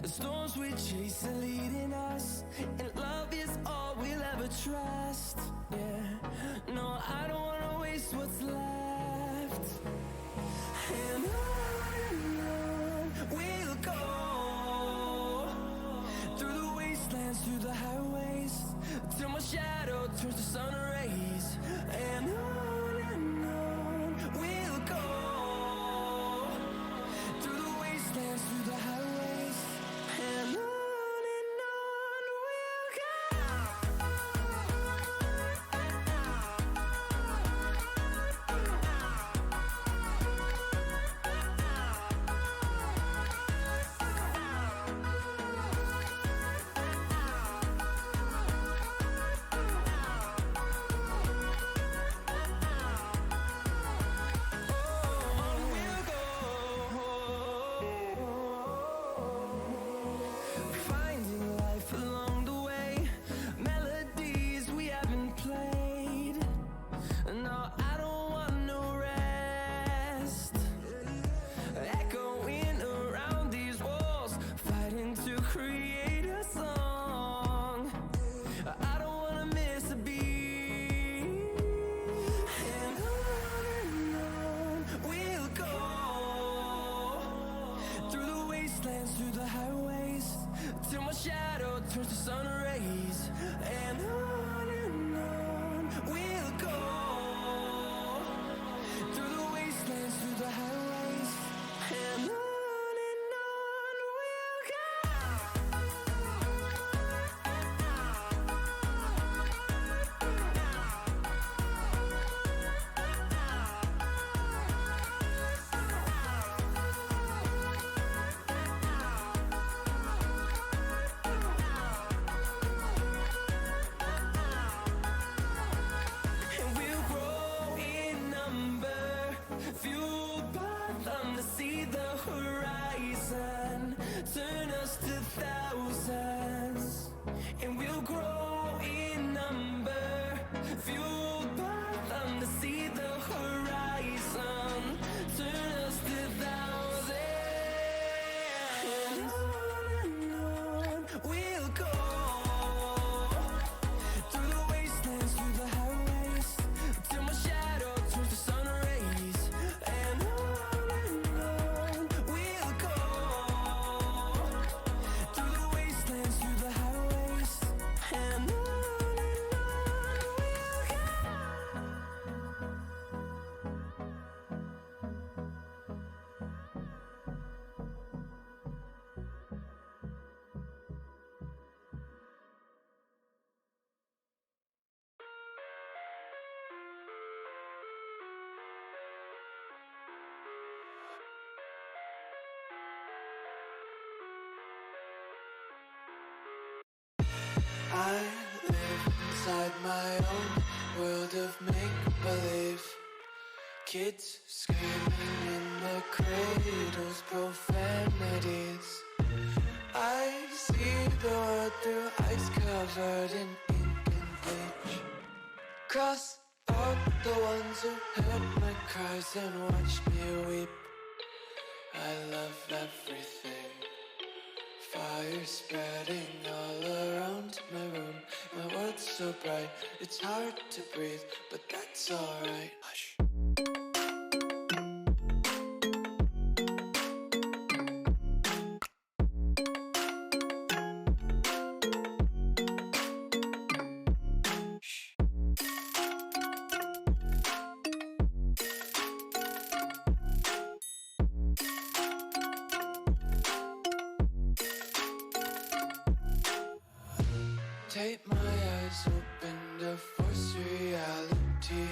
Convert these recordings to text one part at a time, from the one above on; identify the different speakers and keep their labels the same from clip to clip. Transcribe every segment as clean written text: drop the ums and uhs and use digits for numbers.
Speaker 1: The storms we chase are leading us, and love is all we'll ever trust. Yeah, no, I don't wanna waste what's left. And on we'll go, through the wastelands, through the highways, till my shadow turns to sun rays. And on we'll go, through the wastelands, through the highways, and on we'll go. Finding life along the way, melodies we haven't played. No, I don't want no rest. Echoing around these walls, fighting to create a song. I don't wanna miss a beat. And on we'll go, through the wastelands, through the highways, till my shadow turns to sun rays. And on we'll go, through the wastelands, through the highways, and on we'll go. And we'll grow in number, fueled by them to see the horizon, turn us to thousands. And we'll grow in number, fueled by them to see the horizon, turn us to thousands. And on we'll go, through the wastelands, through the highways, till my shadow turns to sun rays. And on we'll go, through the wastelands, through the highways, and on we'll go.
Speaker 2: I live inside my own world of make-believe. Kids screaming in their cradles, profanities. I see the world through ice covered in ink and bleach. Cross out the ones who heard my cries and watched me weep. I love everything. Fire spreading all around my room. My world's so bright, it's hard to breathe, but that's alright. Hush. Take my eyes open to force reality.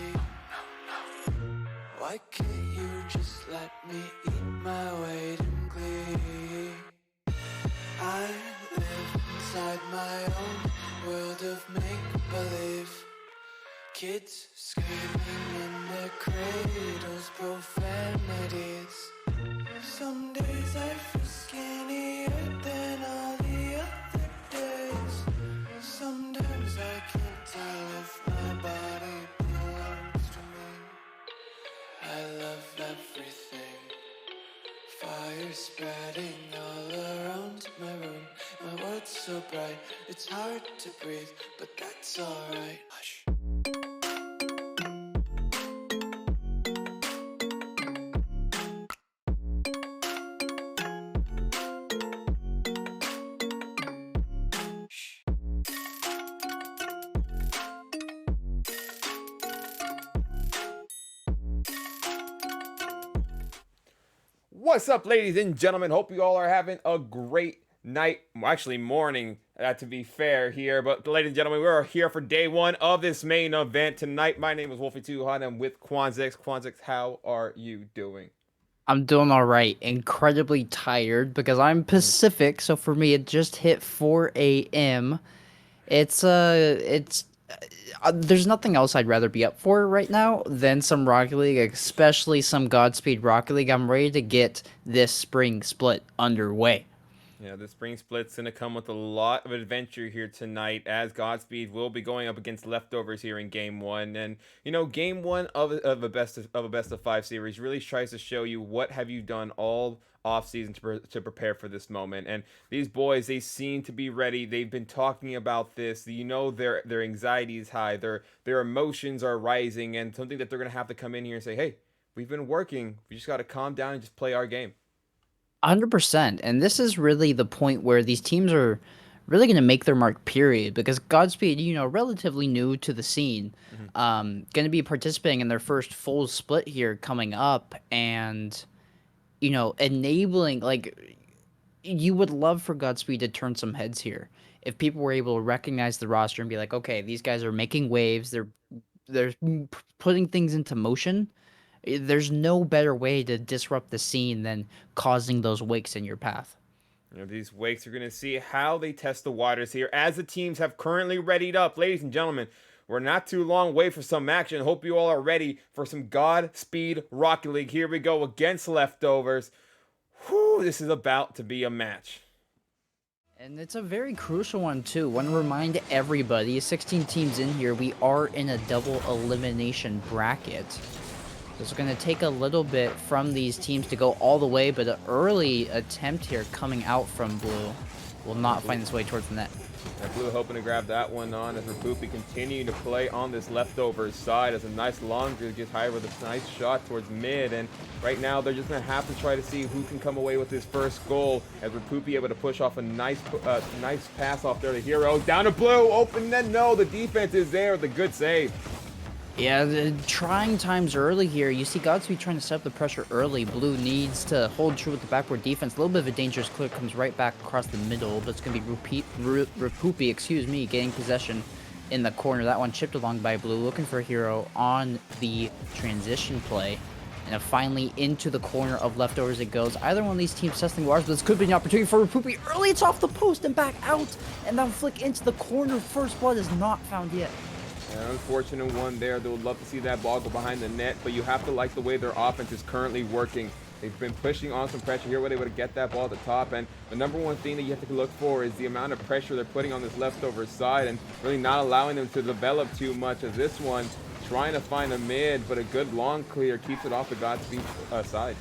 Speaker 2: Why can't you just let me eat my weight in glee? I live inside my own world of make-believe. Kids screaming in their cradles, profanities. Some days I feel skinnier than all the other days. Sometimes I can't tell if my body belongs to me. I love everything. Fire spreading all it's hard to breathe, but that's alright. Hush.
Speaker 3: What's up, ladies and gentlemen? Hope you all are having a great night. Well, actually, morning, to be fair here. But, ladies and gentlemen, we are here for day one of this main event tonight. My name is Wolfie2Hot. I'm with Quanzek. Quanzek, how are you doing?
Speaker 4: I'm doing all right. Incredibly tired because I'm Pacific, so for me it just hit 4 a.m. It's there's nothing else I'd rather be up for right now than some Rocket League, especially some Godspeed Rocket League. I'm ready to get this spring split underway.
Speaker 3: Yeah, the spring split's going to come with a lot of adventure here tonight, as Godspeed will be going up against Leftovers here in Game 1. And, Game 1 of a best of 5 series really tries to show you what have you done all offseason to prepare for this moment. And these boys, they seem to be ready. They've been talking about this. Their anxiety is high. Their emotions are rising, and something that they're going to have to come in here and say, hey, we've been working. We just got to calm down and just play our game.
Speaker 4: 100%. And this is really the point where these teams are really going to make their mark, period. Because Godspeed, relatively new to the scene, going to be participating in their first full split here coming up. And, enabling, you would love for Godspeed to turn some heads here. If people were able to recognize the roster and be like, okay, these guys are making waves. They're putting things into motion. There's no better way to disrupt the scene than causing those wakes in your path.
Speaker 3: These wakes are going to see how they test the waters here as the teams have currently readied up. Ladies and gentlemen, we're not too long away for some action. Hope you all are ready for some Godspeed Rocket League. Here we go against Leftovers. Whew, this is about to be a match.
Speaker 4: And it's a very crucial one, too. Want to remind everybody, 16 teams in here, we are in a double elimination bracket. It's going to take a little bit from these teams to go all the way, but an early attempt here coming out from Blue will not find its way towards the net.
Speaker 3: Blue hoping to grab that one on as Rapoopy continuing to play on this Leftovers side as a nice long gets high with a nice shot towards mid. And right now they're just going to have to try to see who can come away with his first goal as Rapoopy able to push off a nice pass off there to Hero. Down to Blue, open net, no, the defense is there with a good save.
Speaker 4: Yeah, the trying times early here. You see Godspeed trying to set up the pressure early. Blue needs to hold true with the backward defense. A little bit of a dangerous clear comes right back across the middle, but it's going to be Rapoopy, getting possession in the corner. That one chipped along by Blue, looking for a Hero on the transition play. And finally into the corner of Leftovers it goes. Either one of these teams testing waters, but this could be an opportunity for Rapoopy. Early, it's off the post and back out. And that'll flick into the corner. First blood is not found yet.
Speaker 3: An unfortunate one there. They would love to see that ball go behind the net, but you have to like the way their offense is currently working. They've been pushing on some pressure here where they would get that ball at the top, and the number one thing that you have to look for is the amount of pressure they're putting on this Leftovers side and really not allowing them to develop too much, as this one trying to find a mid, but a good long clear keeps it off the Godspeed side.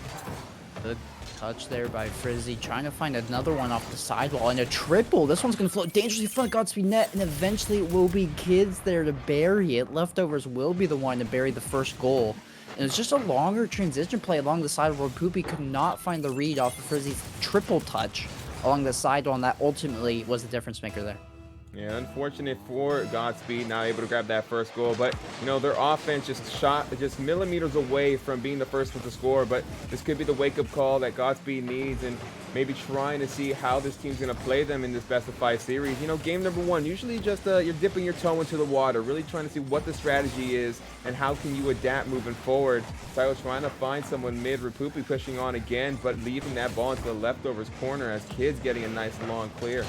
Speaker 4: Good touch there by Frizzy, trying to find another one off the sidewall, and a triple. This one's going to float dangerously in front of Godspeed net, and eventually it will be Kids there to bury it. Leftovers will be the one to bury the first goal. And it's just a longer transition play along the side where Poopy could not find the read off of Frizzy's triple touch along the sidewall, and that ultimately was the difference maker there.
Speaker 3: Yeah, unfortunate for Godspeed, not able to grab that first goal, but their offense just millimeters away from being the first one to score. But this could be the wake-up call that Godspeed needs, and maybe trying to see how this team's going to play them in this best of 5 series. Game number 1, usually just you're dipping your toe into the water, really trying to see what the strategy is and how can you adapt moving forward. So I was trying to find someone mid, Rapoopy pushing on again, but leaving that ball into the Leftovers corner as Kids getting a nice long clear.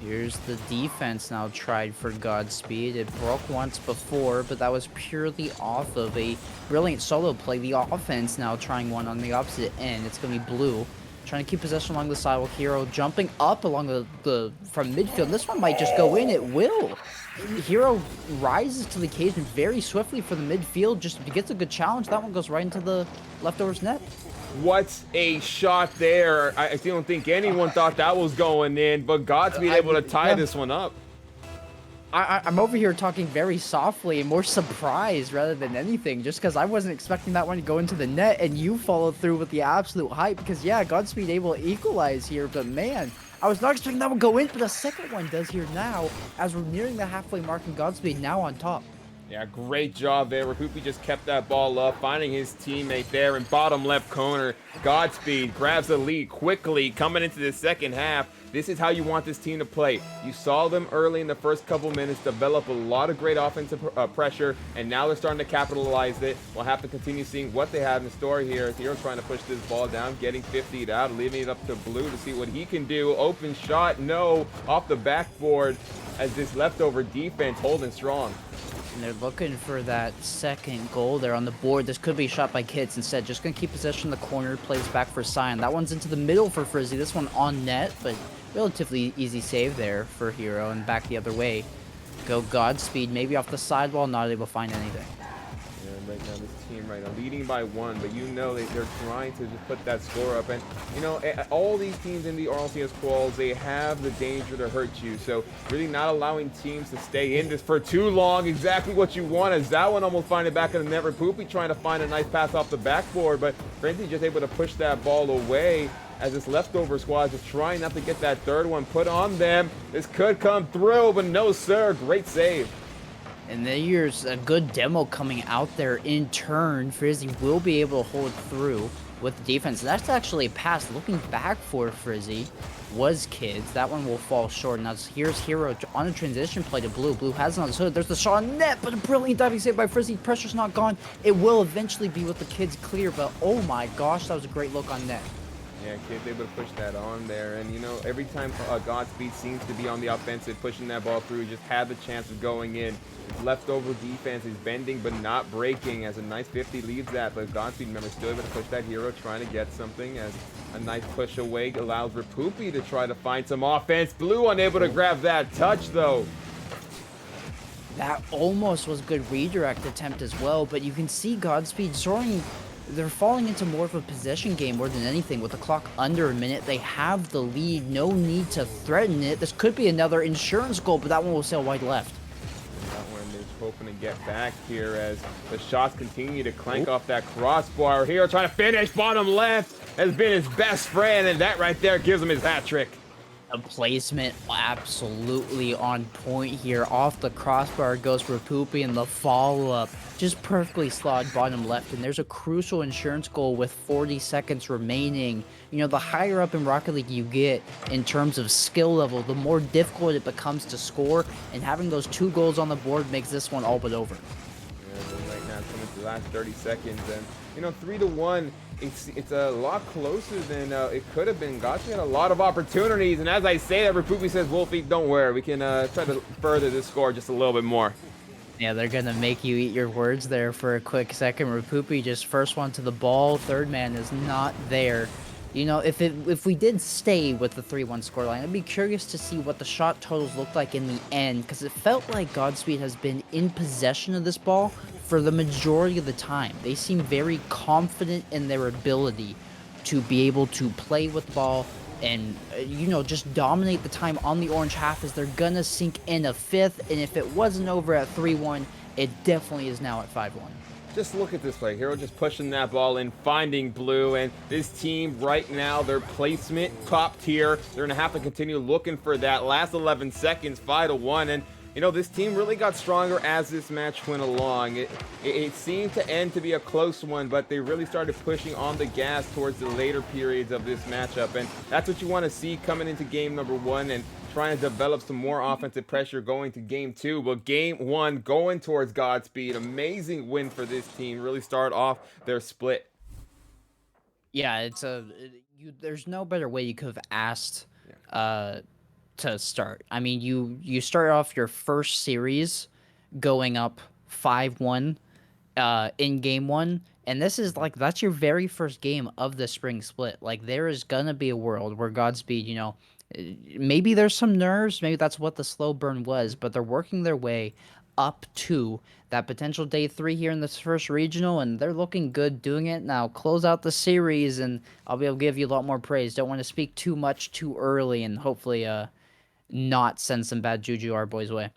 Speaker 4: Here's the defense now tried for Godspeed. It broke once before, but that was purely off of a brilliant solo play. The offense now trying one on the opposite end. It's going to be Blue, trying to keep possession along the sidewalk. Hero jumping up along from midfield. This one might just go in. It will. Hero rises to the occasion very swiftly for the midfield. Just gets a good challenge. That one goes right into the Leftovers net.
Speaker 3: What a shot there. I don't think anyone thought that was going in, but Godspeed able to tie this one up.
Speaker 4: I'm over here talking very softly and more surprised rather than anything, just because I wasn't expecting that one to go into the net, and you followed through with the absolute hype. Because yeah, Godspeed able to equalize here, but man, I was not expecting that one to go in, but the second one does here now, as we're nearing the halfway mark, and Godspeed now on top.
Speaker 3: Yeah, great job there. Rapupi just kept that ball up, finding his teammate there in bottom left corner. Godspeed grabs the lead quickly coming into the second half. This is how you want this team to play. You saw them early in the first couple minutes develop a lot of great offensive pressure, and now they're starting to capitalize it. We'll have to continue seeing what they have in store here. Hero trying to push this ball down, getting 50'd out, leaving it up to Blue to see what he can do. Open shot, no, off the backboard as this leftover defense holding strong.
Speaker 4: And they're looking for that second goal there on the board. This could be shot by Kids. Instead, just going to keep possession in the corner, plays back for Sion. That one's into the middle for Frizzy. This one on net, but relatively easy save there for Hero, and back the other way. Go Godspeed, maybe off the sidewall, not able to find anything.
Speaker 3: Yeah, right now this team right now leading by 1, but you know they're trying to just put that score up. And you know, all these teams in the RLCS quals, they have the danger to hurt you. So really not allowing teams to stay in this for too long. Exactly what you want, as that one almost finding back in the net. Rapupi trying to find a nice pass off the backboard, but Frenzy just able to push that ball away, as this leftover squad is trying not to get that third one put on them. This could come through, but no sir, great save.
Speaker 4: And there's a good demo coming out there in turn. Frizzy will be able to hold through with the defense. That's actually a pass. Looking back for Frizzy was Kids. That one will fall short. Now here's Hero on a transition play to Blue. Blue has it on his hood. There's the shot on net, but a brilliant diving save by Frizzy. Pressure's not gone. It will eventually be with the Kids clear, but oh my gosh, that was a great look on net.
Speaker 3: Yeah, Kids able to push that on there. And, you know, every time Godspeed seems to be on the offensive, pushing that ball through, just had the chance of going in. His leftover defense is bending but not breaking, as a nice 50 leaves that. But Godspeed, remember, still able to push that Hero, trying to get something, as a nice push away allows Rapupi to try to find some offense. Blue unable to grab that touch, though.
Speaker 4: That almost was a good redirect attempt as well, but you can see Godspeed soaring. They're falling into more of a possession game more than anything. With the clock under a minute, they have the lead. No need to threaten it. This could be another insurance goal, but that one will sail wide left.
Speaker 3: And that one is hoping to get back here, as the shots continue to clank off that crossbar. Hero trying to finish bottom left has been his best friend, and that right there gives him his hat trick.
Speaker 4: The placement absolutely on point here. Off the crossbar goes Rapupi, and the follow-up just perfectly slotted bottom left. And there's a crucial insurance goal with 40 seconds remaining. You know, the higher up in Rocket League you get in terms of skill level, the more difficult it becomes to score. And having those 2 goals on the board makes this one all but over.
Speaker 3: Yeah, right now it's coming to the last 30 seconds. And, you know, 3-1. It's a lot closer than it could have been. Gotcha had a lot of opportunities, and as I say that, Rapupi says, Wolfie, don't worry, we can try to further this score just a little bit more.
Speaker 4: Yeah, they're gonna make you eat your words there for a quick second. Rapupi just first one to the ball, third man is not there. You know, if we did stay with the 3-1 scoreline, I'd be curious to see what the shot totals looked like in the end, because it felt like Godspeed has been in possession of this ball for the majority of the time. They seem very confident in their ability to be able to play with the ball and, you know, just dominate the time on the orange half, as they're gonna sink in a 5th, and if it wasn't over at 3-1, it definitely is now at 5-1.
Speaker 3: Just look at this play. Hero just pushing that ball in, finding Blue, and this team right now, their placement top tier. They're gonna have to continue looking for that last 11 seconds, 5-1, and you know, this team really got stronger as this match went along. It seemed to end to be a close one, but they really started pushing on the gas towards the later periods of this matchup, and that's what you want to see coming into game number 1, and trying to develop some more offensive pressure going to game 2. But game 1 going towards Godspeed. Amazing win for this team. Really start off their split.
Speaker 4: Yeah, there's no better way you could have asked to start. I mean, you start off your first series going up 5-1 in game 1, and this is like, that's your very first game of the spring split. Like, there is gonna be a world where Godspeed, you know, maybe there's some nerves, maybe that's what the slow burn was, but they're working their way up to that potential day 3 here in this first regional, and they're looking good doing it. Now close out the series, and I'll be able to give you a lot more praise. Don't want to speak too much too early, and hopefully not send some bad juju our boys' way.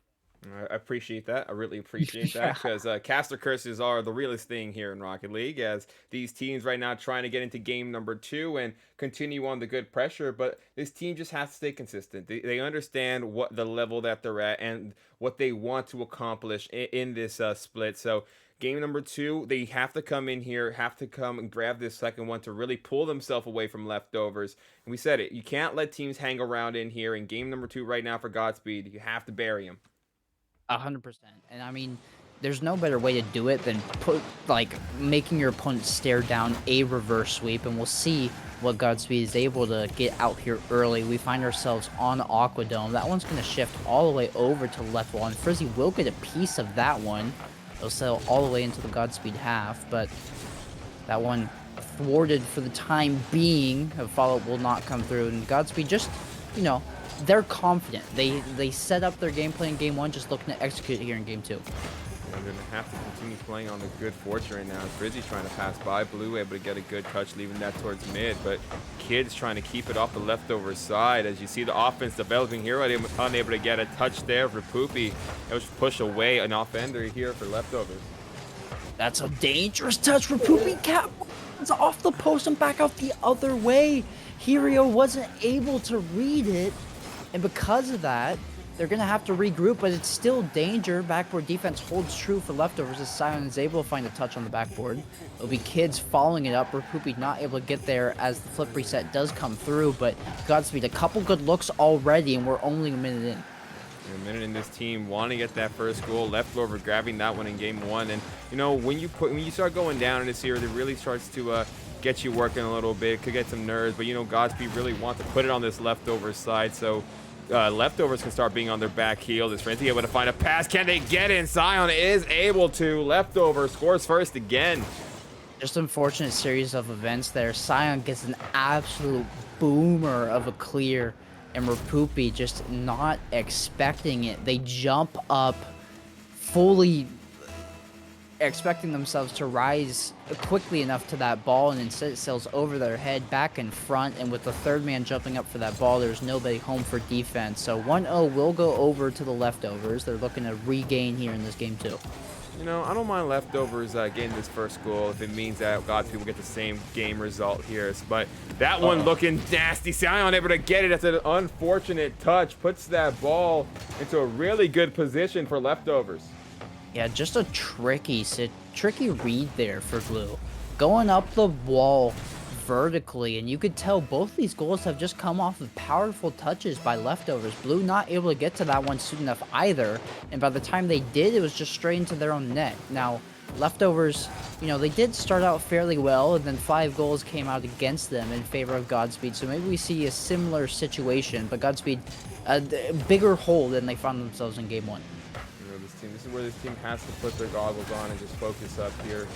Speaker 3: I appreciate that. I really appreciate
Speaker 4: Yeah.
Speaker 3: that because caster curses are the realest thing here in Rocket League. As these teams right now trying to get into game number 2 and continue on the good pressure, but this team just has to stay consistent. They understand what the level that they're at and what they want to accomplish in this split. So game number 2, they have to come in here, have to come and grab this second one to really pull themselves away from leftovers. And we said it, you can't let teams hang around in here. In game number 2 right now for Godspeed, you have to bury them.
Speaker 4: 100%. And I mean, there's no better way to do it than making your opponent stare down a reverse sweep, and we'll see what Godspeed is able to get out here early. We find ourselves on Aquadome. That one's going to shift all the way over to left wall, and Frizzy will get a piece of that one. It'll sail all the way into the Godspeed half, but that one thwarted for the time being. A follow-up will not come through, and Godspeed just, you know, they're confident. They set up their gameplay in game 1, just looking to execute it here in game 2.
Speaker 3: I'm going to have to continue playing on the good fortune right now. Frizzy trying to pass by. Blue able to get a good touch, leaving that towards mid. But Kids trying to keep it off the leftover side. As you see the offense developing here, unable to get a touch there for Poopy. It was push away an offender here for leftovers.
Speaker 4: That's a dangerous touch for Poopy. Cat it's off the post and back out the other way. Hirio wasn't able to read it. And because of that, they're going to have to regroup, but it's still danger. Backboard defense holds true for leftovers as Sion is able to find a touch on the backboard. It'll be Kids following it up, where Poopy not able to get there as the flip reset does come through, but Godspeed, a couple good looks already, and we're only a minute in.
Speaker 3: A minute in this team wanting to get that first goal. Leftover grabbing that one in game 1. And, you know, when you start going down in this here, it really starts to get you working a little bit. Could get some nerves, but, you know, Godspeed really wants to put it on this leftover side, so leftovers can start being on their back heel. Is Frenzy able to find a pass? Can they get in? Sion is able to. Leftover scores first again.
Speaker 4: Just unfortunate series of events there. Sion gets an absolute boomer of a clear, and Rapoopy just not expecting it. They jump up fully expecting themselves to rise quickly enough to that ball, and instead it sails over their head back in front, and with the third man jumping up for that ball, there's nobody home for defense. So 1-0 will go over to the leftovers. They're looking to regain here in this game too.
Speaker 3: You know, I don't mind leftovers getting this first goal if it means that Godspeed will get the same game result here. But that one looking nasty. Sion able to get it. That's an unfortunate touch. Puts that ball into a really good position for leftovers.
Speaker 4: Yeah, just a tricky read there for Blue. Going up the wall vertically, and you could tell both these goals have just come off of powerful touches by leftovers. Blue not able to get to that one soon enough either, and by the time they did, it was just straight into their own net. Now, leftovers, you know, they did start out fairly well, and then 5 goals came out against them in favor of Godspeed, so maybe we see a similar situation, but Godspeed, a bigger hole than they found themselves in game 1.
Speaker 3: This is where this team has to put their goggles on and just focus up here.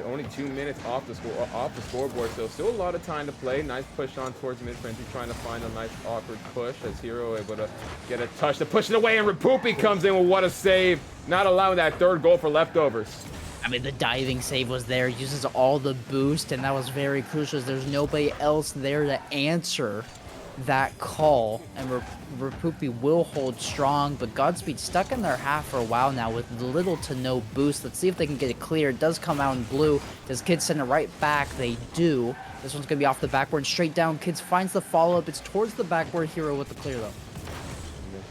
Speaker 3: Only 2 minutes off the scoreboard, so still a lot of time to play. Nice push on towards mid. Frenzy trying to find a nice awkward push as Hero able to get a touch to push it away, and Rapoopy comes in with what a save, not allowing that third goal for leftovers.
Speaker 4: I mean, the diving save was there, uses all the boost, and that was very crucial as there's nobody else there to answer that call, and Rapoopy will hold strong, but Godspeed stuck in their half for a while now with little to no boost. Let's see if they can get it clear. It does come out in blue. Does Kids send it right back? They do. This one's going to be off the backboard, straight down. Kids finds the follow-up. It's towards the backboard. Hero with the clear, though.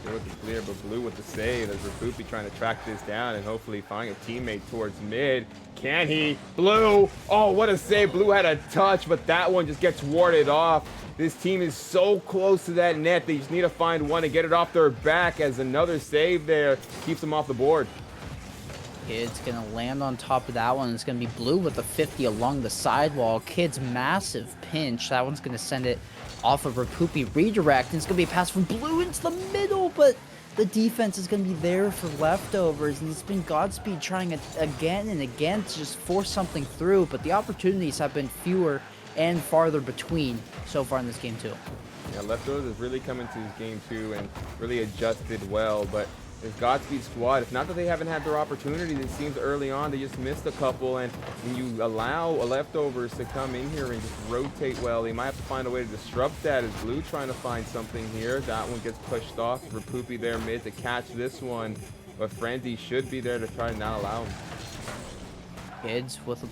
Speaker 3: Here with the clear, but Blue with the save as Rapoopy trying to track this down and hopefully find a teammate towards mid. Can he? Blue! Oh, what a save. Blue had a touch, but that one just gets warded off. This team is so close to that net. They just need to find one to get it off their back, as another save there keeps them off the board.
Speaker 4: Kids gonna land on top of that one. It's gonna be Blue with the 50 along the sidewall. Kids massive pinch. That one's gonna send it off of Rapoopy redirect. And it's gonna be a pass from Blue into the middle, but the defense is gonna be there for leftovers. And it's been Godspeed trying it again and again to just force something through, but the opportunities have been fewer and farther between so far in this game too.
Speaker 3: Yeah, leftovers has really come into this game too and really adjusted well, but this Godspeed squad. It's not that they haven't had their opportunities. It seems early on they just missed a couple, and when you allow leftovers to come in here and just rotate well, they might have to find a way to disrupt that. Is Blue trying to find something here? That one gets pushed off. Rapoopy there mid to catch this one, but Frenzy should be there to try to not allow him.
Speaker 4: Kids with a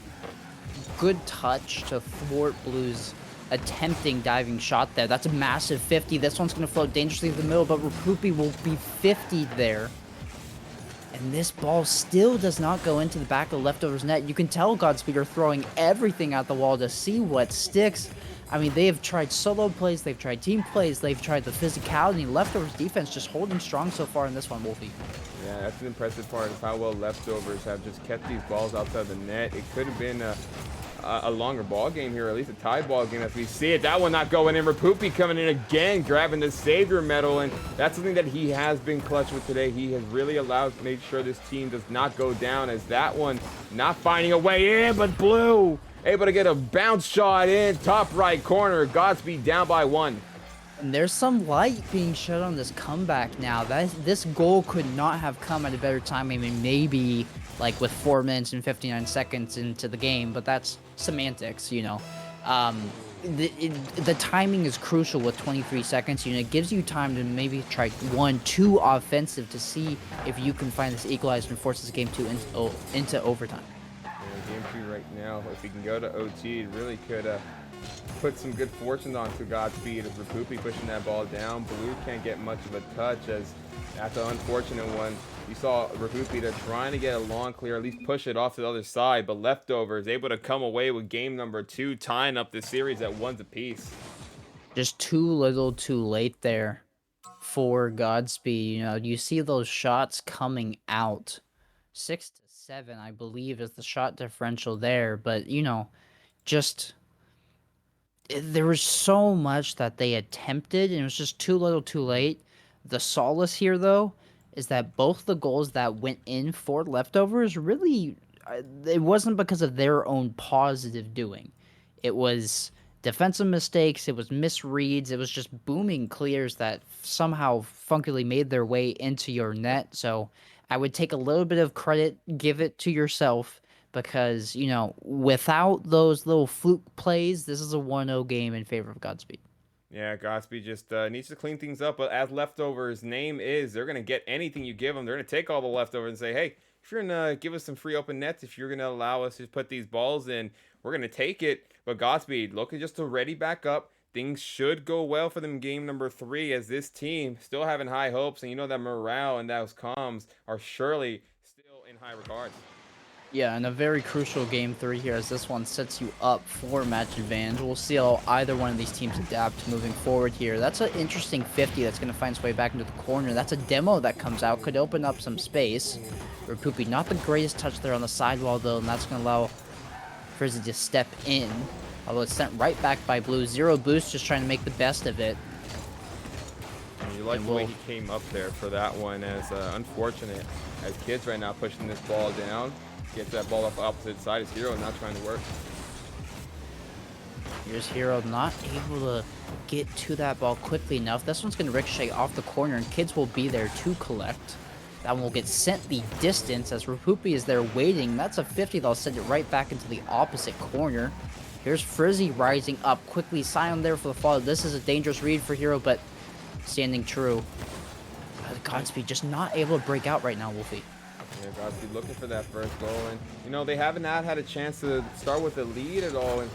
Speaker 4: good touch to thwart Blue's attempting diving shot there. That's a massive 50. This one's going to float dangerously to the middle, but Rapoopy will be 50'd there. And this ball still does not go into the back of Leftover's net. You can tell Godspeed are throwing everything at the wall to see what sticks. I mean, they have tried solo plays, they've tried team plays, they've tried the physicality. Leftover's defense just holding strong so far in this one, Wolfie.
Speaker 3: Yeah, that's an impressive part of how well Leftovers have just kept these balls outside the net. It could have been a longer ball game here, or at least a tie ball game as we see it. That one not going in. Rapoopy coming in again, grabbing the Savior medal, and that's something that he has been clutch with today. He has really allowed to make sure this team does not go down, as that one not finding a way in, but Blue able to get a bounce shot in, top right corner. Godspeed down by 1.
Speaker 4: And there's some light being shed on this comeback now. This goal could not have come at a better time. I mean, maybe like with 4 minutes and 59 seconds into the game, but that's semantics, you know. The timing is crucial with 23 seconds. You know, it gives you time to maybe try 1-2 offensive to see if you can find this equalizer and force this game into overtime.
Speaker 3: Yeah, game 2 right now. If he can go to OT, it really could put some good fortunes onto Godspeed as Rapoopy pushing that ball down. Blue can't get much of a touch, as that's an unfortunate one. You saw Rapoopy there trying to get a long clear, at least push it off to the other side, but Leftover is able to come away with game number 2, tying up the series at 1 apiece.
Speaker 4: Just too little too late there for Godspeed. You know, you see those shots coming out. 6-7, I believe, is the shot differential there, but, you know, just there was so much that they attempted, and it was just too little too late. The solace here, though, is that both the goals that went in for Leftovers really, it wasn't because of their own positive doing. It was defensive mistakes, it was misreads, it was just booming clears that somehow funkily made their way into your net. So I would take a little bit of credit, give it to yourself, because, you know, without those little fluke plays, this is a 1-0 game in favor of Godspeed.
Speaker 3: Yeah, Godspeed just needs to clean things up. But as Leftovers' name is, they're going to get anything you give them. They're going to take all the leftovers and say, hey, if you're going to give us some free open nets, if you're going to allow us to put these balls in, we're going to take it. But Godspeed looking just to ready back up. Things should go well for them game number 3, as this team still having high hopes. And you know that morale and those comms are surely still in high regards.
Speaker 4: Yeah, and a very crucial game 3 here, as this one sets you up for match advantage. We'll see how either one of these teams adapt moving forward here. That's an interesting 50 that's going to find its way back into the corner. That's a demo that comes out, could open up some space. Rapoopy, not the greatest touch there on the sidewall, though, and that's going to allow Frizzy to step in. Although it's sent right back by Blue. 0 boost, just trying to make the best of it.
Speaker 3: And you like the way he came up there for that one, as unfortunate as Kids right now pushing this ball down. Gets that ball off the opposite side. Is Hero not trying to work.
Speaker 4: Here's Hero not able to get to that ball quickly enough. This one's going to ricochet off the corner, and Kids will be there to collect. That one will get sent the distance as Rapoopy is there waiting. That's a 50. They'll send it right back into the opposite corner. Here's Frizzy rising up quickly. Sion there for the fall. This is a dangerous read for Hero, but standing true. Godspeed just not able to break out right now, Wolfie.
Speaker 3: Yeah, Godspeed looking for that first goal, and you know they haven't had a chance to start with a lead at all in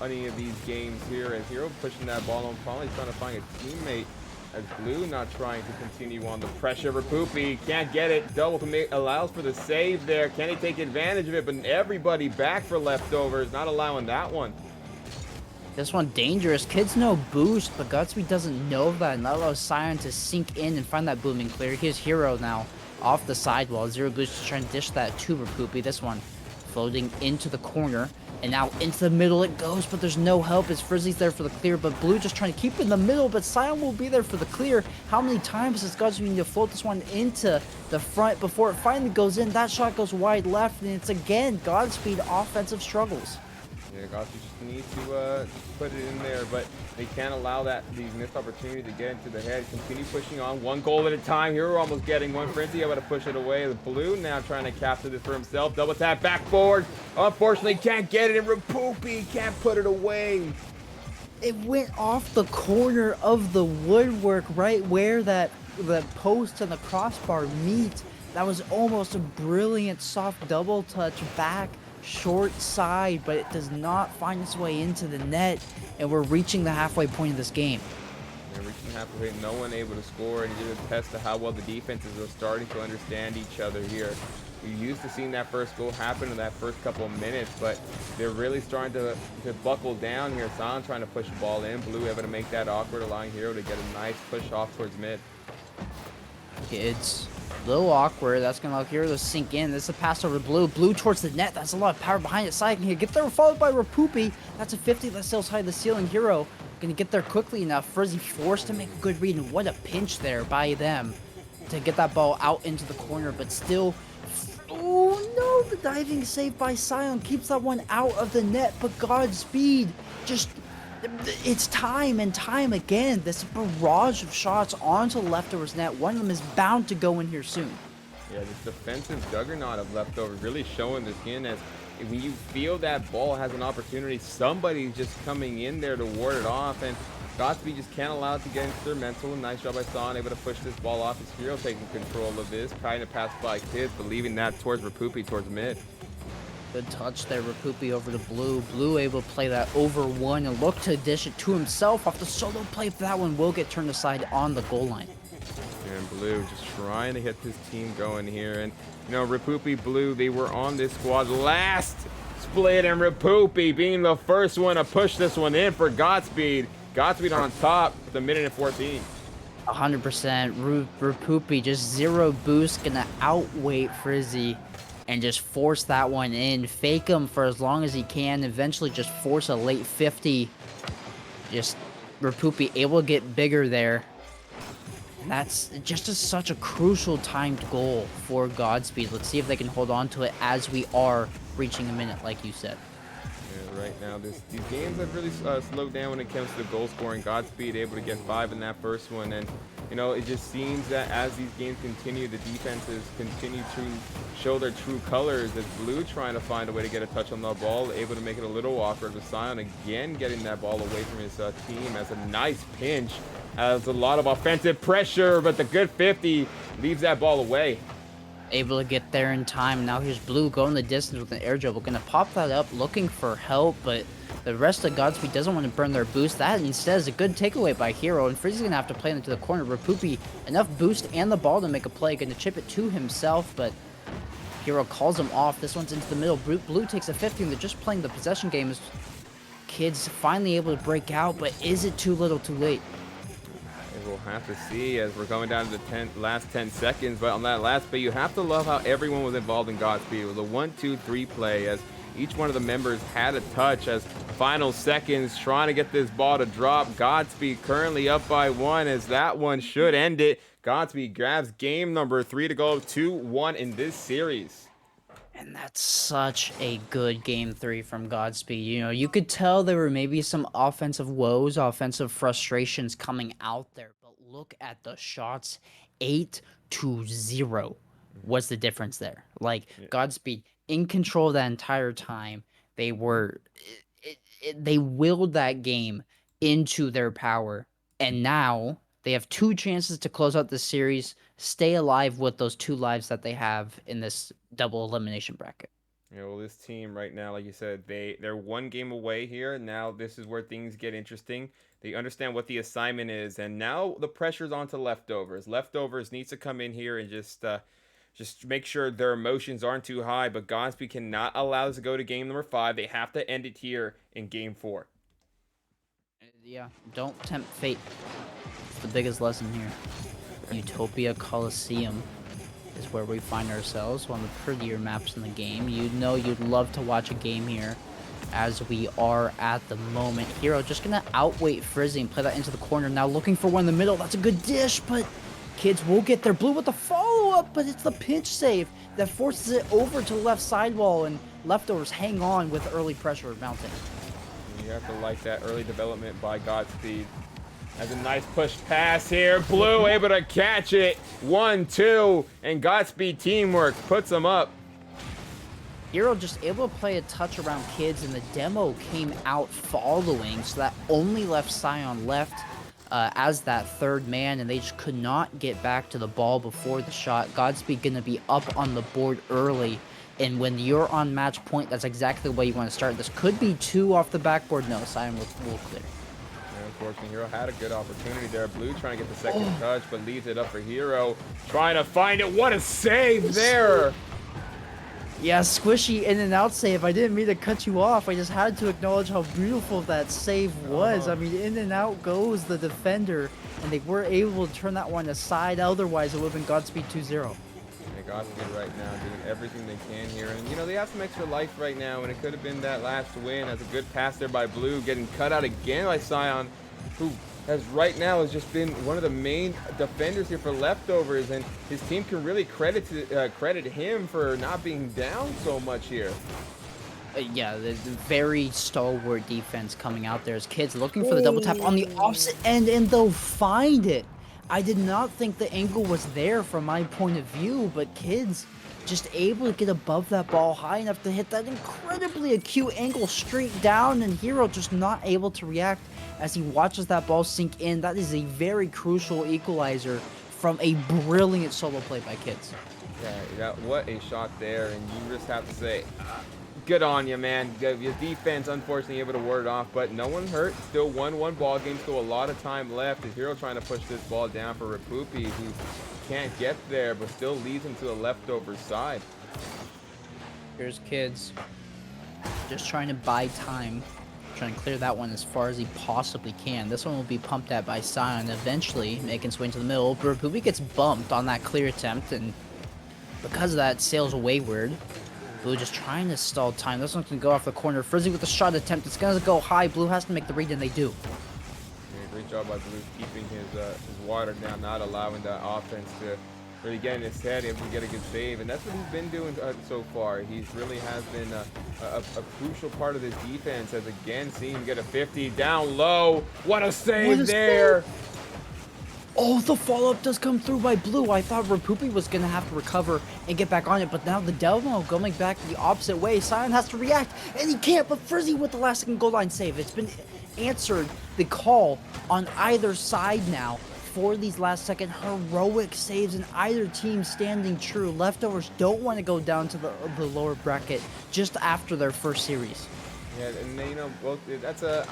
Speaker 3: any of these games here. And Hero pushing that ball on, probably trying to find a teammate. As Blue not trying to continue on the pressure. Rapoopy can't get it. Double commit allows for the save there. Can he take advantage of it? But everybody back for Leftovers, not allowing that one.
Speaker 4: This one dangerous. Kids no boost, but Godspeed doesn't know that, and that allows Sion to sink in and find that booming clear. Here's Hero now off the sidewall. 0 boost to try and dish that to Rapoopy. This one floating into the corner, and now into the middle it goes, but there's no help as Frizzy's there for the clear, but Blue just trying to keep it in the middle, but Sion will be there for the clear. How many times does Godspeed need to float this one into the front before it finally goes in? That shot goes wide left, and it's again Godspeed offensive struggles.
Speaker 3: Yeah, Godspeed just need to put it in there, but they can't allow these missed opportunities to get into the head. Continue pushing on, one goal at a time. Here we're almost getting one. Frenzy able to push it away. The Blue now trying to capture this for himself. Double tap back forward. Unfortunately, can't get it. And Rapoopy can't put it away.
Speaker 4: It went off the corner of the woodwork, right where the post and the crossbar meet. That was almost a brilliant soft double touch back, short side, but it does not find its way into the net, and we're reaching the halfway point of this game.
Speaker 3: Yeah, reaching halfway, no one able to score, and it is a test to how well the defenses are starting to understand each other here. We're used to seeing that first goal happen in that first couple of minutes, but they're really starting to buckle down here. Silent trying to push the ball in. Blue able to make that awkward, allowing Hero to get a nice push off towards mid.
Speaker 4: It's a little awkward. That's going to allow Hero to sink in. This is a pass over to Blue. Blue towards the net. That's a lot of power behind it. Side can get there, followed by Rapoopy. That's a 50 that sails high to the ceiling. Hero going to get there quickly enough. Frizzy forced to make a good read, and what a pinch there by them to get that ball out into the corner, but still... Oh no, the diving save by Sion keeps that one out of the net, but Godspeed just, it's time and time again. This barrage of shots onto Leftovers net. One of them is bound to go in here soon.
Speaker 3: Yeah, this defensive juggernaut of Leftovers really showing this in, as when you feel that ball has an opportunity, somebody's just coming in there to ward it off, and Godspeed just can't allow it to get into their mental. Nice job by Son, able to push this ball off. His Hero taking control of this, trying to pass by Kids, but leaving that towards Rapoopy, towards mid.
Speaker 4: Good touch there, Rapoopy over to Blue. Blue able to play that over one and look to dish it to himself off the solo play. That one will get turned aside on the goal line.
Speaker 3: And Blue just trying to get this team going here. And, you know, Rapoopy, Blue, they were on this squad last split, and Rapoopy being the first one to push this one in for Godspeed. Godspeed on top with a minute and 14.
Speaker 4: 100%. Rapoopy just zero boost, gonna outweight Frizzy and just force that one in. Fake him for as long as he can. Eventually just force a late 50. Just Rapoopy able to get bigger there. And that's just such a crucial timed goal for Godspeed. Let's see if they can hold on to it as we are reaching a minute, like you said.
Speaker 3: Right now, these games have really slowed down when it comes to goal scoring. Godspeed able to get 5 in that first one, and you know, it just seems that as these games continue, the defenses continue to show their true colors, as Blue trying to find a way to get a touch on the ball, able to make it a little awkward with Sion again getting that ball away from his team, as a nice pinch, has a lot of offensive pressure, but the good 50 leaves that ball away.
Speaker 4: Able to get there in time. Now here's Blue going the distance with an air dribble. Gonna pop that up, looking for help, but the rest of Godspeed doesn't want to burn their boost. That instead is a good takeaway by Hero, and Frizzy's gonna have to play into the corner. Rapoopy, enough boost and the ball to make a play. Gonna chip it to himself, but Hero calls him off. This one's into the middle. Blue takes a 50, and they're just playing the possession game. Kids finally able to break out, but is it too little too late?
Speaker 3: We'll have to see as we're going down to the last 10 seconds. But on that last play, you have to love how everyone was involved in Godspeed. It was a 1-2-3 play, as each one of the members had a touch, as final seconds trying to get this ball to drop. Godspeed currently up by 1, as that one should end it. Godspeed grabs game number 3 to go 2-1 in this series.
Speaker 4: And that's such a good game 3 from Godspeed. You know, you could tell there were maybe some offensive woes, offensive frustrations coming out there. But look at the shots. 8-0. What's the difference there? Like, Godspeed in control that entire time. They were... they willed that game into their power. And now they have 2 chances to close out this series, stay alive with those 2 lives that they have in this double elimination bracket.
Speaker 3: You know, this team right now, like you said, they're 1 game away here. Now this is where things get interesting. They understand what the assignment is, and now the pressure's onto Leftovers. Leftovers needs to come in here and just make sure their emotions aren't too high, but Godspeed cannot allow this to go to game number 5. They have to end it here in game 4.
Speaker 4: Yeah, don't tempt fate. It's the biggest lesson here. Utopia Coliseum is where we find ourselves, one of the prettier maps in the game. You know you'd love to watch a game here, as we are at the moment. Hero just gonna outweight Frizzy and play that into the corner. Now looking for one in the middle. That's a good dish, but Kids will get there. Blue with the follow follow-up, but it's the pinch save that forces it over to the left sidewall, and Leftovers hang on with early pressure mounting.
Speaker 3: You have to like that early development by GodSpeed. Has a nice push pass here. Blue able to catch it. 1-2, and GodSpeed teamwork puts them up.
Speaker 4: Hero just able to play a touch around Kids, and the demo came out following, so that only left Scion left as that third man, and they just could not get back to the ball before the shot. GodSpeed going to be up on the board early, and when you're on match point, that's exactly the way you want to start. This could be 2 off the backboard. No, Scion will clear.
Speaker 3: Yeah, unfortunately, Hero had a good opportunity there. Blue trying to get the second touch, but leaves it up for Hero. Trying to find it. What a save there!
Speaker 4: Yeah, squishy in and out save. I didn't mean to cut you off. I just had to acknowledge how beautiful that save was. I mean, in and out goes the defender, and they were able to turn that one aside. Otherwise, it would have been Godspeed 2-0.
Speaker 3: Yeah, Godspeed right now doing everything they can here. And, you know, they have some extra life right now, and it could have been that last win. As a good pass there by Blue, getting cut out again by Scion, who has right now has just been one of the main defenders here for Leftovers, and his team can really credit him for not being down so much here.
Speaker 4: Yeah, the very stalwart defense coming out there as Kids looking for the double tap on the opposite end, and they'll find it. I did not think the angle was there from my point of view, but Kids just able to get above that ball high enough to hit that incredibly acute angle straight down, and Hero just not able to react as he watches that ball sink in. That is a very crucial equalizer from a brilliant solo play by Kids.
Speaker 3: Yeah, what a shot there, and you just have to say, good on you, man. Your defense, unfortunately, able to ward it off, but no one hurt. Still 1-1 ball game, still a lot of time left. Is Hero trying to push this ball down for Rapupi, who can't get there, but still leads him to the leftover side.
Speaker 4: Here's Kids just trying to buy time, trying to clear that one as far as he possibly can. This one will be pumped at by Scion, eventually making its way into the middle. Rapupi gets bumped on that clear attempt, and because of that, sails wayward. Blue just trying to stall time. This one's going to go off the corner. Frizzy with the shot attempt. It's going to go high. Blue has to make the read, and they do.
Speaker 3: Yeah, great job by Blue keeping his water down, not allowing the offense to really get in his head, able to get a good save. And that's what he's been doing so far. He's really has been a crucial part of this defense, as again, seeing him get a 50 down low. What a save there!
Speaker 4: Oh, the follow-up does come through by Blue. I thought Rapupi was going to have to recover and get back on it, but now the Delmo going back the opposite way. Scion has to react, and he can't, but Frizzy with the last second goal line save. It's been answered, the call on either side now for these last second heroic saves, and either team standing true. Leftovers don't want to go down to the lower bracket just after their first series.
Speaker 3: Yeah, and you know, both that's a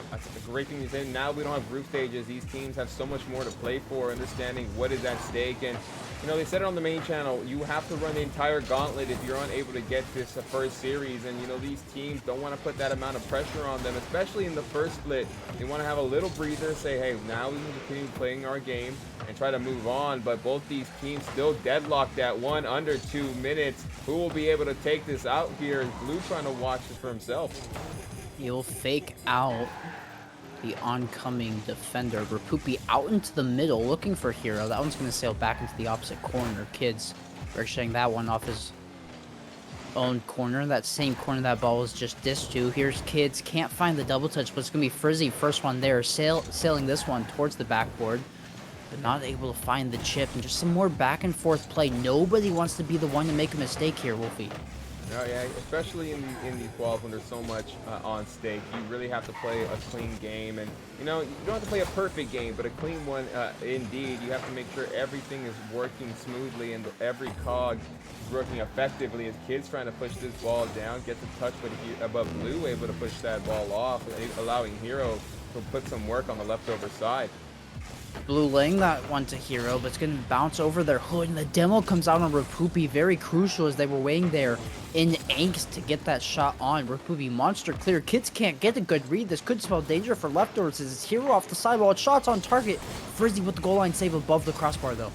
Speaker 3: great thing to say. Now we don't have group stages. These teams have so much more to play for, understanding what is at stake. And you know, they said it on the main channel, you have to run the entire gauntlet if you're unable to get this first series. And you know, these teams don't want to put that amount of pressure on them, especially in the first split. They want to have a little breather, say, hey, now we can continue playing our game and try to move on. But both these teams still deadlocked at one under 2 minutes. Who will be able to take this out here? Is Blue trying to watch this for himself?
Speaker 4: He'll fake out the oncoming defender. Rapupi out into the middle looking for Hero. That one's going to sail back into the opposite corner. Kids ricocheting that one off his own corner. That same corner that ball was just dished to. Here's Kids. Can't find the double touch, but it's going to be Frizzy. First one there. Sailing this one towards the backboard, but not able to find the chip. And just some more back and forth play. Nobody wants to be the one to make a mistake here, Wolfie.
Speaker 3: No, yeah, especially in these balls when there's so much on stake, you really have to play a clean game. And you know, you don't have to play a perfect game, but a clean one. Indeed, you have to make sure everything is working smoothly and every cog is working effectively. As Kids trying to push this ball down, gets a touch, but above Blue able to push that ball off, allowing Hero to put some work on the leftover side.
Speaker 4: Blue laying that one to Hero, but it's going to bounce over their hood, and the demo comes out on Rapupi. Very crucial as they were waiting there in angst to get that shot on. Rapupi monster clear. Kids can't get a good read. This could spell danger for Leftovers as it's Hero off the sidewall. Shots on target. Frizzy with the goal line save above the crossbar, though.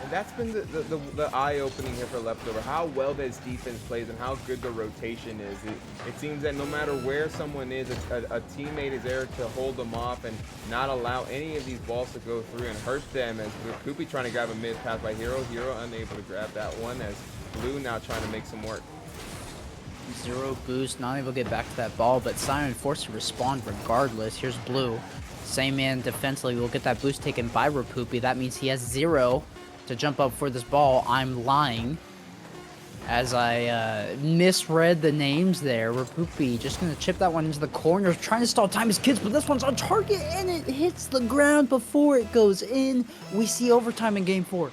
Speaker 3: And that's been the eye-opening here for Leftover, how well this defense plays and how good the rotation is. It seems that no matter where someone is, a teammate is there to hold them off and not allow any of these balls to go through and hurt them. As Poopy trying to grab a mid pass by Hero. Hero unable to grab that one, as Blue now trying to make some work.
Speaker 4: Zero boost, not able to get back to that ball, but Simon forced to respond regardless. Here's Blue. Same man defensively will get that boost taken by Rapoopy. That means he has 0 to jump up for this ball. I'm lying, as I misread the names there. Rapoopy just going to chip that one into the corner, trying to stall time his kids, but this one's on target, and it hits the ground before it goes in. We see overtime in Game 4.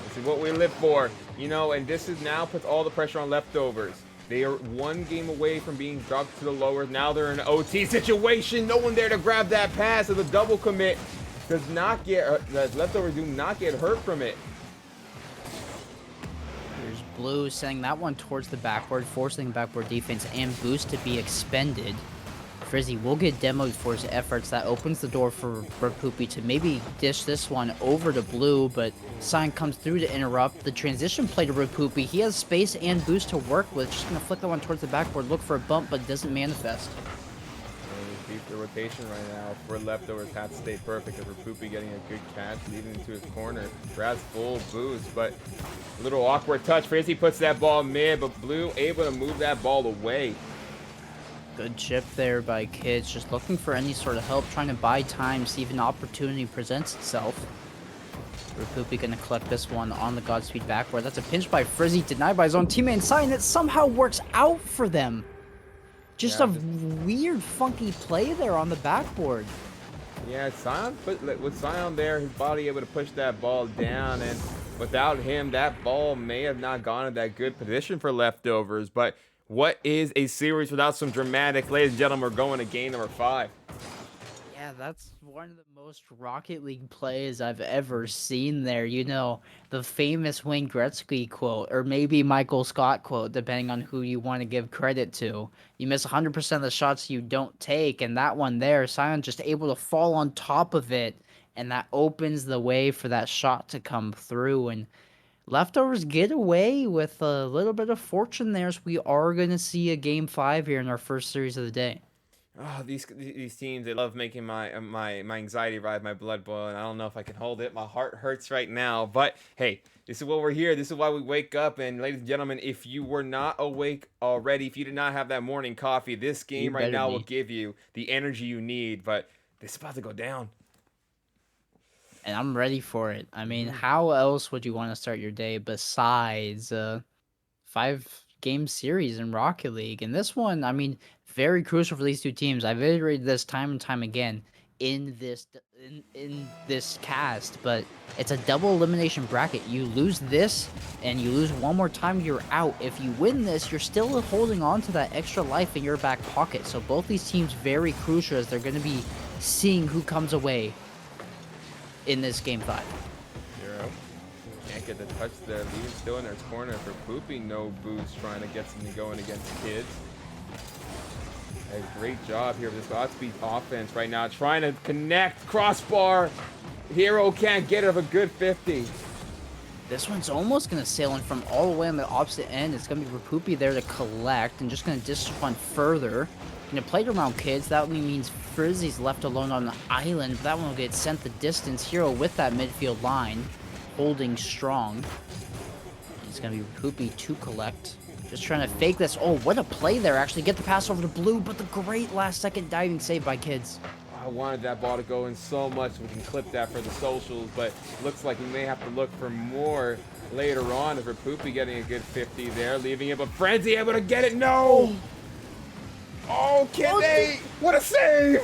Speaker 3: This is what we live for, you know, and this is now puts all the pressure on Leftovers. They are one game away from being dropped to the lower. Now they're in an OT situation. No one there to grab that pass, so the double commit does not get, the Leftovers do not get hurt from it.
Speaker 4: Here's Blue sending that one towards the backboard, forcing backboard defense and boost to be expended. Frizzy will get demoed for his efforts. That opens the door for Rapoopy to maybe dish this one over to Blue, but Sign comes through to interrupt. The transition play to Rapoopy. He has space and boost to work with. Just going to flick that one towards the backboard, look for a bump, but doesn't manifest.
Speaker 3: The rotation right now for Leftovers has to stay perfect, as Rapoopy getting a good catch, leading into his corner. Grabs full boost, but a little awkward touch. Frizzy puts that ball mid, but Blue able to move that ball away.
Speaker 4: Good chip there by Kids, just looking for any sort of help, trying to buy time, see if an opportunity presents itself. Rapoopy gonna collect this one on the Godspeed backboard. That's a pinch by Frizzy, denied by his own teammate, and Sign. It somehow works out for them. Just weird, funky play there on the backboard.
Speaker 3: Yeah, Sion, with Sion there, his body able to push that ball down, and without him, that ball may have not gone in that good position for Leftovers. But what is a series without some dramatic? Ladies and gentlemen, we're going to game number 5.
Speaker 4: Yeah, that's one of the most Rocket League plays I've ever seen there. You know, the famous Wayne Gretzky quote, or maybe Michael Scott quote, depending on who you want to give credit to. You miss 100% of the shots you don't take, and that one there, Sion just able to fall on top of it, and that opens the way for that shot to come through, and Leftovers get away with a little bit of fortune there, so we are going to see a Game 5 here in our first series of the day.
Speaker 3: Oh, these teams, they love making my anxiety rise, my blood boil, and I don't know if I can hold it. My heart hurts right now, but hey, this is what we're here. This is why we wake up. And ladies and gentlemen, if you were not awake already, if you did not have that morning coffee, this game right now will give you the energy you need. But this is about to go down.
Speaker 4: And I'm ready for it. I mean, how else would you want to start your day besides a 5-game series in Rocket League? And this one, I mean, very crucial for these two teams. I've iterated this time and time again in this cast, but it's a double elimination bracket. You lose this and you lose one more time, you're out. If you win this, you're still holding on to that extra life in your back pocket. So both these teams very crucial, as they're going to be seeing who comes away in this Game 5.
Speaker 3: Hero can't get the touch there. Leaving still in their corner for Poopy. No boost, trying to get something going against Kids. A great job here with this Godspeed offense right now, trying to connect. Crossbar. Hero can't get it of a good 50.
Speaker 4: This one's almost going to sail in from all the way on the opposite end. It's going to be Rapoopy there to collect, and just going to dish one further. Going to play it around Kids. That only means Frizzy's left alone on the island, but that one will get sent the distance. Hero with that midfield line, holding strong. It's going to be Rapoopy to collect. Just trying to fake this. Oh, what a play there. Actually get the pass over to Blue, but the great last-second diving save by Kids.
Speaker 3: I wanted that ball to go in so much. We can clip that for the socials, but looks like we may have to look for more later on. As Rapoopy getting a good 50 there, leaving it, but Frenzy able to get it. No! Oh, can they? What a save!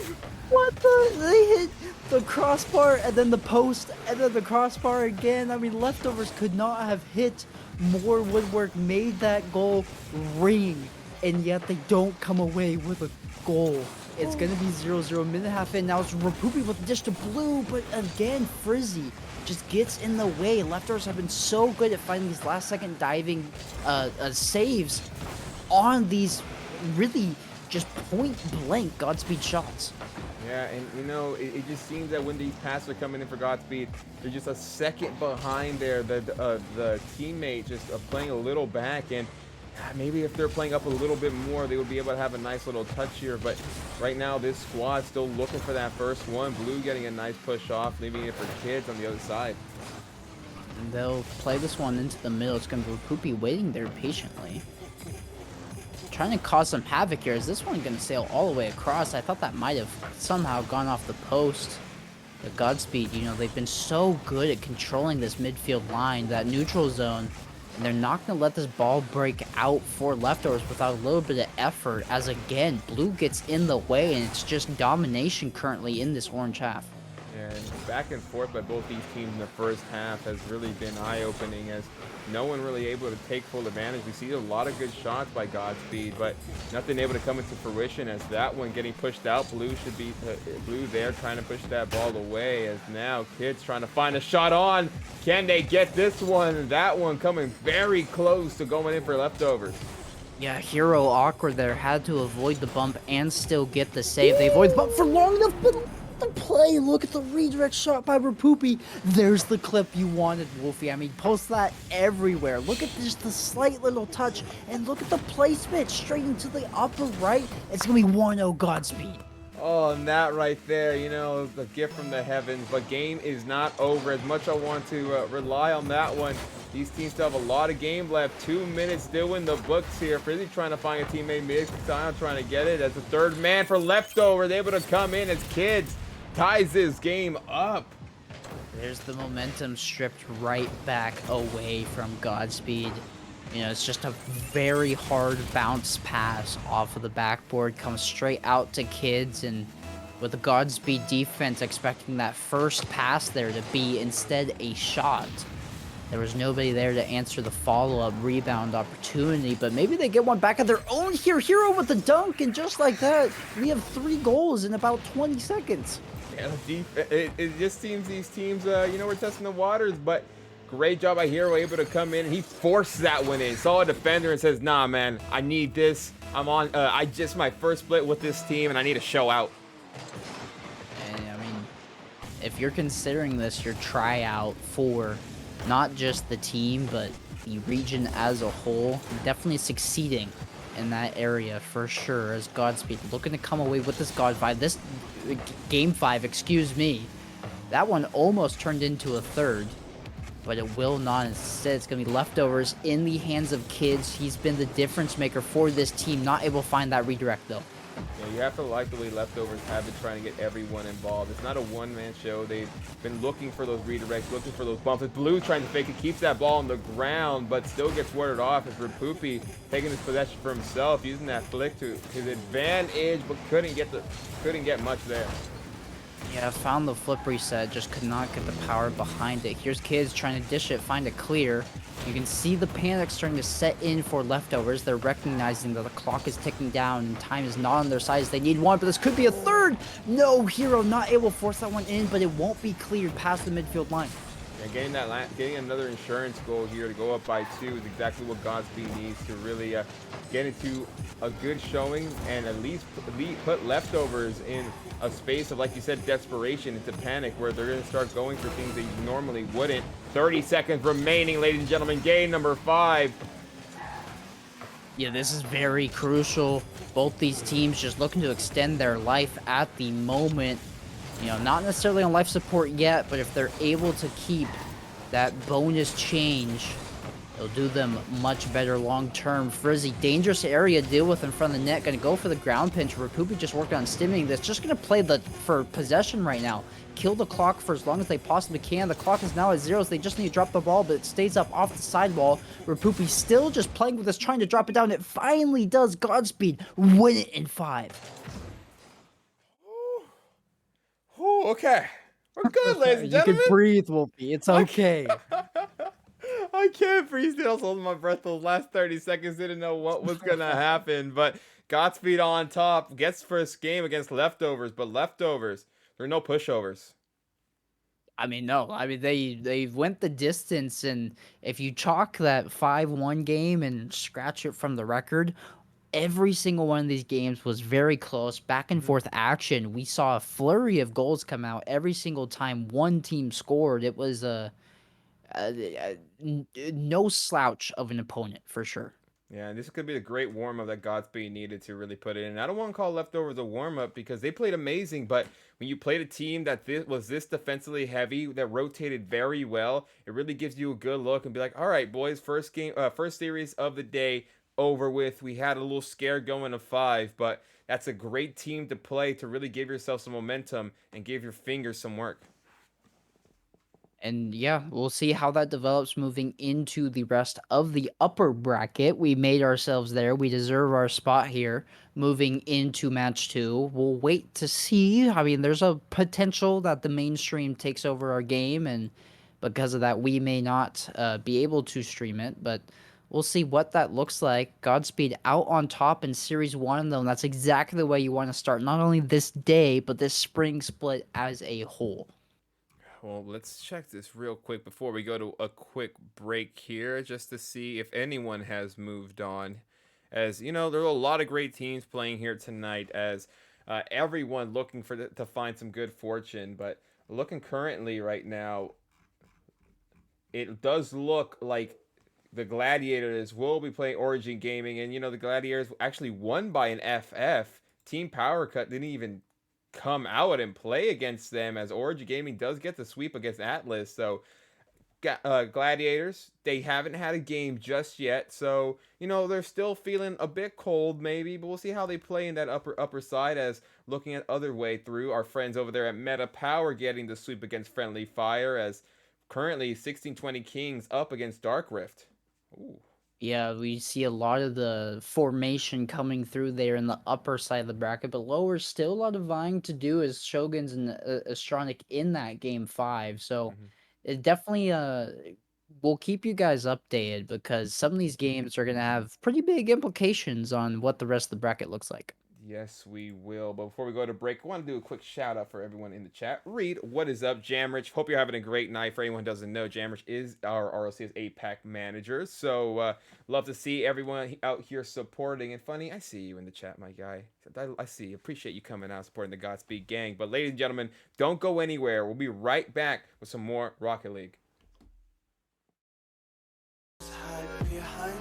Speaker 4: What the? They hit the crossbar and then the post and then the crossbar again. I mean, Leftovers could not have hit more woodwork, made that goal ring, and yet they don't come away with a goal. It's going to be 0-0, minute half in. Now it's Rapoopy with the dish to Blue, but again, Frizzy just gets in the way. Leftovers have been so good at finding these last-second diving saves on these really just point-blank Godspeed shots.
Speaker 3: Yeah, and it just seems that when these passes are coming in for Godspeed, they're just a second behind there. The teammate just playing a little back, and maybe if they're playing up a little bit more, they would be able to have a nice little touch here. But right now, this squad's still looking for that first one. Blue getting a nice push off, leaving it for Kids on the other side.
Speaker 4: And they'll play this one into the middle. It's going to be Poopy waiting there patiently. Trying to cause some havoc here. Is this one going to sail all the way across? I thought that might have somehow gone off the post. But Godspeed, they've been so good at controlling this midfield line, that neutral zone. And they're not going to let this ball break out for Leftovers without a little bit of effort. As again, Blue gets in the way, and it's just domination currently in this orange half.
Speaker 3: And back and forth by both these teams in the first half has really been eye-opening, as no one really able to take full advantage. We see a lot of good shots by Godspeed, but nothing able to come into fruition, as that one getting pushed out. Blue should be Blue there trying to push that ball away, as now Kids trying to find a shot on. Can they get this one? That one coming very close to going in for Leftovers.
Speaker 4: Yeah, Hero awkward there. Had to avoid the bump and still get the save. They avoid the bump for long enough, but the play. Look at the redirect shot by Rapoopy. There's the clip you wanted, Wolfie. I mean, post that everywhere. Look at just the slight little touch, and look at the placement straight into the upper right. It's going to be 1-0 Godspeed.
Speaker 3: Oh, and that right there, the gift from the heavens. But game is not over. As much I want to rely on that one, these teams still have a lot of game left. 2 minutes still in the books here. Frizzy trying to find a teammate mid-style, trying to get it as the third man for Leftovers, able to come in as Kids ties this game up.
Speaker 4: There's the momentum stripped right back away from Godspeed. It's just a very hard bounce pass off of the backboard, comes straight out to Kids, and with the Godspeed defense expecting that first pass there to be instead a shot. There was nobody there to answer the follow-up rebound opportunity, but maybe they get one back of their own here. Hero with the dunk, and just like that, we have 3 goals in about 20 seconds.
Speaker 3: Yeah, it just seems these teams, we're testing the waters, but great job by Hero, able to come in, and he forced that one in. Saw a defender and says, nah, man, I need this. I'm on, I just my first split with this team, and I need to show out.
Speaker 4: And, if you're considering this your tryout for not just the team, but the region as a whole, definitely succeeding in that area for sure, as Godspeed looking to come away with this this game 5, excuse me. That one almost turned into a third, but it will not. Instead, it's going to be Leftovers in the hands of Kids. He's been the difference maker for this team, not able to find that redirect though.
Speaker 3: Yeah, you have to like the way Leftovers have been trying to get everyone involved. It's not a one-man show. They've been looking for those redirects, looking for those bumps. It's Blue trying to fake it, keeps that ball on the ground, but still gets warded off as Rapoopy taking his possession for himself, using that flick to his advantage, but couldn't get much there.
Speaker 4: Yeah, found the flip reset, just could not get the power behind it. Here's Kids trying to dish it, find it clear. You can see the panic starting to set in for Leftovers. They're recognizing that the clock is ticking down and time is not on their side as they need one, but this could be a third. No, Hero not able to force that one in, but it won't be cleared past the midfield line.
Speaker 3: Yeah, getting another insurance goal here to go up by 2 is exactly what Godspeed needs to really get into a good showing and at least put Leftovers in a space of, like you said, desperation into panic, where they're going to start going for things they normally wouldn't. 30 seconds remaining, ladies and gentlemen. Game number 5.
Speaker 4: Yeah, this is very crucial. Both these teams just looking to extend their life at the moment. Not necessarily on life support yet, but if they're able to keep that bonus change, it'll do them much better long term. Frizzy, dangerous area to deal with in front of the net. Going to go for the ground pinch. Rapoopy just worked on stimming this. Just going to play for possession right now. Kill the clock for as long as they possibly can. The clock is now at 0, so they just need to drop the ball, but it stays up off the sidewall. Rapoopy still just playing with this, trying to drop it down. It finally does. Godspeed win it in 5.
Speaker 3: Oh, okay. We're good, ladies and gentlemen.
Speaker 4: You can breathe, Wolfie. It's okay.
Speaker 3: I can't breathe. Still, I was holding my breath those last 30 seconds. Didn't know what was going to happen. But Godspeed on top. Gets first game against Leftovers. But Leftovers, there are no pushovers.
Speaker 4: No. They went the distance. And if you chalk that 5-1 game and scratch it from the record, every single one of these games was very close, back and forth action. We saw a flurry of goals come out every single time one team scored. It was no slouch of an opponent for sure.
Speaker 3: Yeah, and this could be the great warm up that Godspeed needed to really put in. And I don't want to call leftovers a warm up because they played amazing, but when you played a team that was this defensively heavy, that rotated very well, it really gives you a good look and be like, all right, boys, first series of the day over with. We had a little scare going to 5, but that's a great team to play to really give yourself some momentum and give your fingers some work.
Speaker 4: And yeah, we'll see how that develops moving into the rest of the upper bracket. We made ourselves there. We deserve our spot here moving into match 2. We'll wait to see. I mean, there's a potential that the mainstream takes over our game, and because of that, we may not be able to stream it, but we'll see what that looks like. Godspeed out on top in Series 1, though, and that's exactly the way you want to start not only this day, but this spring split as a whole.
Speaker 3: Well, let's check this real quick before we go to a quick break here, just to see if anyone has moved on. As you know, there are a lot of great teams playing here tonight, as everyone looking to find some good fortune. But looking currently right now, it does look like the Gladiators will be playing Origin Gaming, and the Gladiators actually won by an FF. Team Power Cut didn't even come out and play against them, as Origin Gaming does get the sweep against Atlas. So Gladiators, they haven't had a game just yet, so they're still feeling a bit cold maybe, but we'll see how they play in that upper side. As looking at other way through, our friends over there at Meta Power getting the sweep against Friendly Fire, as currently 1620 Kings up against Dark Rift. Ooh.
Speaker 4: Yeah, we see a lot of the formation coming through there in the upper side of the bracket, but lower still a lot of vying to do as Shoguns and Astronic in that game 5. So it definitely will keep you guys updated because some of these games are going to have pretty big implications on what the rest of the bracket looks like.
Speaker 3: Yes, we will. But before we go to break, I want to do a quick shout out for everyone in the chat. Reed, what is up? Jamrich, hope you're having a great night. For anyone who doesn't know, Jamrich is our RLCS APAC manager. So love to see everyone out here supporting. And Funny, I see you in the chat, my guy. I see. Appreciate you coming out supporting the Godspeed gang. But ladies and gentlemen, don't go anywhere. We'll be right back with some more Rocket League.
Speaker 2: Hide behind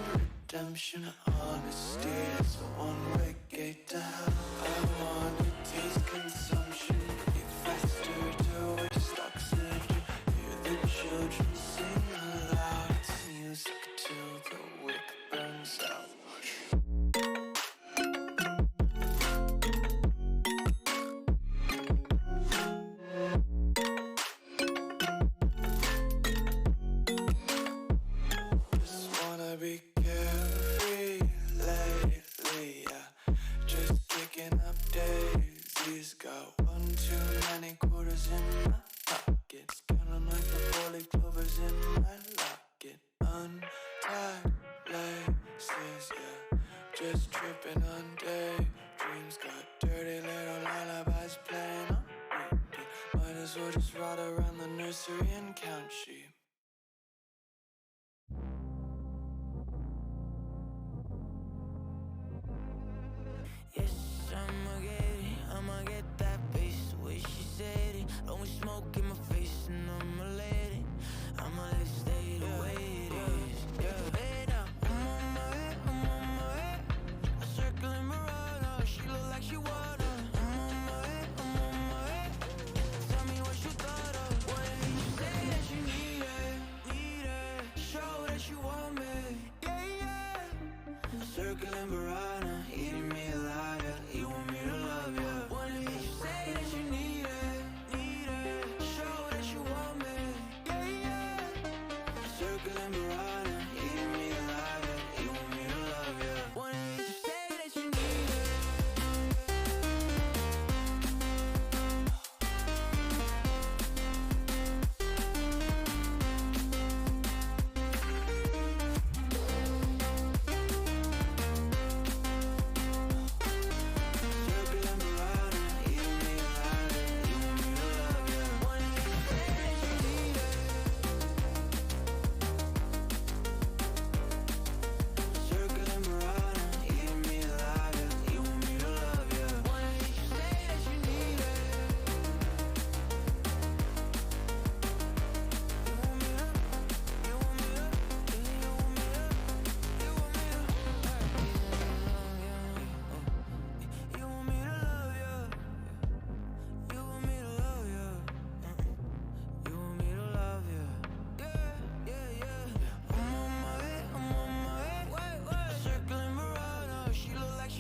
Speaker 2: redemption, honesty is a one-way gate to hell. I want to taste consumption, breathe faster to waste oxygen. Hear the children sing aloud. It's music till the wick burns out. Be carefree lately, yeah. Just kicking up daisies. Got one too many quarters in my pockets. Counting like the 4-leaf clovers in my locket. Untied laces, yeah. Just tripping on daydreams. Got dirty little lullabies playing on repeat. Might as well just ride around the nursery and count sheep.
Speaker 1: Yes, I'ma get that bass the way she said it. Don't smoke in my face and I'ma let it. I'ma let stay the way it is. Yeah, hey now, I'm on my way. I circle in Murata, she look like she wanna. I'm on my way. Tell me what you thought of. What did you say that you need it? Show that you want me. Yeah. Circling Murata, eating me alive. Yeah. You want me to love you. What did you say that you need it? Show that you want me. Yeah. Circling Murata, eating me alive. Yeah. You want me to love you. What did you say that you need it?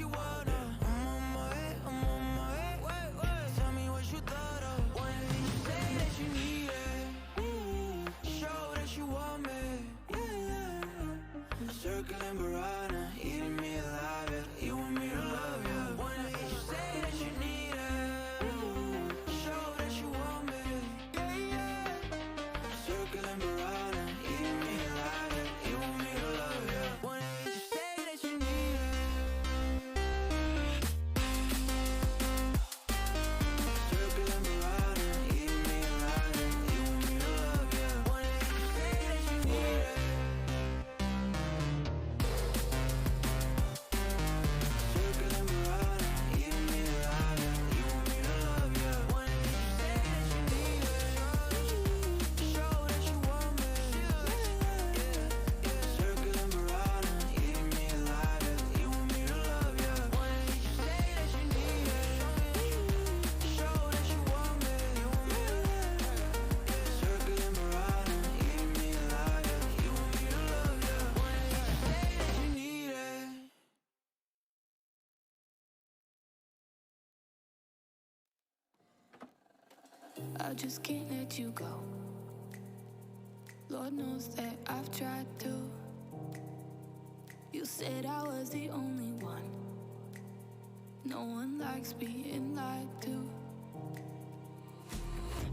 Speaker 1: you wanna. I'm on my way, I'm on my way. Wait, wait. Tell me what you thought of. When you say that you need it, show that you want me. Yeah. Circling piranha, eating me alive. Yeah. You want me to love you. When you say that you need it, show that you want me. Yeah. Circling piranha, eating me alive. Yeah. You want me to love you. When you say that you need it. Circling piranha, eating me alive. Yeah. You want me to love you. When you say that you need it. Circling piranha, eating me alive. Yeah. You want me to love you. When you say that you need it. Show that you want me. Circling piranha, eating me alive. Yeah. You want me to love you. When you say that you need it. Show that you want me. Circling piranha, eating me alive. Yeah. You want me to love you. When you say that you need it.
Speaker 5: I just can't let you go. Lord knows that I've tried to. You said I was the only one. No one likes being lied to.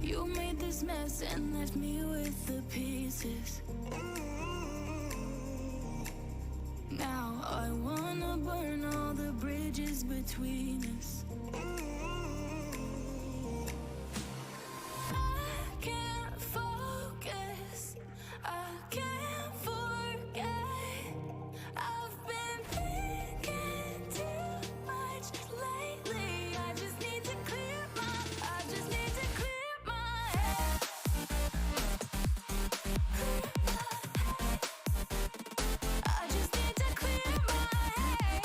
Speaker 5: You made this mess and left me with the pieces. Now I wanna burn all the bridges between us. I can't focus, I can't forget. I've been thinking too much lately. I just need to clear my head. I just need to clear my head.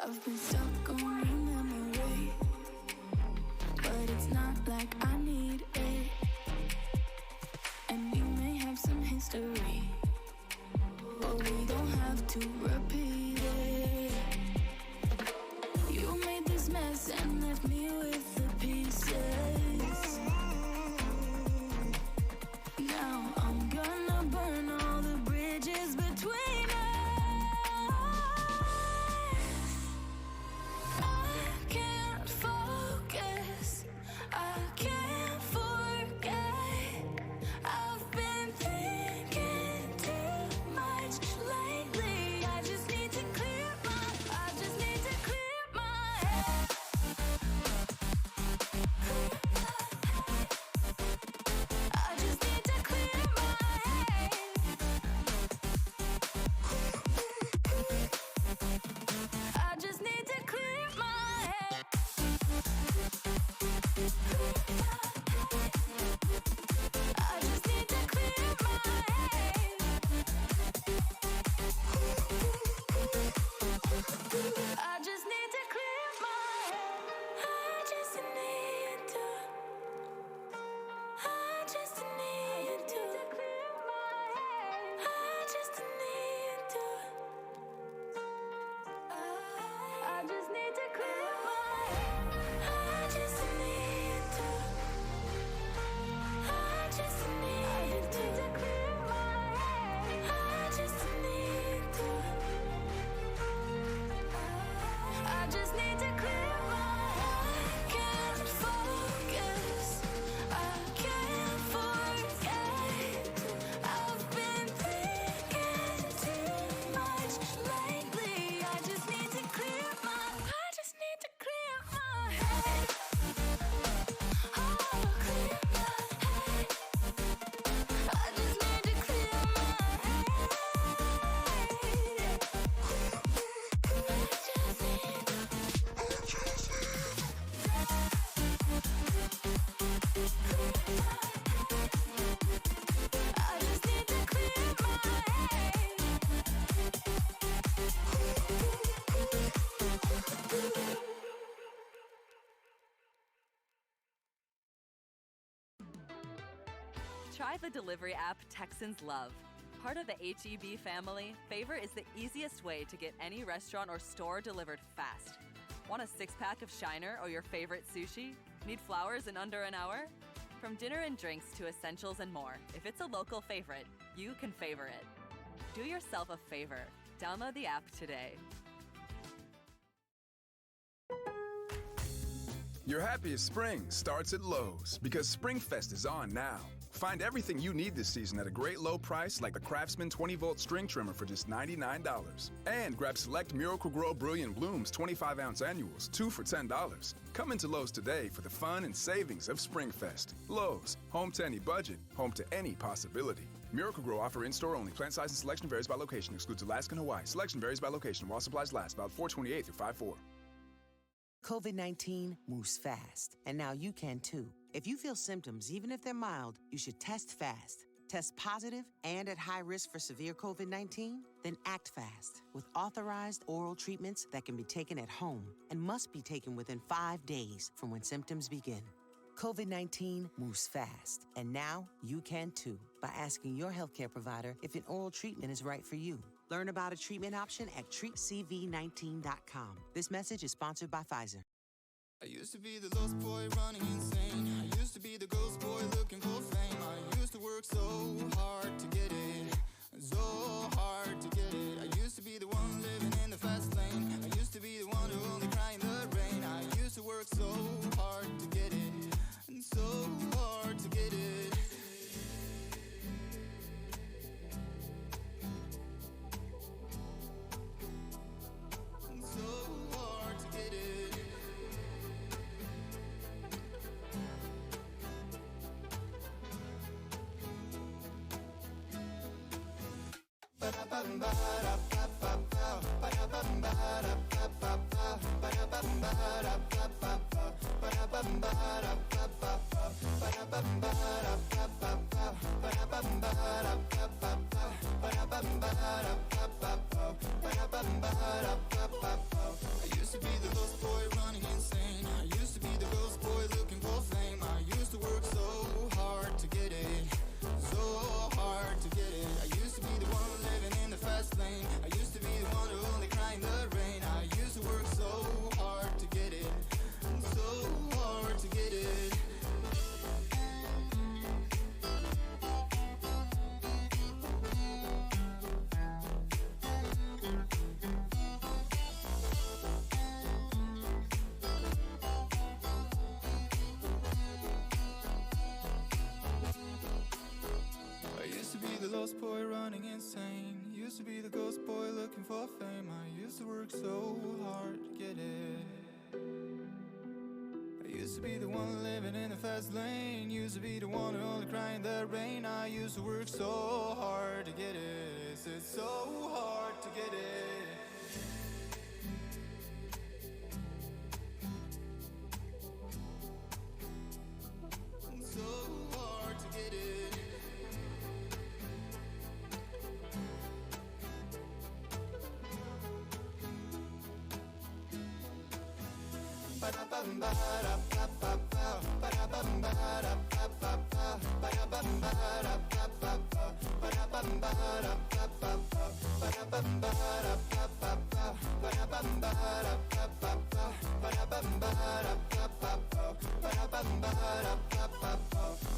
Speaker 5: I've been stuck on your memory, but it's not like I need it. And we may have some history, but we don't have to repeat it. You made this mess and left me with the pieces. Now I'm gonna burn all the bridges between us. I can't focus, I can't forget. I've been thinking too much lately. I just need to clear my head.
Speaker 6: Try the delivery app Texans love. Part of the HEB family, Favor is the easiest way to get any restaurant or store delivered fast. Want a six-pack of Shiner or your favorite sushi? Need flowers in under an hour? From dinner and drinks to essentials and more, if it's a local favorite, you can favor it. Do yourself a favor. Download the app today.
Speaker 7: Your happiest spring starts at Lowe's because SpringFest is on now. Find everything you need this season at a great low price like the Craftsman 20-volt string trimmer for just $99. And grab select Miracle-Gro Brilliant Blooms 25-ounce annuals, 2 for $10. Come into Lowe's today for the fun and savings of SpringFest. Lowe's, home to any budget, home to any possibility. Miracle-Gro offer in-store only. Plant size and selection varies by location. Excludes Alaska and Hawaii. Selection varies by location while supplies last. About 4/28 through 5/4.
Speaker 8: COVID-19 moves fast, and now you can too. If you feel symptoms, even if they're mild, you should test fast. Test positive and at high risk for severe COVID-19? Then act fast with authorized oral treatments that can be taken at home and must be taken within 5 days from when symptoms begin. COVID-19 moves fast, and now you can too by asking your healthcare provider if an oral treatment is right for you. Learn about a treatment option at treatcv19.com. This message is sponsored by Pfizer.
Speaker 9: I used to be the lost boy running insane. I used to be the ghost boy looking for fame. I used to work so hard to get it, so hard to get it. I used to be the one living in the fast lane. I used to be the one who only cried in the rain. I used to work so hard to get it, and so hard to get it. And so hard to get it. I used to be the lost boy running insane. I used to be the ghost boy looking for fame. I used to work so hard to get it, so hard to get it. I used to be the one living in the fast lane. I used to be the one who only cried in the rain. I used to work so hard to get it, so hard to get it. Lost boy running insane. Used to be the ghost boy looking for fame. I used to work so hard to get it. I used to be the one living in the fast lane. Used to be the one who only cried in the rain. I used to work so hard to get it. It's so hard to get it. So hard to get it.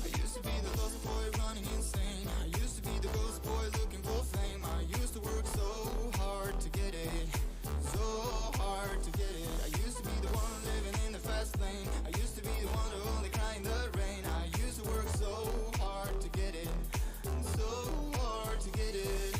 Speaker 9: I used to be the lost boy running insane. I used to be the ghost boy looking for fame. I used to work so hard to get it, so hard to get it. I used to be the one living in the fast lane. I used to be the one who only cried in the rain. I used to work so hard to get it, so hard to get it.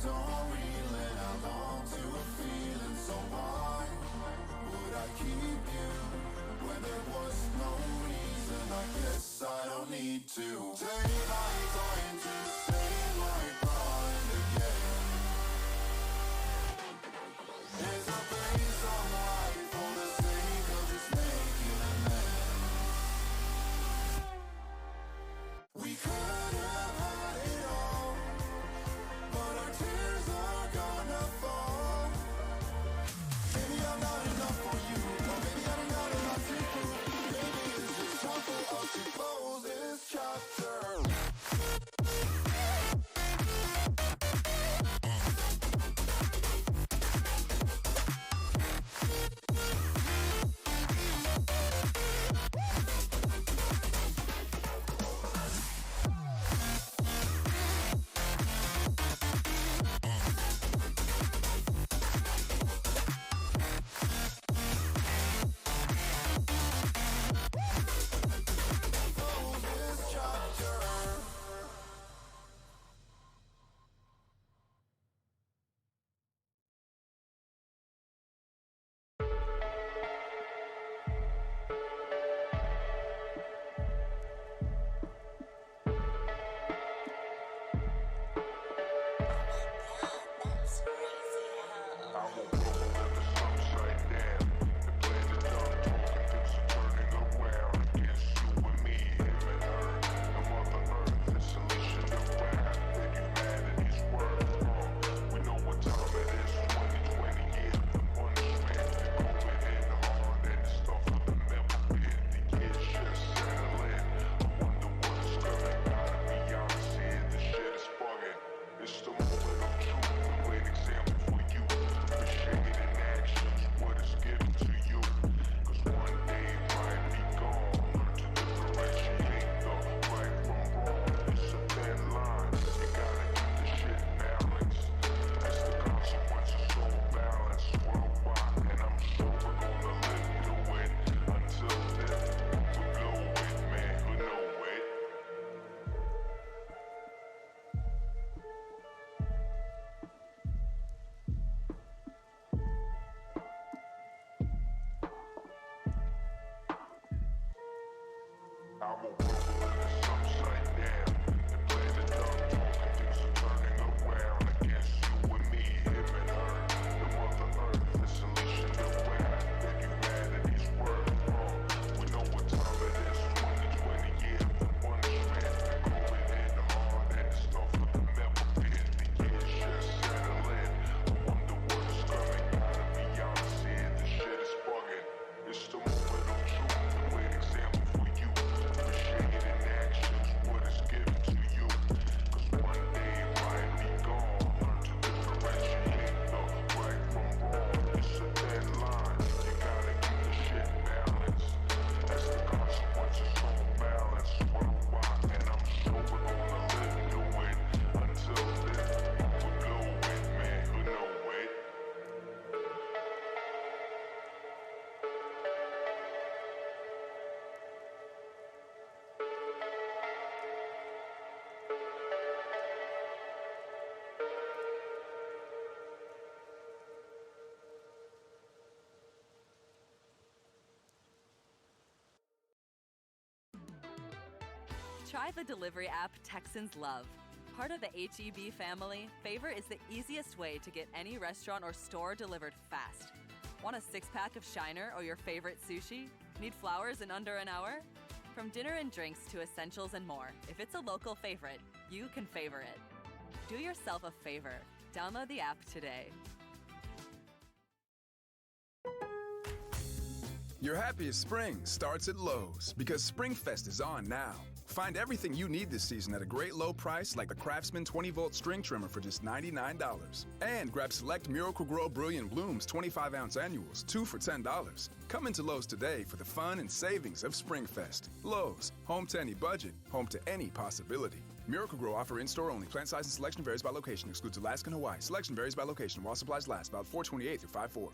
Speaker 9: don't reeling, I long to a feeling. So why would I keep you when there was no reason? I guess I don't need to take my time to save my pride again. There's a place I'm right for the sake of just making amends. We could have had it all, but our tears are gonna fall. Maybe I'm not enough for you, or maybe I don't got enough to prove. Maybe it's just time for us to close this chapter. Close this chapter.
Speaker 6: Try the delivery app Texans love. Part of the HEB family, Favor is the easiest way to get any restaurant or store delivered fast. Want a six-pack of Shiner or your favorite sushi? Need flowers in under an hour? From dinner and drinks to essentials and more, if it's a local favorite, you can favor it. Do yourself a favor. Download the app today.
Speaker 7: Your happiest spring starts at Lowe's because SpringFest is on now. Find everything you need this season at a great low price like the Craftsman 20-volt string trimmer for just $99. And grab select Miracle-Gro Brilliant Blooms 25-ounce annuals, 2 for $10. Come into Lowe's today for the fun and savings of SpringFest. Lowe's, home to any budget, home to any possibility. Miracle-Gro offer in-store only. Plant size and selection varies by location. Excludes Alaska and Hawaii. Selection varies by location while supplies last. About 4/28 through 5/4.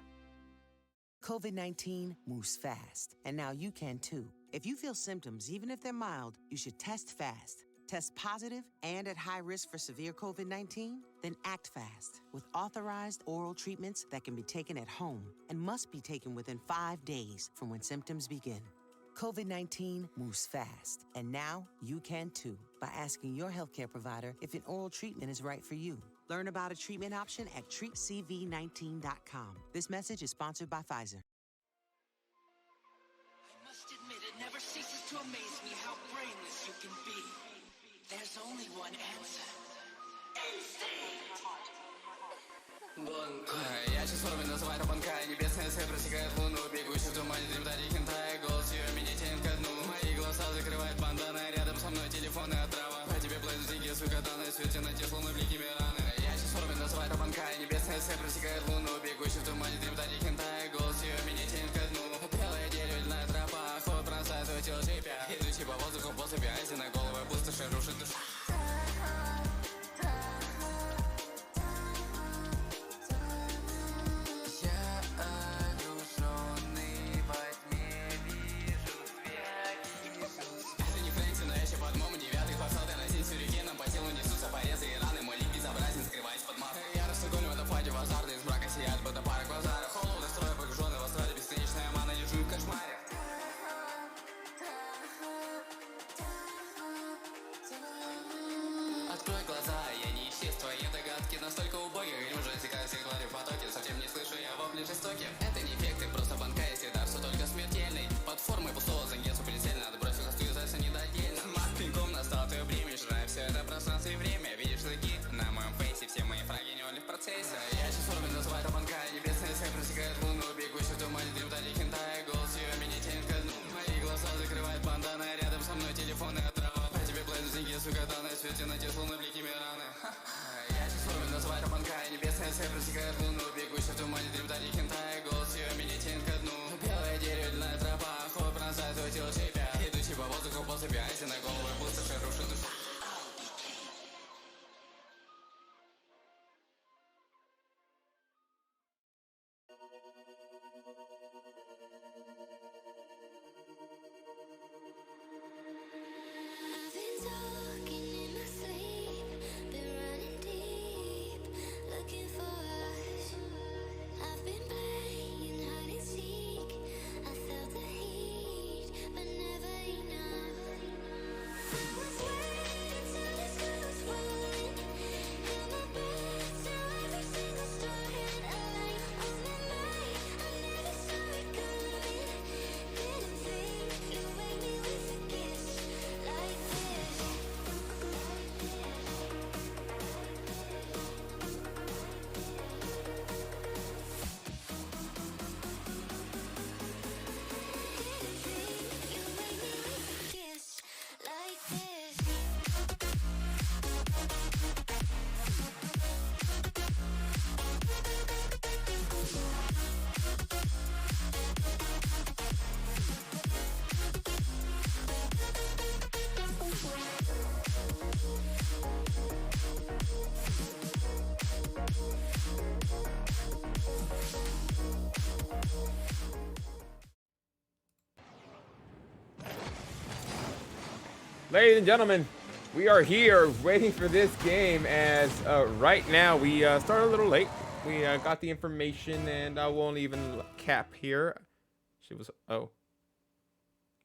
Speaker 8: COVID-19 moves fast, and now you can too. If you feel symptoms, even if they're mild, you should test fast. Test positive and at high risk for severe COVID-19? Then act fast with authorized oral treatments that can be taken at home and must be taken within 5 days from when symptoms begin. COVID-19 moves fast, and now you can too by asking your healthcare provider if an oral treatment is right for you. Learn about a treatment option at treatcv19.com. This message is sponsored by Pfizer.
Speaker 10: I must admit it never ceases to amaze me how brainless you can be. There's only one answer. Instinct!
Speaker 9: Я сейчас форме называю банкай. Небесная цель просекает луну. Бегущий в тумане дрим дали хентай. Голос ее меня тянет ко дну. Мои глаза закрывает бандана. Рядом со мной телефонная отрава. По тебе плывут деньги, сука, данные. Свете на те словно блики мираны. Я сейчас форме называю банкай. Небесная цель просекает луну. Бегущий в тумане дрим дали хентай. Голос ее меня тянет ко дну. Белое дерево, льняная тропа. Ход бросает твое тело шипя. Идущий по воздуху после пяти. На голову пустоши рушит душа. Открой глаза, я не исчез, твои догадки настолько убогие. Или уже стекаю всех твари в потоке. Совсем не слышу я вопли жестоки. Это не эффекты, просто банка, если дар, что только смертельный. Под формой пустого зангенсу прицельно. Отбросил хосту и зайца недотельно. Маг пинком настал твое время. Жрай все это пространство и время. Видишь шаги на моем фейсе. Все мои фраги не в процессе. Я сейчас форме называю это банка. Небесная цель просекает луну. Бегущий в тумане дрим дали хентай. Голос ее меня тянет ко дну. Мои глаза закрывает бандана. Рядом со мной телефонная отрава. По тебе плывут деньги, сука, данные. Свете на те словно блики мираны. Я сейчас форме называю это банка. Небесная цель просекает луну. Бегущий в тумане дрим дали хентай. Голос ее меня тянет ко дну. Белое дерево, льняная тропа. Ход пронзает твое тело шипя. Идущий по воздуху после пяти. На голову пустоши рушит душа.
Speaker 5: I've been talking in my sleep, been running deep, looking for us. I've been playing hide and seek. I felt the heat, but never enough. I was waiting till the sky was falling. Held my breath through every single storm. Had a light on my mind, I never saw it coming. Didn't think you'd wake me with a kiss like this. Didn't think you'd wake me with a kiss like this.
Speaker 3: Ladies and gentlemen, we are here waiting for this game as right now we started a little late. We got the information and I won't even cap here. She was, oh.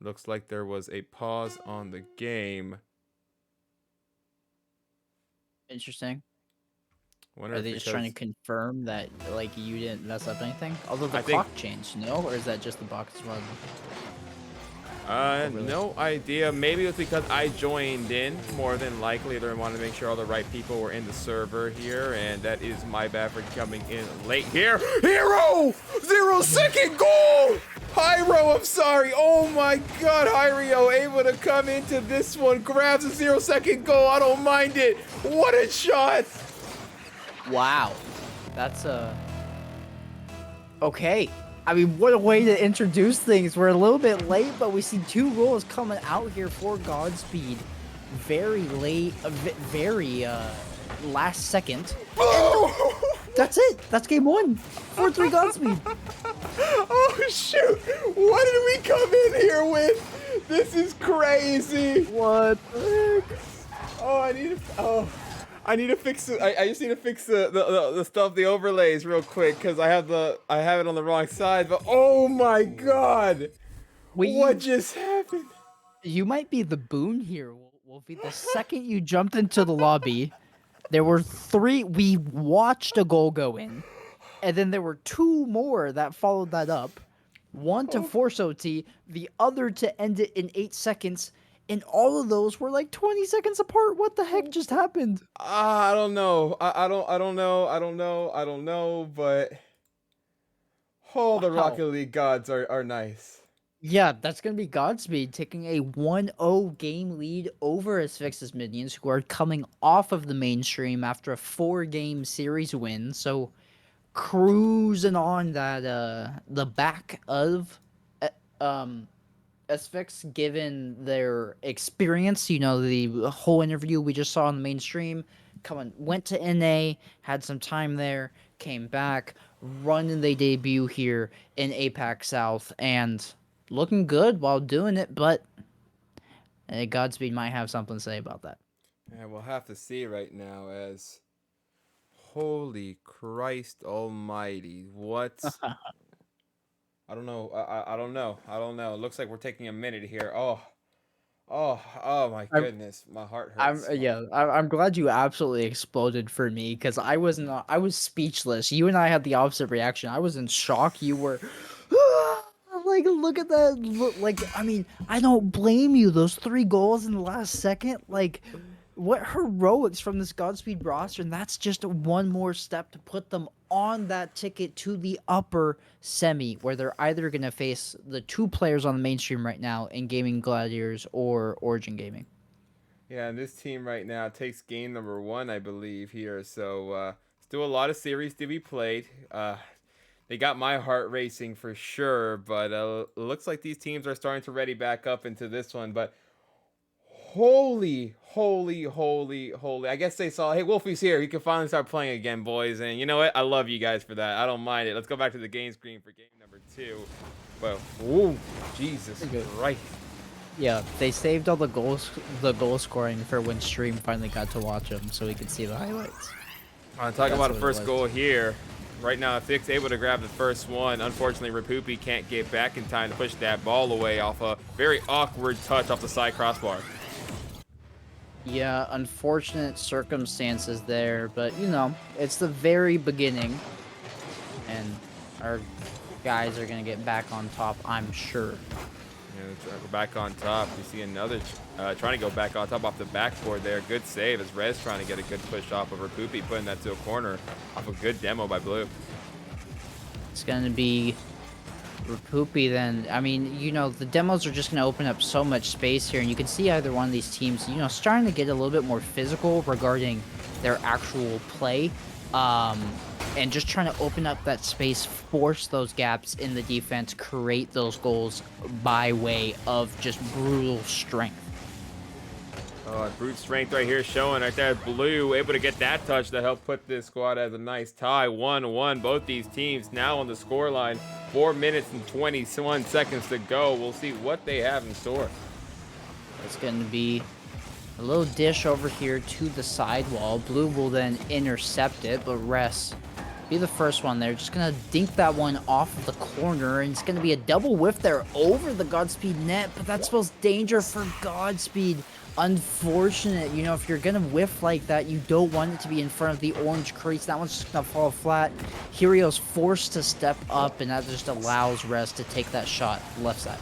Speaker 3: Looks like there was a pause on the game.
Speaker 4: Interesting.
Speaker 3: Wonder
Speaker 4: Are
Speaker 3: if
Speaker 4: they just
Speaker 3: because-
Speaker 4: trying to confirm that like you didn't mess up anything? Although the
Speaker 3: I think-
Speaker 4: clock changed, no? Or is that just the box run? Really?
Speaker 3: No idea. Maybe it's because I joined in. More than likely, they wanted to make sure all the right people were in the server here, and that is my bad for coming in late here. Hero! 0-second goal! Hyro, I'm sorry. Oh my god, Hyrio able to come into this one, grabs a 0-second goal. I don't mind it. What a shot!
Speaker 4: Wow. That's okay. I mean, what a way to introduce things. We're a little bit late, but we see 2 goals coming out here for Godspeed. Very late, very last second. That's it. That's game 1. 4-3 Godspeed.
Speaker 3: Oh shoot! What did we come in here with? This is crazy.
Speaker 4: What the heck?
Speaker 3: Oh, I need to fix it. I just need to fix the stuff, the overlays real quick, because I have it on the wrong side. But oh my god, what just happened?
Speaker 4: You might be the boon here, Wolfie. The second you jumped into the lobby, there were 3. We watched a goal go in, and then there were 2 more that followed that up. One to force OT, the other to end it in 8 seconds, and all of those were like 20 seconds apart. What the heck just happened?
Speaker 3: I don't know. I don't know. But the
Speaker 4: Wow.
Speaker 3: Rocket League gods are nice.
Speaker 4: Yeah, that's going to be Godspeed taking a 1-0 game lead over Asphyxis Minions, who are coming off of the mainstream after a 4-game series win. So cruising on that the back of Asphyx, given their experience. You know, the whole interview we just saw on the mainstream, went to NA, had some time there, came back, running their debut here in APAC South, and looking good while doing it, but Godspeed might have something to say about that.
Speaker 3: Yeah, we'll have to see right now. As holy Christ Almighty, what? I don't know. I don't know. It looks like we're taking a minute here. Oh my goodness, my heart hurts.
Speaker 4: I'm glad you absolutely exploded for me, because I was speechless. You and I had the opposite reaction. I was in shock. You were like, look at that. Look, like, I mean, I don't blame you. Those 3 goals in the last second, like, what heroics from this Godspeed roster, and that's just one more step to put them on that ticket to the upper semi, where they're either going to face the 2 players on the mainstream right now in Gaming Gladiators or Origin Gaming.
Speaker 3: Yeah, and this team right now takes game number 1, I believe, here. So still a lot of series to be played. They got my heart racing for sure, but it looks like these teams are starting to ready back up into this one. But holy. I guess they saw, hey, Wolfie's here. He can finally start playing again, boys. And you know what? I love you guys for that. I don't mind it. Let's go back to the game screen for game number 2. But, ooh, Jesus Christ.
Speaker 4: Yeah, they saved all the goal scoring for when stream finally got to watch them, so we could see the highlights.
Speaker 3: Talk about a first goal here. Right now, Fix able to grab the first one. Unfortunately, Rapoopy can't get back in time to push that ball away off a very awkward touch off the side crossbar.
Speaker 4: Yeah, unfortunate circumstances there, but you know, it's the very beginning, and our guys are gonna get back on top, I'm sure.
Speaker 3: Yeah, we're back on top. You see another trying to go back on top off the backboard there. Good save as Rez trying to get a good push off of Rapoopy, putting that to a corner off a good demo by Blue.
Speaker 4: It's gonna be Rapoopy then. I mean, you know, the demos are just going to open up so much space here, and you can see either one of these teams, you know, starting to get a little bit more physical regarding their actual play, and just trying to open up that space, force those gaps in the defense, create those goals by way of just brutal strength.
Speaker 3: Oh, brute strength right here showing right there. Blue able to get that touch to help put this squad as a nice tie. 1-1. Both these teams now on the scoreline. 4 minutes and 21 seconds to go. We'll see what they have in store.
Speaker 4: It's going to be a little dish over here to the sidewall. Blue will then intercept it, but Res be the first one there. Just going to dink that one off of the corner, and it's going to be a double whiff there over the Godspeed net, but that spells danger for Godspeed. Unfortunate, you know, if you're gonna whiff like that, you don't want it to be in front of the orange crease. That one's just gonna fall flat. Hirio's forced to step up, and that just allows Res to take that shot left side.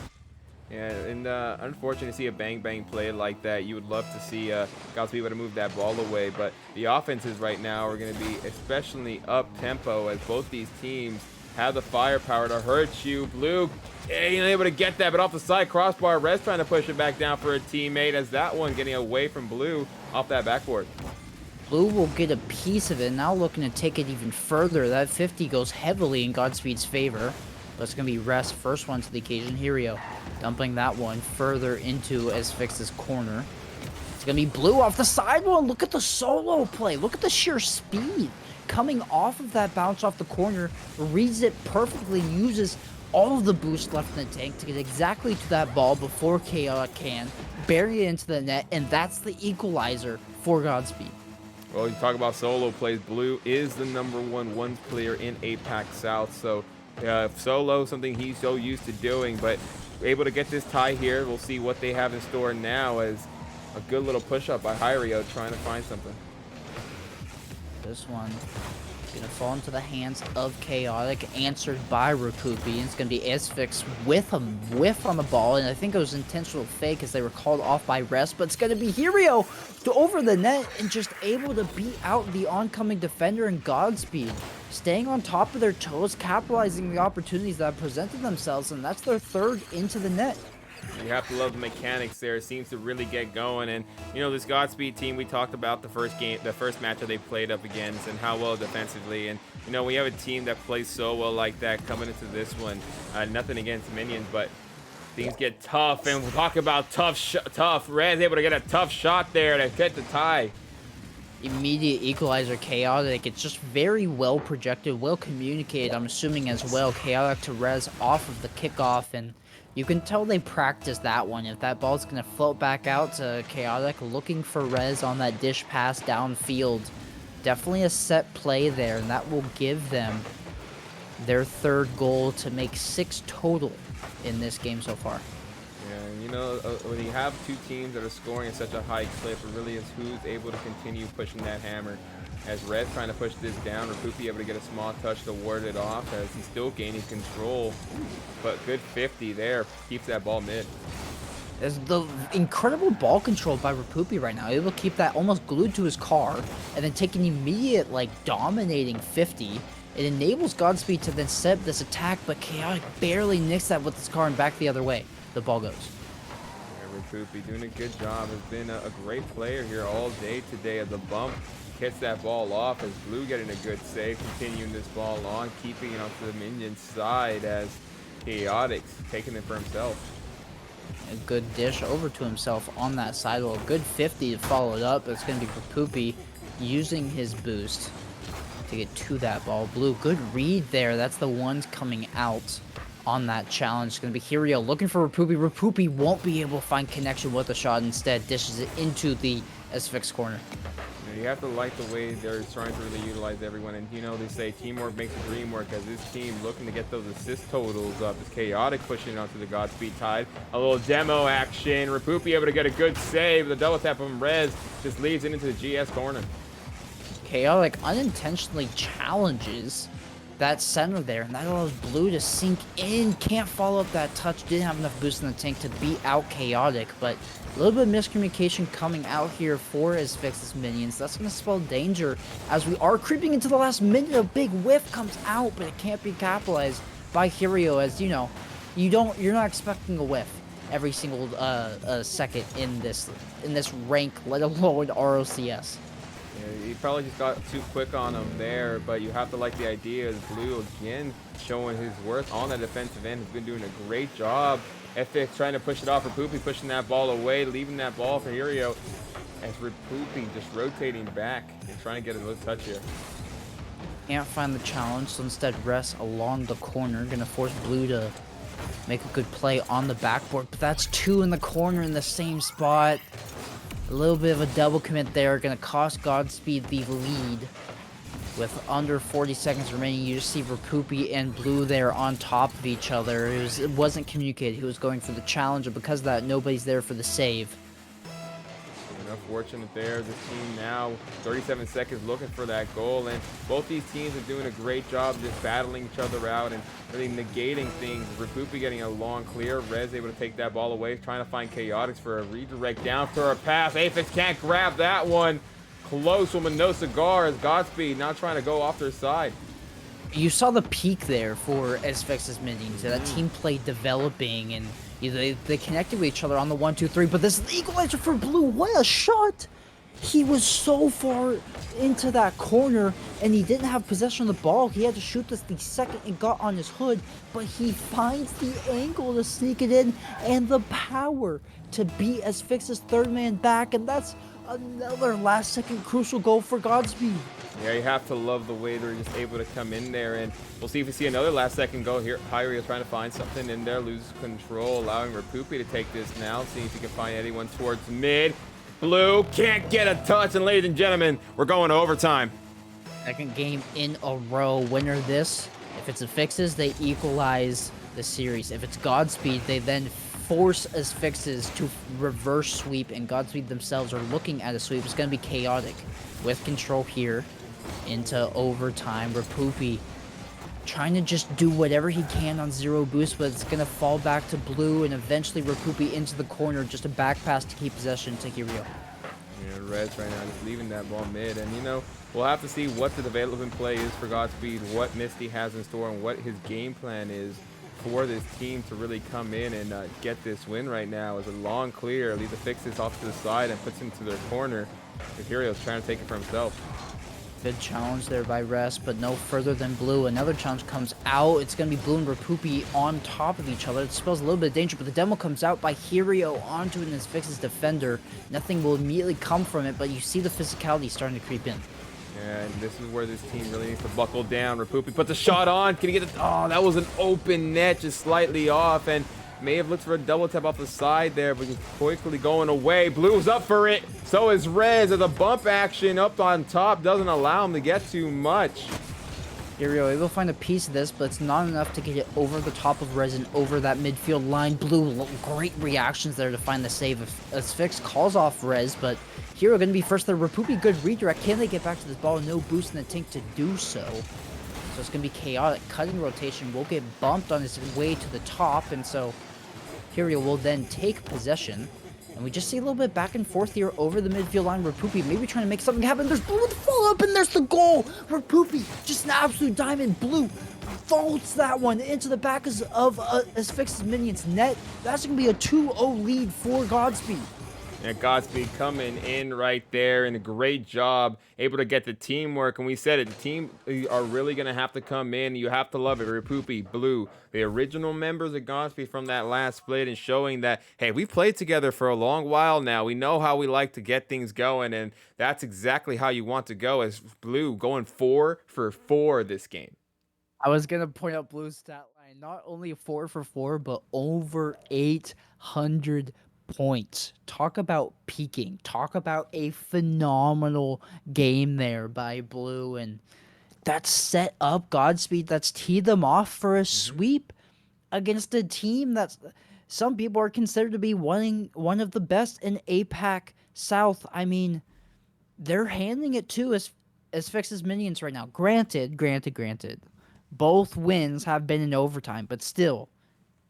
Speaker 3: Yeah, and unfortunate to see a bang play like that. You would love to see Godspeed able to move that ball away, but the offenses right now are going to be especially up-tempo as both these teams have the firepower to hurt you. Blue, able to get that, but off the side crossbar. Res trying to push it back down for a teammate as that one getting away from Blue off that backboard.
Speaker 4: Blue will get a piece of it, now looking to take it even further. That 50 goes heavily in Godspeed's favor, but it's going to be Res first one to the occasion. Hirio dumping that one further into Asphyx's corner. It's going to be Blue off the sidewall. Look at the solo play. Look at the sheer speed. Coming off of that bounce off the corner, reads it perfectly, uses all of the boost left in the tank to get exactly to that ball before Chaotic can, bury it into the net, and that's the equalizer for Godspeed.
Speaker 3: Well, you talk about solo plays. Blue is the #1 ones player in APAC South, so solo, something he's so used to doing, but able to get this tie here. We'll see what they have in store now as a good little push-up by Hyrio trying to find something.
Speaker 4: This one gonna fall into the hands of Chaotic, answered by Rapupi, and it's gonna be Isfix with a whiff on the ball, and I think it was intentional fake as they were called off by Rest, but it's gonna be Hirio to over the net and just able to beat out the oncoming defender in Godspeed, staying on top of their toes, capitalizing the opportunities that have presented themselves, and that's their third into the net.
Speaker 3: You have to love the mechanics there. It seems to really get going. And, you know, this Godspeed team, we talked about the first matchup they played up against and how well defensively. And, you know, we have a team that plays so well like that coming into this one. Nothing against Minions, but things get tough. And we'll talk about tough. Red's able to get a tough shot there to get the tie.
Speaker 4: Immediate equalizer, Chaotic. It's just very well projected, well communicated, I'm assuming as well. Chaotic to Rez off of the kickoff, and you can tell they practiced that one. If that ball's going to float back out to Chaotic, looking for Rez on that dish pass downfield. Definitely a set play there, and that will give them their third goal to make 6 total in this game so far.
Speaker 3: Yeah, and you know, when you have two teams that are scoring at such a high clip, it really is who's able to continue pushing that hammer. As Red trying to push this down, Rapupi able to get a small touch to ward it off as he's still gaining control. But good 50 there, keeps that ball mid.
Speaker 4: There's the incredible ball control by Rapupi right now, able to keep that almost glued to his car, and then take an immediate, like, dominating 50. It enables Godspeed to then set up this attack, but Chaotic barely nicks that with his car and back the other way. The ball goes.
Speaker 3: Yeah, Rapupi doing a good job. Has been a great player here all day today as a bump. Gets that ball off as Blue getting a good save, continuing this ball on, keeping it onto the Minion side as Chaotic's taking it for himself.
Speaker 4: A good dish over to himself on that sidewall. Good 50 to follow it up. It's going to be Rapupi using his boost to get to that ball. Blue, good read there. That's the ones coming out on that challenge. It's going to be Hirio looking for Rapupi. Rapupi won't be able to find connection with the shot. Instead, dishes it into the Asphyx corner.
Speaker 3: You have to like the way they're trying to really utilize everyone. And, you know, they say teamwork makes the dream work as this team looking to get those assist totals up. It's Chaotic pushing it onto the Godspeed tide. A little demo action. Rapupi able to get a good save. The double tap from Rez just leads it into the GS corner.
Speaker 4: Chaotic unintentionally challenges that center there, and that allows Blue to sink in. Can't follow up that touch. Didn't have enough boost in the tank to beat out Chaotic, but a little bit of miscommunication coming out here for Asphyx's Minions. That's going to spell danger as we are creeping into the last minute. A big whiff comes out, but it can't be capitalized by Hirio, as you know, you're not expecting a whiff every single second in this rank, let alone ROCS.
Speaker 3: Yeah, he probably just got too quick on him there, but you have to like the idea of Blue again showing his worth on the defensive end. He's been doing a great job. FX trying to push it off. Rapupi pushing that ball away, leaving that ball for Hirio. As Rapupi just rotating back and trying to get a little touch here.
Speaker 4: Can't find the challenge, so instead rests along the corner. Gonna force Blue to make a good play on the backboard, but that's 2 in the corner in the same spot. A little bit of a double commit there, gonna cost Godspeed the lead. With under 40 seconds remaining, you just see Rapupi and Blue there on top of each other. It wasn't communicated. He was going for the challenge, and because of that, nobody's there for the save.
Speaker 3: Unfortunate there. This team now 37 seconds looking for that goal, and both these teams are doing a great job just battling each other out and really negating things. Rapupi getting a long clear. Rez able to take that ball away, trying to find Chaotix for a redirect down for a pass. Aphex can't grab that one. Close with no cigar as Godspeed now trying to go off their side.
Speaker 4: You saw the peak there for Asphyx's Minions. That team play developing, and they connected with each other on the 1-2-3. But this equalizer for Blue, what a shot! He was so far into that corner, and he didn't have possession of the ball. He had to shoot this the second it got on his hood, but he finds the angle to sneak it in and the power to beat Asphyx's third man back, and that's Another last-second crucial goal for Godspeed.
Speaker 3: Yeah, you have to love the way they're just able to come in there, and we'll see if we see another last-second goal here. Hyrio is trying to find something in there, loses control, allowing Rapupi to take this now, see if he can find anyone towards mid. Blue can't get a touch, and ladies and gentlemen, we're going to overtime.
Speaker 4: Second game in a row. Winner this. If it's Affixes, they equalize the series. If it's Godspeed, they then force Affixes to reverse sweep, and Godspeed themselves are looking at a sweep. It's going to be chaotic with control here into overtime. Rapupi trying to just do whatever he can on zero boost, but it's going to fall back to Blue, and eventually Rapupi into the corner, just a back pass to keep possession to Hirio.
Speaker 3: Yeah, Reds right now just leaving that ball mid, and you know, we'll have to see what the development play is for Godspeed, what Misty has in store, and what his game plan is for this team to really come in and get this win right now. As a long clear, leaves the fixes off to the side and puts into their corner. Hirio's trying to take it for himself.
Speaker 4: Good challenge there by Rest, but no further than Blue. Another challenge comes out. It's going to be Blue and Rapupi on top of each other. It spells a little bit of danger, but the demo comes out by Hirio onto an Affixes defender. Nothing will immediately come from it, but you see the physicality starting to creep in.
Speaker 3: And this is where this team really needs to buckle down. Rapupi puts a shot on. Can he get it? Oh, that was an open net, just slightly off, and may have looked for a double tap off the side there, but he's quickly going away. Blue's up for it. So is Rez, as a bump action up on top doesn't allow him to get too much.
Speaker 4: Hirio able to find a piece of this, but it's not enough to get it over the top of Rez and over that midfield line. Blue, great reactions there to find the save. Fix calls off Rez, but Hirio going to be first there. Rapupi, good redirect. Can they get back to this ball? No boost in the tank to do so. So it's going to be chaotic. Cutting rotation will get bumped on his way to the top, and so Hirio will then take possession. And we just see a little bit back and forth here over the midfield line. Rapupi maybe trying to make something happen. There's Blue with the follow-up, and there's the goal. Rapupi, just an absolute diamond. Blue vaults that one into the back of Affixes minions net. That's going to be a 2-0 lead for Godspeed.
Speaker 3: And Godspeed coming in right there, and a great job, able to get the teamwork. And we said it, the team are really going to have to come in. You have to love it. Rapupi, Blue, the original members of Godspeed from that last split, and showing that, hey, we've played together for a long while now. We know how we like to get things going, and that's exactly how you want to go, as Blue going 4 for 4 this game.
Speaker 4: I was going to point out Blue's stat line. Not only 4 for 4, but over 800 points. Talk about peaking. Talk about a phenomenal game there by Blue, and that's set up Godspeed. That's teed them off for a sweep against a team that's some people are considered to be one of the best in APAC South. I mean, they're handing it to as Fix's minions right now. Granted, both wins have been in overtime, but still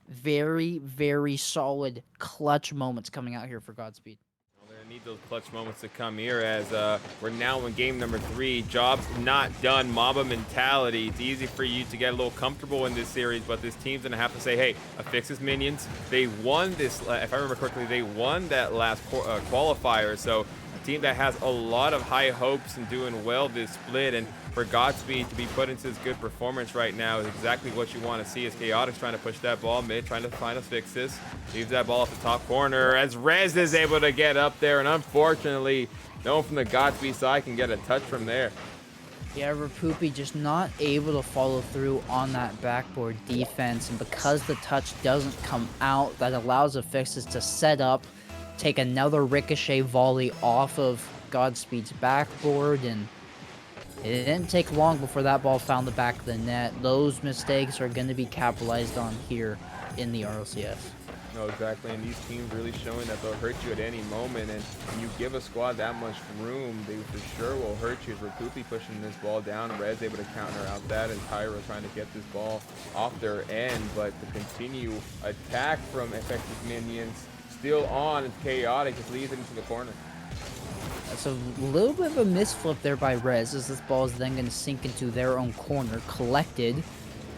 Speaker 4: very, very solid clutch moments coming out here for Godspeed.
Speaker 3: Well, they need those clutch moments to come here, as we're now in game number 3. Job's not done. Mamba mentality. It's easy for you to get a little comfortable in this series, but this team's going to have to say, hey, Affixes minions, they won this, if I remember correctly, they won that last qualifier. So a team that has a lot of high hopes and doing well this split, and for Godspeed to be put into this good performance right now is exactly what you want to see, as Chaotic's trying to push that ball mid, trying to find a Affixes. Leaves that ball off the top corner as Rez is able to get up there, and unfortunately, no one from the Godspeed side can get a touch from there.
Speaker 4: Yeah, Rapupi just not able to follow through on that backboard defense, and because the touch doesn't come out, that allows Affixes to set up, take another ricochet volley off of Godspeed's backboard, and it didn't take long before that ball found the back of the net. Those mistakes are going to be capitalized on here in the RLCS.
Speaker 3: No, exactly, and these teams really showing that they'll hurt you at any moment, and when you give a squad that much room, they for sure will hurt you. Rapupi pushing this ball down, Red's able to counter out that, and Tyra trying to get this ball off their end, but the continue attack from Affixes minions still on, and Chaotic just leads it into the corner.
Speaker 4: That's a little bit of a misflip there by Rez, as this ball is then going to sink into their own corner, collected,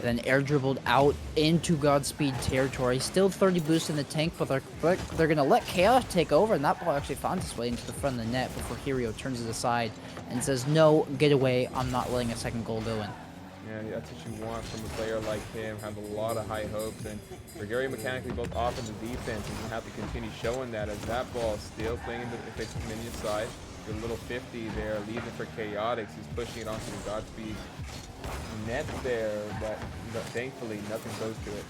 Speaker 4: then air dribbled out into Godspeed territory. Still 30 boosts in the tank, but they're going to let Chaos take over, and that ball actually found its way into the front of the net before Hirio turns it aside and says, no, get away, I'm not letting a second goal go in.
Speaker 3: Yeah, that's what you want from a player like him. Have a lot of high hopes, and for Gary mechanically both offense and defense, he's gonna have to continue showing that as that ball is still playing in the Fix's minion side. The little 50 there, leaving for Chaotix, who's pushing it onto the Godspeed net there, but thankfully nothing goes to it.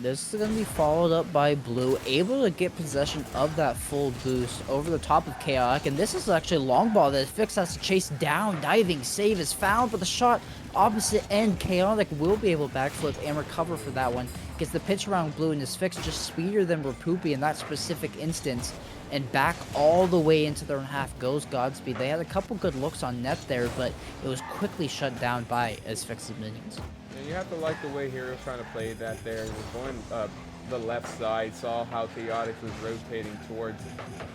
Speaker 4: This is going to be followed up by Blue, able to get possession of that full boost over the top of Chaotic. And this is actually a long ball that Fix has to chase down. Diving save is found, but the shot opposite end. Chaotic will be able to backflip and recover for that one. Gets the pitch around Blue, and his Fix just speedier than Rapoopy in that specific instance. And back all the way into their own half goes Godspeed. They had a couple good looks on net there, but it was quickly shut down by as Fix's minions.
Speaker 3: Yeah, you have to like the way Hero's trying to play that there. He was going the left side, saw how Chaotix was rotating towards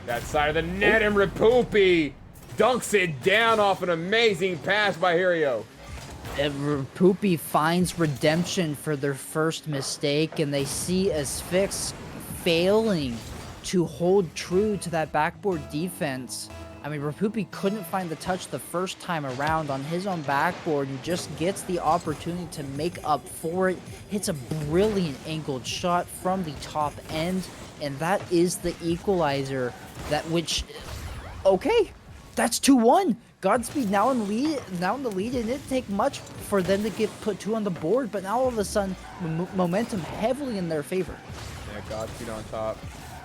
Speaker 3: that side of the net, and Rapoopy dunks it down off an amazing pass by Hero.
Speaker 4: Rapoopy finds redemption for their first mistake, and they see as Fix failing to hold true to that backboard defense. I mean, Rapoopy couldn't find the touch the first time around on his own backboard and just gets the opportunity to make up for it. Hits a brilliant angled shot from the top end, and that is the equalizer. Okay, that's 2-1. Godspeed now in the lead. It didn't take much for them to get put 2 on the board, but now all of a sudden, momentum heavily in their favor.
Speaker 3: Yeah, Godspeed on top.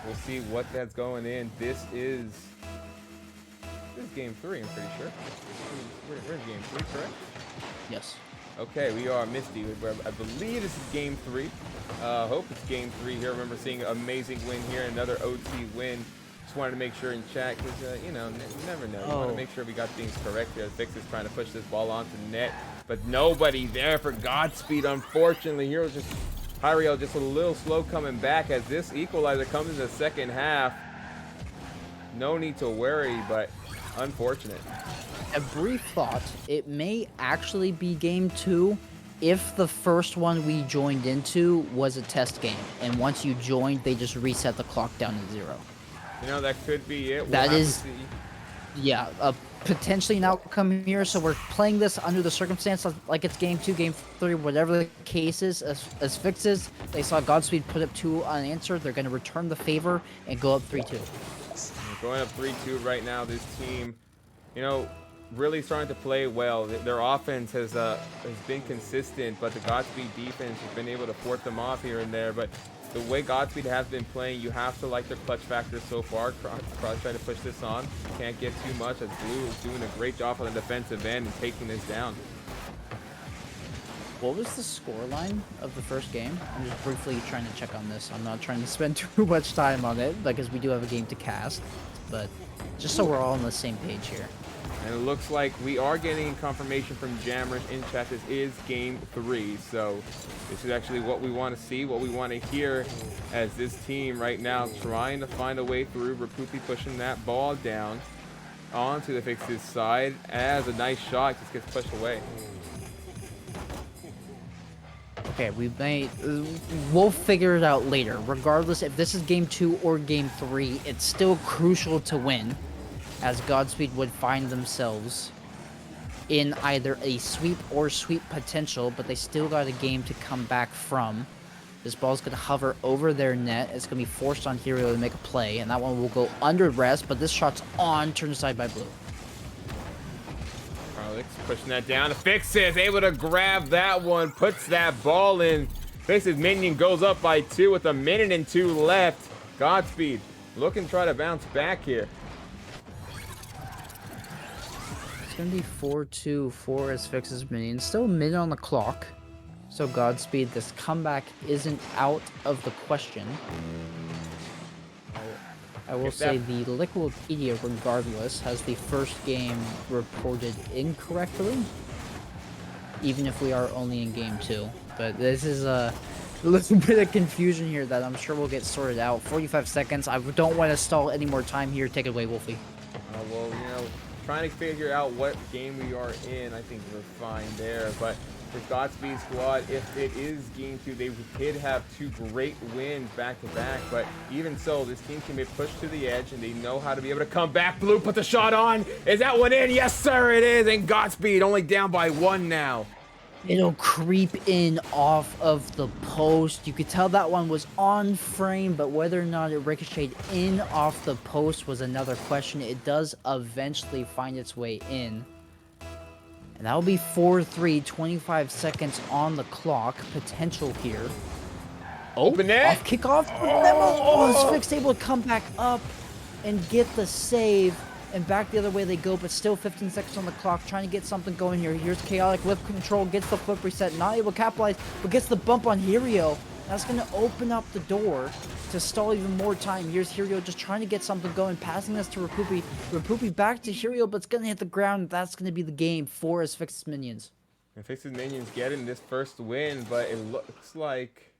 Speaker 3: We'll see what that's going in. This is game 3, I'm pretty sure. We're in game 3, correct?
Speaker 4: Yes.
Speaker 3: Okay, we are Misty. I believe this is game 3. Hope it's game 3 here. I remember seeing an amazing win here, another OT win. Just wanted to make sure in chat, because, you know, you never know. You want to make sure we got things correct here. Fix is trying to push this ball onto the net, but nobody there for Godspeed, unfortunately. Hero's just, Hyriel just a little slow coming back as this equalizer comes in the second half. No need to worry, but unfortunate.
Speaker 4: A brief thought, it may actually be game 2 if the first one we joined into was a test game, and once you joined, they just reset the clock down to 0.
Speaker 3: You know, that could be it.
Speaker 4: That is, yeah, potentially an outcome here. So we're playing this under the circumstances like it's game 2, game 3, whatever the case is. As Fixes, they saw Godspeed put up 2 unanswered. They're going to return the favor and go up 3-2.
Speaker 3: Going up 3-2 right now. This team, you know, really starting to play well. Their offense has been consistent, but the Godspeed defense has been able to thwart them off here and there. But the way Godspeed has been playing, you have to like their clutch factor so far. Cross trying to push this on. Can't get too much as Blue is doing a great job on the defensive end and taking this down.
Speaker 4: What was the scoreline of the first game? I'm just briefly trying to check on this. I'm not trying to spend too much time on it because we do have a game to cast, but just so we're all on the same page here.
Speaker 3: And it looks like we are getting confirmation from Jammers in chat. This is game 3, so this is actually what we want to see, what we want to hear, as this team right now trying to find a way through. Rapoopy pushing that ball down onto the Fix's side as a nice shot just gets pushed away.
Speaker 4: Okay, we'll figure it out later. Regardless if this is game 2 or game 3, it's still crucial to win, as Godspeed would find themselves in either a sweep or sweep potential, but they still got a game to come back from. This ball's going to hover over their net. It's going to be forced on Hero to make a play, and that one will go under rest, but this shot's on, turned aside by Blue.
Speaker 3: Alex pushing that down. Fixes able to grab that one, puts that ball in. Fixes minion goes up by 2 with 1 minute and 2 left. Godspeed looking to try to bounce back here.
Speaker 4: It's going to be 4-2 for as Fixes minion. Still a minute on the clock. So Godspeed, this comeback isn't out of the question. I will say the Liquipedia, regardless, has the first game reported incorrectly, even if we are only in game 2. But this is a little bit of confusion here that I'm sure will get sorted out. 45 seconds. I don't want to stall any more time here. Take it away, Wolfie.
Speaker 3: Well, you know, trying to figure out what game we are in, I think we're fine there. But for Godspeed squad, if it is game 2, they did have 2 great wins back to back, but even so, this team can be pushed to the edge and they know how to be able to come back. Blue put the shot on. Is that one in? Yes, sir, it is. And Godspeed only down by 1 now.
Speaker 4: It'll creep in off of the post. You could tell that one was on frame, but whether or not it ricocheted in off the post was another question. It does eventually find its way in. And that'll be 4-3, 25 seconds on the clock. Potential here. Oh,
Speaker 3: Open net.
Speaker 4: off kickoff. Oh, Sphinx able to come back up and get the save. And back the other way they go, but still 15 seconds on the clock, trying to get something going here. Here's Chaotic with control, gets the flip reset, not able to capitalize, but gets the bump on Hirio. That's going to open up the door to stall even more time. Here's Hirio just trying to get something going, passing this to Rapupi. Rapupi back to Hirio, but it's going to hit the ground. That's going to be the game for Asphyxis minions.
Speaker 3: And Fix's minions getting this first win, but it looks like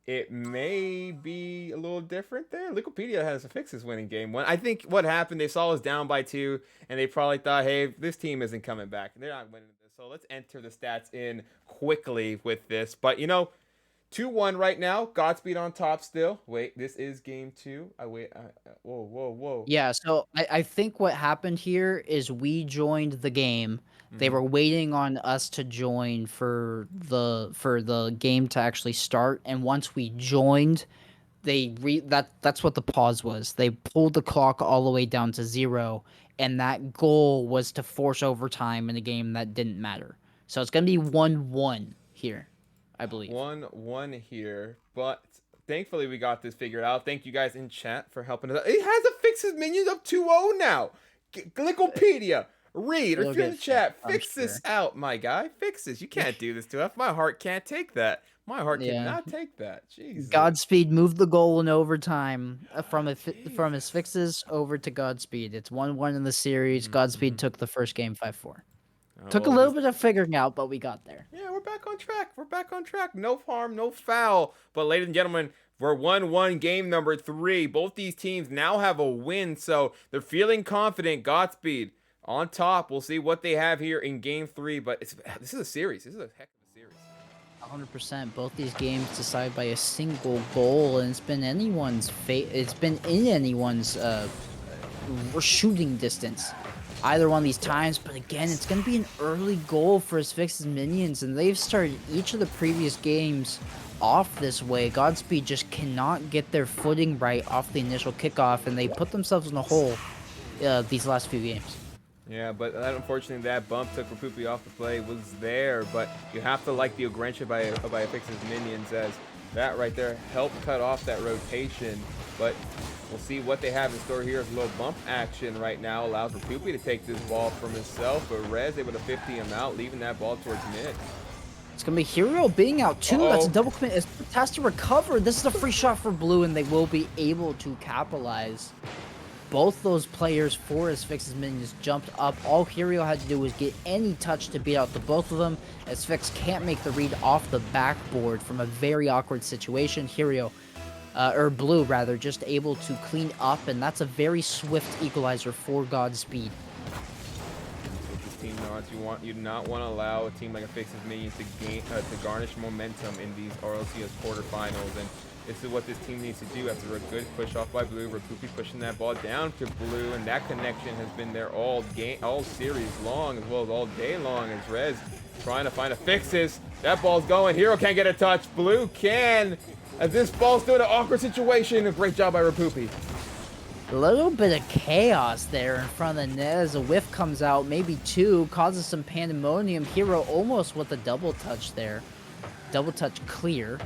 Speaker 3: it may be a little different there. Wikipedia has a Fixes winning game one. I think what happened, they saw us down by 2, and they probably thought, hey, this team isn't coming back. They're not winning this. So let's enter the stats in quickly with this. But, 2-1 right now. Godspeed on top still. Wait, this is game 2. Whoa.
Speaker 4: Yeah, so I think what happened here is we joined the game. They were waiting on us to join for the game to actually start, and once we joined, that's what the pause was. They pulled the clock all the way down to 0, and that goal was to force overtime in a game that didn't matter. So it's gonna be 1-1 here, I believe.
Speaker 3: 1-1 here, but thankfully we got this figured out. Thank you guys in chat for helping us out. It has a Fixes minions up 2-0 now. Wikipedia. Read, or if you're in the chat, fix this out, my guy. Fix this. You can't do this to us. My heart can't take that. My heart cannot take that. Jesus.
Speaker 4: Godspeed moved the goal in overtime from his fixes over to Godspeed. It's 1-1 in the series. Godspeed took the first game 5-4. Took a little bit of figuring out, but we got there.
Speaker 3: Yeah, we're back on track. We're back on track. No harm, no foul. But ladies and gentlemen, we're 1-1 game number 3. Both these teams now have a win, so they're feeling confident. Godspeed on top. We'll see what they have here in game 3, but this is a series. This is a heck of a series.
Speaker 4: 100%. Both these games decided by a single goal, and it's been anyone's it's been in anyone's shooting distance either one of these times. But again, it's going to be an early goal for Asphyxis minions, and they've started each of the previous games off this way. Godspeed just cannot get their footing right off the initial kickoff, and they put themselves in a hole these last few games.
Speaker 3: Yeah, but unfortunately that bump took Rapupi off the play was there, but you have to like the aggression by Fix's minions, as that right there helped cut off that rotation. But we'll see what they have in store here. As a little bump action right now allows Rapupi to take this ball from himself, but Rez able to 50 him out, leaving that ball towards mid.
Speaker 4: It's going to be Hero being out too. That's a double commit. It has to recover. This is a free shot for Blue, and they will be able to capitalize. Both those players for Asphyxis minions jumped up. All Hirio had to do was get any touch to beat out the both of them. Asphyx can't make the read off the backboard from a very awkward situation. Hirio, or Blue rather, just able to clean up, and that's a very swift equalizer for Godspeed.
Speaker 3: This team knows you do not want to allow a team like Asphyxis minions to garnish momentum in these RLCS quarterfinals, and this is what this team needs to do after a good push off by Blue. Rapupi pushing that ball down to Blue, and that connection has been there all series long, as well as all day long, as Rez trying to find a Fixes. That ball's going. Hero can't get a touch. Blue can, as this ball's still in an awkward situation. A great job by Rapupi.
Speaker 4: A little bit of chaos there in front of the net as a whiff comes out, maybe 2, causes some pandemonium. Hero almost with a double touch there. Double touch clear.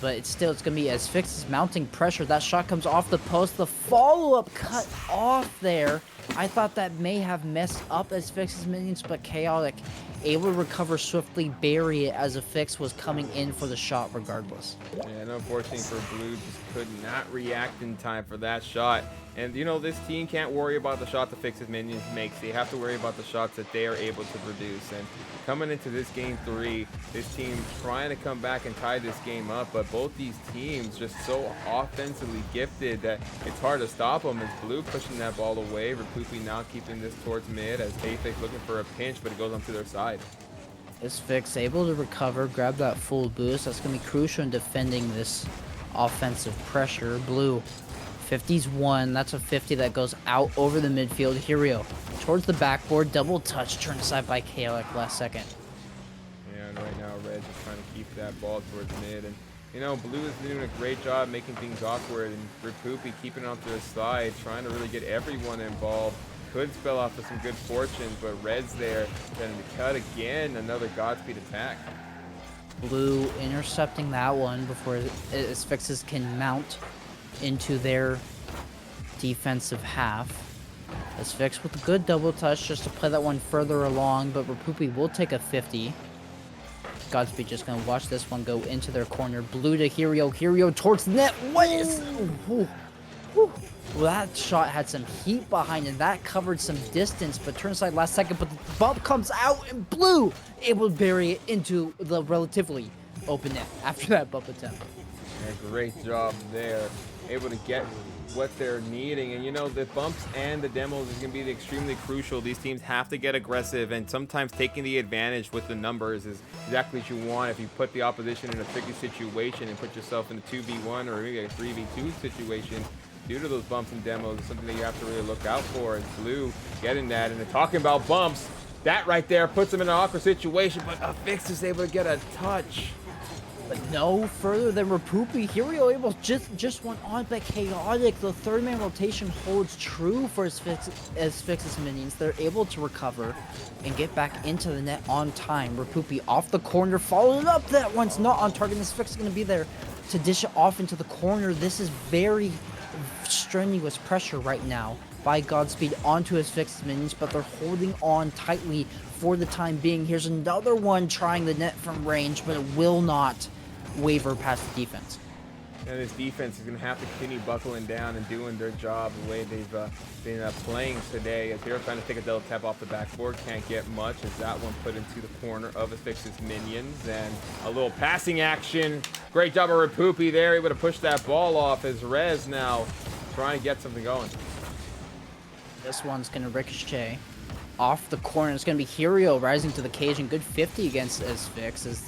Speaker 4: But it's going to be Asphyxis mounting pressure. That shot comes off the post. The follow-up cut off there. I thought that may have messed up Asphyxis minions, but Chaotic able to recover swiftly, bury it as Asphyx was coming in for the shot regardless.
Speaker 3: Yeah, and unfortunately for Blue, just could not react in time for that shot. And, this team can't worry about the shot the Fixes minions makes. They have to worry about the shots that they are able to produce. And coming into this game 3, this team trying to come back and tie this game up, but both these teams just so offensively gifted that it's hard to stop them. As Blue pushing that ball away, Rapupi now keeping this towards mid, as Aphax looking for a pinch, but it goes onto their side.
Speaker 4: Asphyx able to recover, grab that full boost. That's going to be crucial in defending this offensive pressure. Blue 50's 1. That's a 50 that goes out over the midfield. Hirio towards the backboard. Double touch turned aside by Chaotic last second.
Speaker 3: that ball towards mid. And you know, Blue is doing a great job making things awkward, and Rapoopy keeping it onto his side, trying to really get everyone involved. Could spell off for some good fortunes, but Red's there, getting the cut again. Another Godspeed attack.
Speaker 4: Blue intercepting that one before Asphyxis can mount into their defensive half. Asphyx with a good double touch just to play that one further along, but Rapoopy will take a 50. Godspeed just gonna watch this one go into their corner. Blue to Hero. Hero towards the net. What is... Ooh. Ooh. Well, that shot had some heat behind it. That covered some distance, but turn side last second. But the bump comes out, and Blue able to bury it into the relatively open net after that bump attempt.
Speaker 3: Yeah, great job there. Able to get what they're needing. And you know, the bumps and the demos is going to be extremely crucial. These teams have to get aggressive, and sometimes taking the advantage with the numbers is exactly what you want. If you put the opposition in a tricky situation and put yourself in a 2v1 or maybe a 3v2 situation due to those bumps and demos, is something that you have to really look out for. And Blue getting that, and they're talking about bumps. That right there puts them in an awkward situation, but Fix is able to get a touch.
Speaker 4: But no further than Rapoopy. Hero able just went on, but Chaotic. The third man rotation holds true for Asphyxis minions. They're able to recover and get back into the net on time. Rapoopy off the corner, followed up. That one's not on target. Asphyxis is going to be there to dish it off into the corner. This is very strenuous pressure right now by Godspeed onto Asphyxis minions, but they're holding on tightly for the time being. Here's another one trying the net from range, but it will not waver past the defense.
Speaker 3: And this defense is going to have to continue buckling down and doing their job the way they've been playing today. As they're trying to take a double tap off the backboard, can't get much as that one put into the corner of Asphyxis minions. And a little passing action. Great job of Rapoopy there, able to push that ball off as Rez now trying to get something going.
Speaker 4: This one's going to ricochet off the corner. It's going to be Hero rising to the occasion. Good 50 against Asphyx.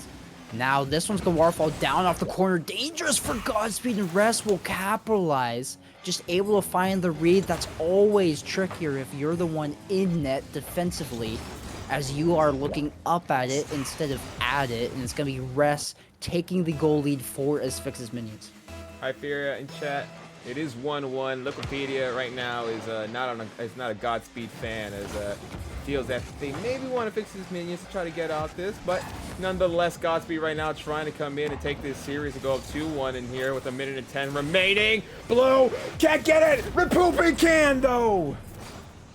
Speaker 4: Now this one's going to waterfall down off the corner. Dangerous for Godspeed, and Rest will capitalize. Just able to find the read. That's always trickier if you're the one in net defensively, as you are looking up at it instead of at it. And it's going to be Rest taking the goal lead for Asphyxis minions.
Speaker 3: Hi, Furia in chat. It is 1-1. Wikipedia right now is not a Godspeed fan, as feels that they maybe want to fix his minions to try to get out this, but nonetheless, Godspeed right now trying to come in and take this series and go up 2-1 in here with 1:10 remaining. Blue can't get it. Rapoopy can though.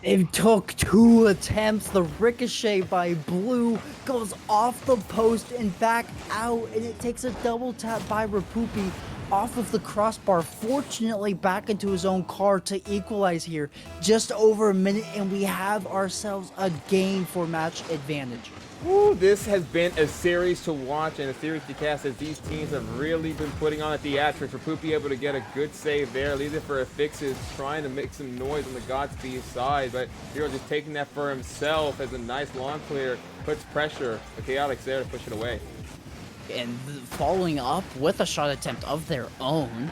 Speaker 4: It took 2 attempts. The ricochet by Blue goes off the post and back out, and it takes a double tap by Rapoopy off of the crossbar, fortunately back into his own car to equalize here. Just over a minute, and we have ourselves a game for match advantage.
Speaker 3: Ooh, this has been a series to watch and a series to cast, as these teams have really been putting on a theatrics. Rapoopy able to get a good save there, leaves it for Asphyxis, trying to make some noise on the Godspeed side, but Hero just taking that for himself as a nice lawn clear, puts pressure. The Chaotic's there to push it away.
Speaker 4: And following up with a shot attempt of their own,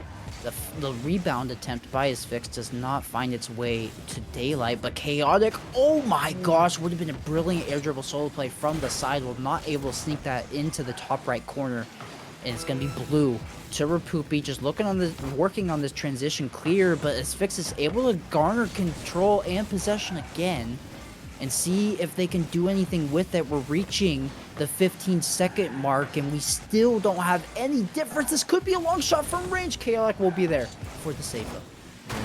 Speaker 4: the rebound attempt by Asphyx does not find its way to daylight, but Chaotic, oh my gosh, would have been a brilliant air dribble solo play from the side, will not able to sneak that into the top right corner. And it's going to be Blue to Rapoopy, just working on this transition clear, but Asphyx is able to garner control and possession again and see if they can do anything with it. We're reaching the 15-second mark, and we still don't have any difference. This could be a long shot from range. Chaotic will be there for the save, though.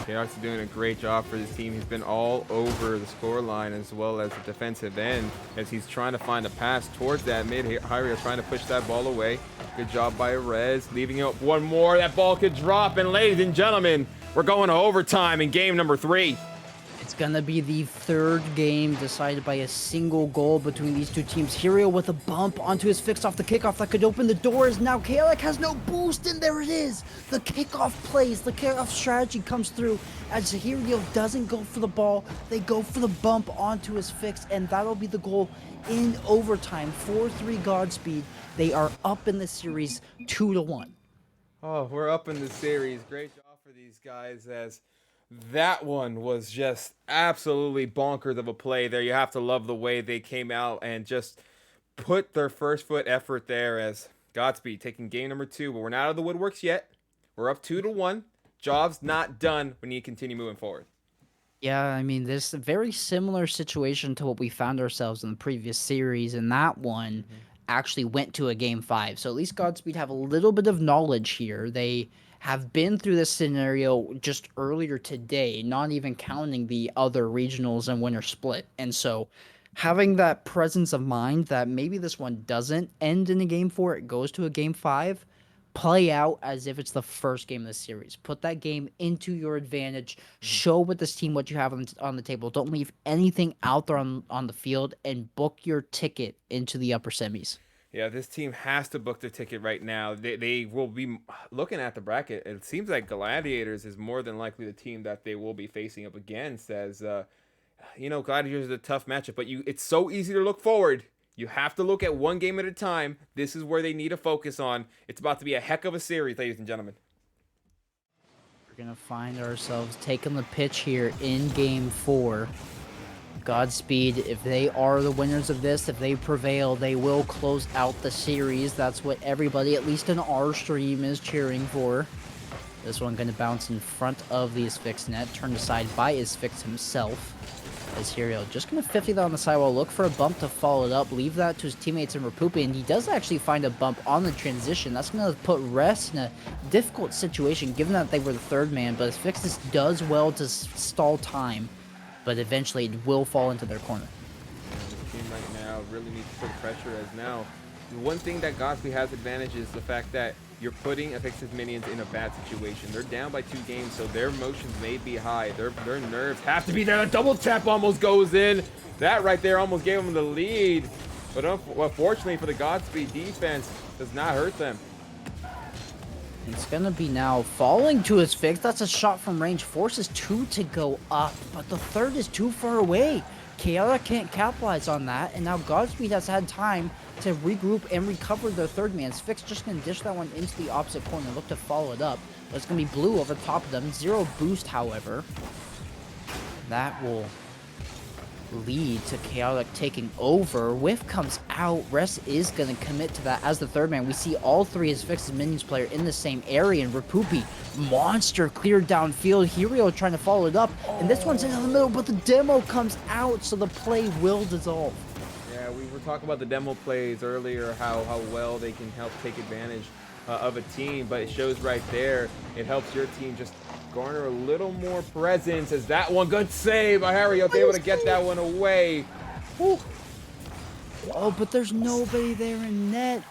Speaker 3: Chaotic's doing a great job for this team. He's been all over the scoreline as well as the defensive end, as he's trying to find a pass towards that mid. Hyria trying to push that ball away. Good job by Rez, leaving it up one more. That ball could drop, and ladies and gentlemen, we're going to overtime in game number 3.
Speaker 4: It's gonna be the third game decided by a single goal between these two teams. Hero with a bump onto his fix off the kickoff that could open the doors. Now Chaotic has no boost, and there it is. The kickoff plays, the kickoff strategy comes through as Hero doesn't go for the ball. They go for the bump onto his fix, and that'll be the goal in overtime. 4-3 Godspeed. They are up in the series 2-1.
Speaker 3: Oh, we're up in the series. Great job for these guys, as that one was just absolutely bonkers of a play there. You have to love the way they came out and just put their first foot effort there, as Godspeed taking game number 2, but we're not out of the woodworks yet. We're up 2-1. Job's not done. We need to continue moving forward.
Speaker 4: Yeah, I mean, this is a very similar situation to what we found ourselves in the previous series, and that one actually went to a game 5. So at least Godspeed have a little bit of knowledge here. They have been through this scenario just earlier today, not even counting the other regionals and winner split. And so having that presence of mind that maybe this one doesn't end in a game 4, it goes to a game 5, play out as if it's the first game of the series. Put that game into your advantage. Show with this team what you have on the table. Don't leave anything out there on the field, and book your ticket into the upper semis.
Speaker 3: Yeah, this team has to book their ticket right now. They will be looking at the bracket. It seems like Gladiators is more than likely the team that they will be facing up against. As Gladiators is a tough matchup, but it's so easy to look forward. You have to look at one game at a time. This is where they need to focus on. It's about to be a heck of a series, ladies and gentlemen.
Speaker 4: We're going to find ourselves taking the pitch here in game 4. Godspeed, if they are the winners of this, if they prevail, they will close out the series. That's what everybody, at least in our stream, is cheering for. This one going to bounce in front of the Asphyx net, turned aside by Asphyx himself. As Hero just going to 50 that on the sidewall, look for a bump to follow it up, leave that to his teammates in Rapupi, and he does actually find a bump on the transition. That's going to put Rest in a difficult situation, given that they were the third man, but Asphyx does well to stall time, but eventually it will fall into their corner.
Speaker 3: This team right now really needs to put pressure, as now the one thing that Godspeed has advantage is the fact that you're putting Asphyx's minions in a bad situation. They're down by 2 games, so their emotions may be high. Their nerves have to be there. A double tap almost goes in. That right there almost gave them the lead. But unfortunately for the Godspeed defense, does not hurt them.
Speaker 4: It's going to be now falling to his fix. That's a shot from range. Forces 2 to go up, but the third is too far away. Chaotic can't capitalize on that, and now Godspeed has had time to regroup and recover their third man. Fix just going to dish that one into the opposite corner, look to follow it up. But it's going to be Blue over top of them. 0 boost, however. That will lead to Chaotic taking over. Whiff comes out. Rest is going to commit to that as the third man. We see all 3 as Fix's minions player in the same area, and Rapupi, monster cleared downfield. Hero trying to follow it up, and this one's into the middle, but the demo comes out, so the play will dissolve.
Speaker 3: Yeah, we were talking about the demo plays earlier, how well they can help take advantage of a team, but it shows right there, it helps your team just garner a little more presence. As that one, good save by Harry, able to get that one away. Whew.
Speaker 4: Oh, but there's nobody there in net.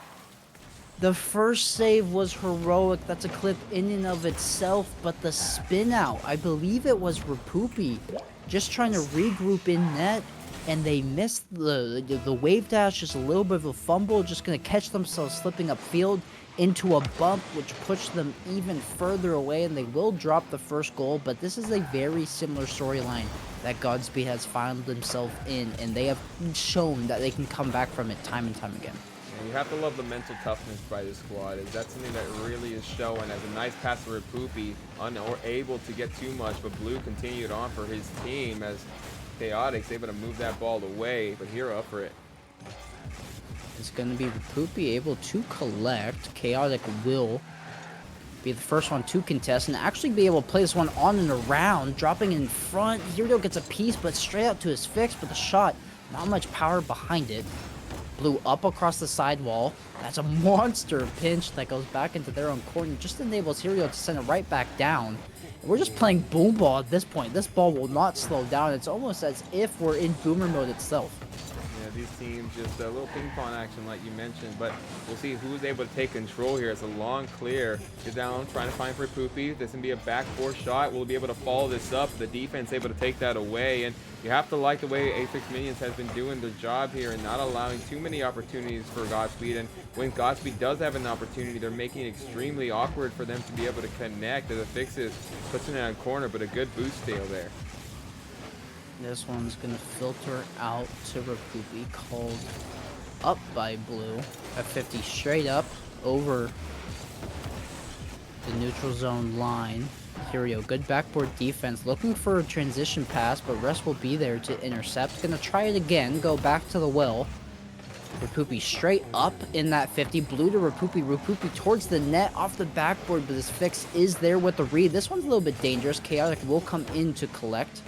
Speaker 4: The first save was heroic. That's a clip in and of itself, but the spin out, I believe it was Rapupi, just trying to regroup in net, and they missed the wave dash, just a little bit of a fumble, just going to catch themselves slipping upfield into a bump, which pushed them even further away, and they will drop the first goal. But this is a very similar storyline that Godspeed has found themselves in, and they have shown that they can come back from it time and time again.
Speaker 3: And you have to love the mental toughness by this squad. That's something that really is showing, as a nice pass for Rapupi, unable to get too much, but Blue continued on for his team as Chaotic's able to move that ball away, but Hero up for it.
Speaker 4: It's going to be Rapupi able to collect. Chaotic will be the first one to contest and actually be able to play this one on and around, dropping in front. Hero gets a piece, but straight out to his fix, but the shot, not much power behind it. Blue up across the sidewall. That's a monster pinch that goes back into their own corner. Just enables Hero to send it right back down. We're just playing boom ball at this point. This ball will not slow down. It's almost as if we're in boomer mode itself.
Speaker 3: Yeah, these teams just a little ping pong action like you mentioned, but we'll see who's able to take control here. It's a long clear. Get down, trying to find for Poopy. This can be a back 4 shot. We'll be able to follow this up. The defense able to take that away, and you have to like the way Apex Minions has been doing their job here and not allowing too many opportunities for Godspeed. And when Godspeed does have an opportunity, they're making it extremely awkward for them to be able to connect. As the fixes puts it in a corner, but a good boost steal there.
Speaker 4: This one's going to filter out to Rapupi, called up by Blue. At 50 straight up over the neutral zone line. Hero, good backboard defense, looking for a transition pass, but Rest will be there to intercept. Going to try it again, go back to the well. Rapupi straight up in that 50. Blue to Rapupi. Rapupi towards the net off the backboard, but this fix is there with the read. This one's a little bit dangerous. Chaotic will come in to collect.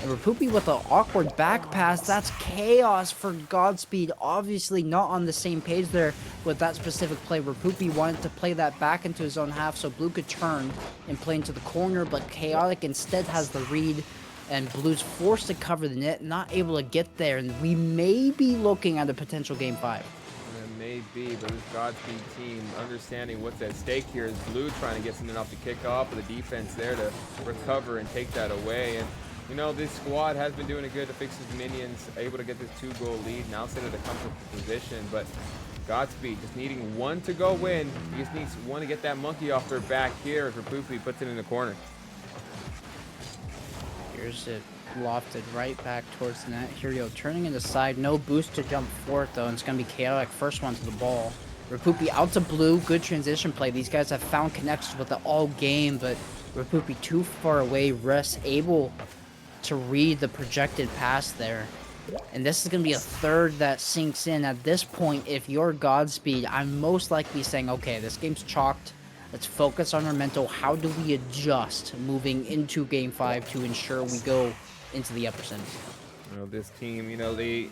Speaker 4: And Rapupi with an awkward back pass. That's chaos for Godspeed. Obviously not on the same page there with that specific play. Rapupi wanted to play that back into his own half so Blue could turn and play into the corner, but Chaotic instead has the read. And Blue's forced to cover the net, not able to get there. And we may be looking at a potential Game 5.
Speaker 3: It may be, but this Godspeed team understanding what's at stake here is Blue trying to get something off the kickoff, but the defense there to recover and take that away. And you know, this squad has been doing it good to fix his minions, able to get this 2-goal lead, now set at a comfortable position. But Godspeed just needing one to go win. He just needs one to get that monkey off their back here as Rapupi puts it in the corner.
Speaker 4: Here's it lofted right back towards the net. Hirio turning in the side. No boost to jump forward, though. And it's going to be Chaotic first one to the ball. Rapupi out to Blue. Good transition play. These guys have found connections with it all game, but Rapupi too far away. Rest able to read the projected pass there. And this is going to be a third that sinks in. At this point, if you're Godspeed, I'm most likely saying, okay, this game's chalked. Let's focus on our mental. How do we adjust moving into Game 5 to ensure we go into the upper semis?
Speaker 3: You know, this team, you know, they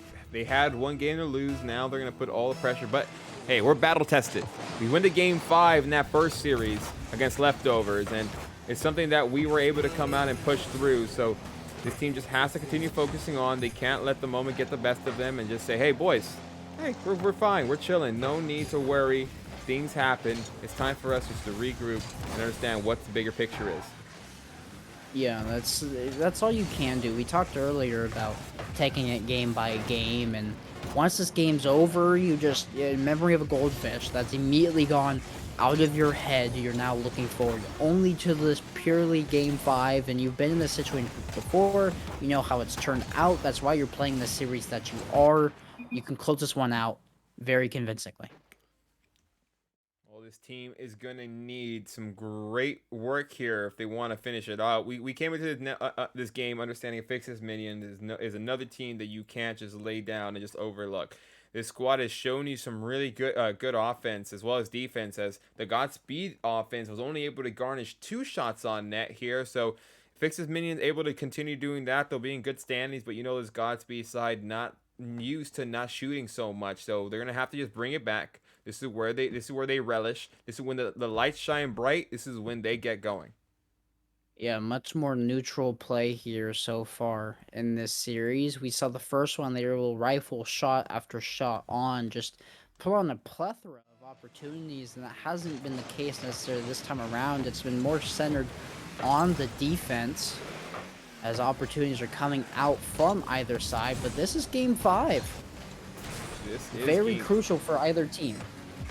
Speaker 3: had one game to lose. Now they're going to put all the pressure. But, hey, we're battle-tested. We went to Game 5 in that first series against Leftovers, and it's something that we were able to come out and push through. So this team just has to continue focusing on. They can't let the moment get the best of them and just say, hey, boys, hey, we're fine. We're chilling. No need to worry. Things happen. It's time for us just to regroup and understand what the bigger picture is.
Speaker 4: Yeah, that's all you can do. We talked earlier about taking it game by game, and once this game's over, you just, memory of a goldfish, that's immediately gone out of your head. You're now looking forward only to this purely Game 5, and you've been in this situation before. You know how it's turned out. That's why you're playing the series that you are. You can close this one out very convincingly.
Speaker 3: This team is going to need some great work here if they want to finish it out. We came into this game understanding Fix's Minions is another team that you can't just lay down and just overlook. This squad has shown you some really good offense as well as defense, as the Godspeed offense was only able to garnish 2 shots on net here. So Fix's Minions able to continue doing that. They'll be in good standings, but you know this Godspeed side not used to not shooting so much, so they're going to have to just bring it back. This is where they relish. This is when the lights shine bright. This is when they get going.
Speaker 4: Yeah, much more neutral play here so far in this series. We saw the first one, they were able to rifle shot after shot on, just put on a plethora of opportunities, and that hasn't been the case necessarily this time around. It's been more centered on the defense as opportunities are coming out from either side, but this is Game 5.
Speaker 3: This is
Speaker 4: very crucial for either team.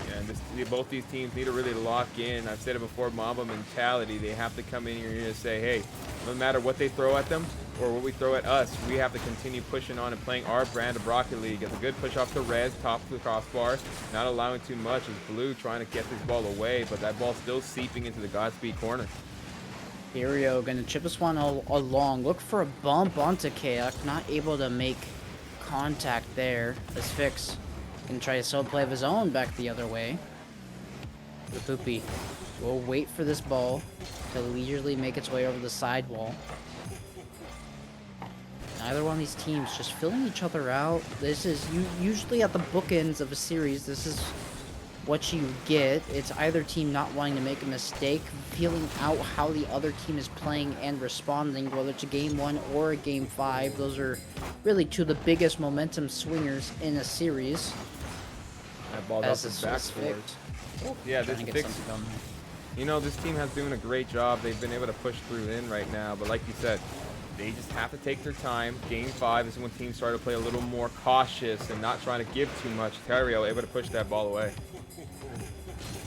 Speaker 3: Yeah, and both these teams need to really lock in. I've said it before, Mamba mentality. They have to come in here and say, hey, no matter what they throw at them or what we throw at us, we have to continue pushing on and playing our brand of Rocket League. Get a good push off the res, top of the crossbar, not allowing too much as Blue trying to get this ball away, but that ball's still seeping into the Godspeed corner.
Speaker 4: Hirio gonna chip this one along. Look for a bump onto Kayak, not able to make contact there. This Fix can try a solo play of his own back the other way. Rapupi will wait for this ball to leisurely make its way over the sidewall. Neither one of these teams just filling each other out. This is usually at the bookends of a series. This is what you get. It's either team not wanting to make a mistake, feeling out how the other team is playing and responding, whether it's a Game 1 or a Game 5. Those are really two of the biggest momentum swingers in a series.
Speaker 3: That ball off his backboard. Yeah, this Fix. You know, this team has doing a great job. They've been able to push through in right now, but like you said, they just have to take their time. Game 5 is when teams start to play a little more cautious and not trying to give too much. Terrio able to push that ball away.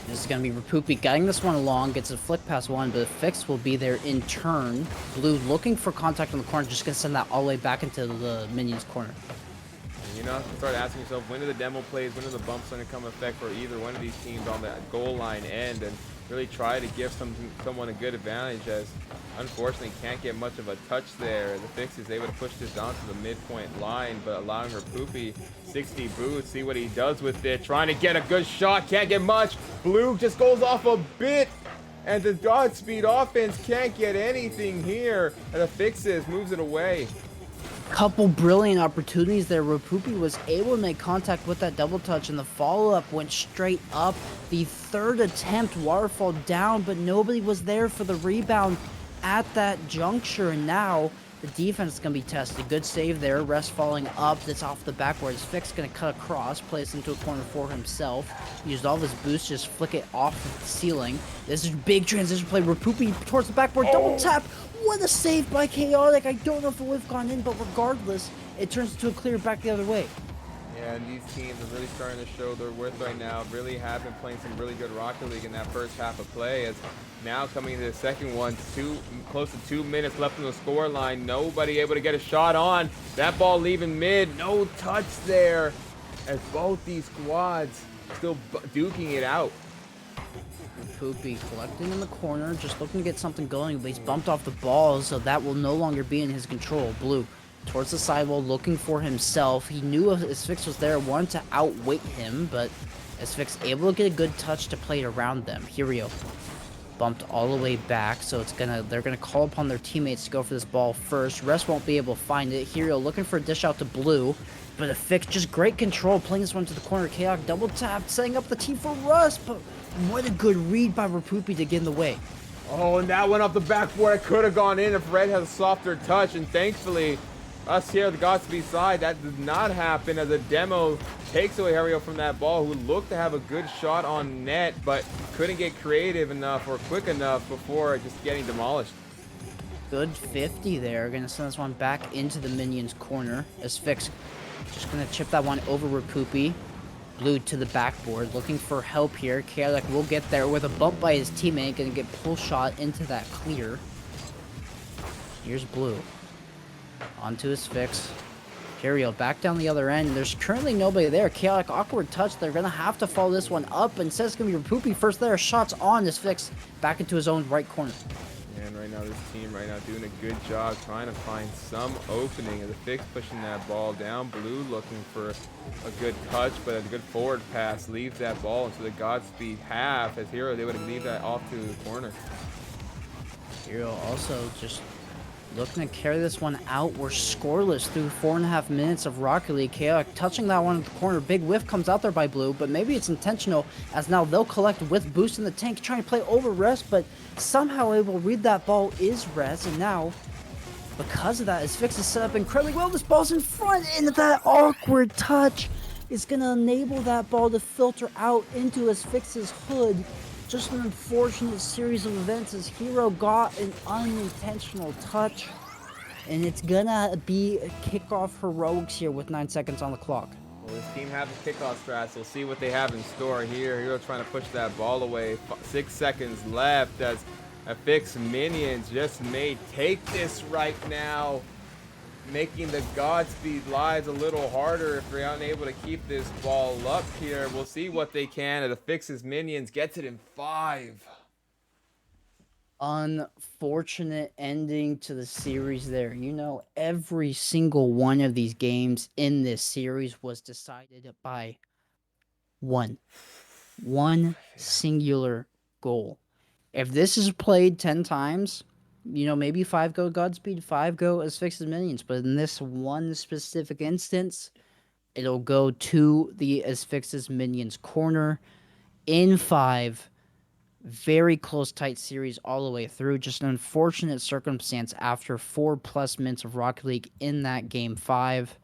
Speaker 4: This is going to be Rapupi getting this one along, gets a flick past one, but the Fix will be there in turn. Blue looking for contact in the corner, just going to send that all the way back into the Minions corner.
Speaker 3: You know, start asking yourself, when are the demo plays, when are the bumps going to come effect for either one of these teams on that goal line end, and really try to give someone a good advantage, as Unfortunately, can't get much of a touch there. The Fix is able to push this down to the midpoint line, but allowing Rapoopy 60 boots. See what he does with it. Trying to get a good shot. Can't get much. Blue just goes off a bit. And the Godspeed offense can't get anything here. And the Fixes moves it away.
Speaker 4: Couple brilliant opportunities there. Rapoopy was able to make contact with that double touch, and the follow-up went straight up. The third attempt, waterfall down, but nobody was there for the rebound at that juncture, and now the defense is going to be tested. Good save there. Rest falling up. That's off the backboard. His Fix going to cut across, place into a corner for himself. Used all of his boost, just flick it off the ceiling. This is big transition play. Rapoopy towards the backboard. Double tap. What a save by Chaotic. I don't know if it would have gone in, but regardless, it turns into a clear back the other way.
Speaker 3: Yeah, and these teams are really starting to show their worth right now. Really have been playing some really good Rocket League in that first half of play. As now coming into the second one, close to 2 minutes left on the score line. Nobody able to get a shot on. That ball leaving mid. No touch there. As both these squads still duking it out.
Speaker 4: Poopy collecting in the corner, just looking to get something going, but he's bumped off the ball, so that will no longer be in his control. Blue towards the sidewall, looking for himself. He knew his Fix was there, wanted to outweight him, but his Fix able to get a good touch to play around them. Hirio bumped all the way back, so they're gonna call upon their teammates to go for this ball first. Rest won't be able to find it. Hirio looking for a dish out to Blue, but a Fix just great control, playing this one to the corner. Chaotic double tap, setting up the team for Rust, but what a good read by Rapoopy to get in the way.
Speaker 3: Oh, and that went off the backboard. It could have gone in if Red had a softer touch, and thankfully, us here at the Godspeed side, that did not happen as a demo takes away Hario from that ball, who looked to have a good shot on net, but couldn't get creative enough or quick enough before just getting demolished.
Speaker 4: Good 50 there. Gonna send this one back into the Minions corner as Fix just gonna chip that one over Rapoopy. Blue to the backboard, looking for help here. Chaotic will get there with a bump by his teammate, gonna get pull shot into that clear. Here's Blue. Onto his Fix. Hirio back down the other end. There's currently nobody there. Chaotic awkward touch. They're gonna have to follow this one up, and says it's gonna be Rapoopy first there. Shots on his Fix back into his own right corner.
Speaker 3: And right now, this team right now doing a good job trying to find some opening. As the Fix pushing that ball down. Blue looking for a good touch, but a good forward pass leaves that ball into the Godspeed half. As Hero is able to leave that off to the corner.
Speaker 4: Hero also just looking to carry this one out. We're scoreless through 4.5 minutes of Rocket League. Chaotic touching that one at the corner. Big whiff comes out there by Blue, but maybe it's intentional, as now they'll collect with boost in the tank, trying to play over Rest, but somehow able to read that ball is Rest, and now, because of that, his Fix is set up incredibly well. This ball's in front, and that awkward touch is going to enable that ball to filter out into his Fix's hood. Just an unfortunate series of events as Hero got an unintentional touch, and it's gonna be a kickoff heroics here with 9 seconds on the clock.
Speaker 3: Well, this team has a kickoff strat, so we'll see what they have in store here. Hero trying to push that ball away. 6 seconds left as a Fix Minions just may take this right now, making the Godspeed lives a little harder if they're unable to keep this ball up here. We'll see what they can. The Fix's Minions gets it in 5.
Speaker 4: Unfortunate ending to the series there. You know, every single one of these games in this series was decided by one singular goal. If this is played 10 times, you know, maybe 5 go Godspeed, 5 go as Fix's Minions, but in this one specific instance, it'll go to the as Fix's Minions corner in 5. Very close, tight series all the way through. Just an unfortunate circumstance after 4+ minutes of Rocket League in that game 5,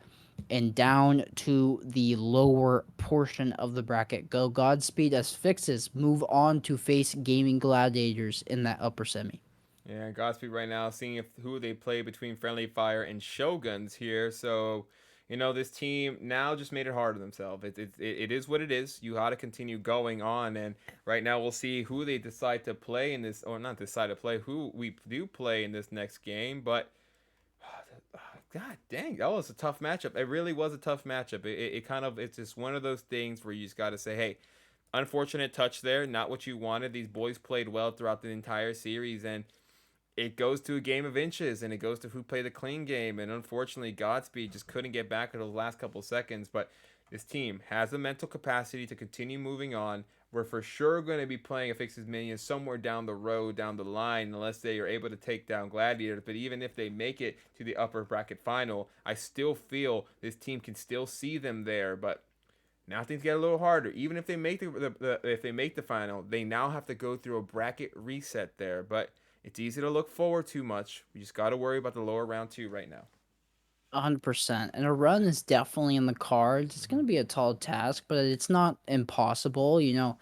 Speaker 4: and down to the lower portion of the bracket go Godspeed as Fixes move on to face Gaming Gladiators in that upper semi.
Speaker 3: Yeah, Godspeed right now seeing who they play between Friendly Fire and Shoguns here. So, you know, this team now just made it hard on themselves. It is what it is. You got to continue going on. And right now we'll see who they decide to play in this, or not decide to play, who we do play in this next game. But, God dang, that was a tough matchup. It really was a tough matchup. It's just one of those things where you just got to say, hey, unfortunate touch there. Not what you wanted. These boys played well throughout the entire series. And it goes to a game of inches, and it goes to who played the clean game. And unfortunately, Godspeed just couldn't get back in those last couple of seconds. But this team has the mental capacity to continue moving on. We're for sure going to be playing a Fixes Minions somewhere down the road, down the line, unless they are able to take down Gladiators. But even if they make it to the upper bracket final, I still feel this team can still see them there. But now things get a little harder. Even if they make the final, they now have to go through a bracket reset there. But it's easy to look forward to much. We just got to worry about the lower round 2 right now.
Speaker 4: 100%. And a run is definitely in the cards. It's going to be a tall task, but it's not impossible. You know,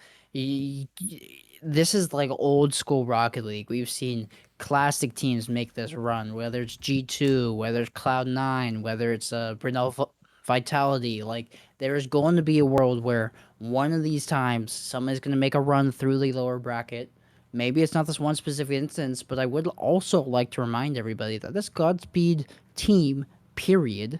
Speaker 4: this is like old school Rocket League. We've seen classic teams make this run, whether it's G2, whether it's Cloud9, whether it's Brunel Vitality. Like, there's going to be a world where one of these times somebody's going to make a run through the lower bracket. Maybe it's not this one specific instance, but I would also like to remind everybody that this Godspeed team, period,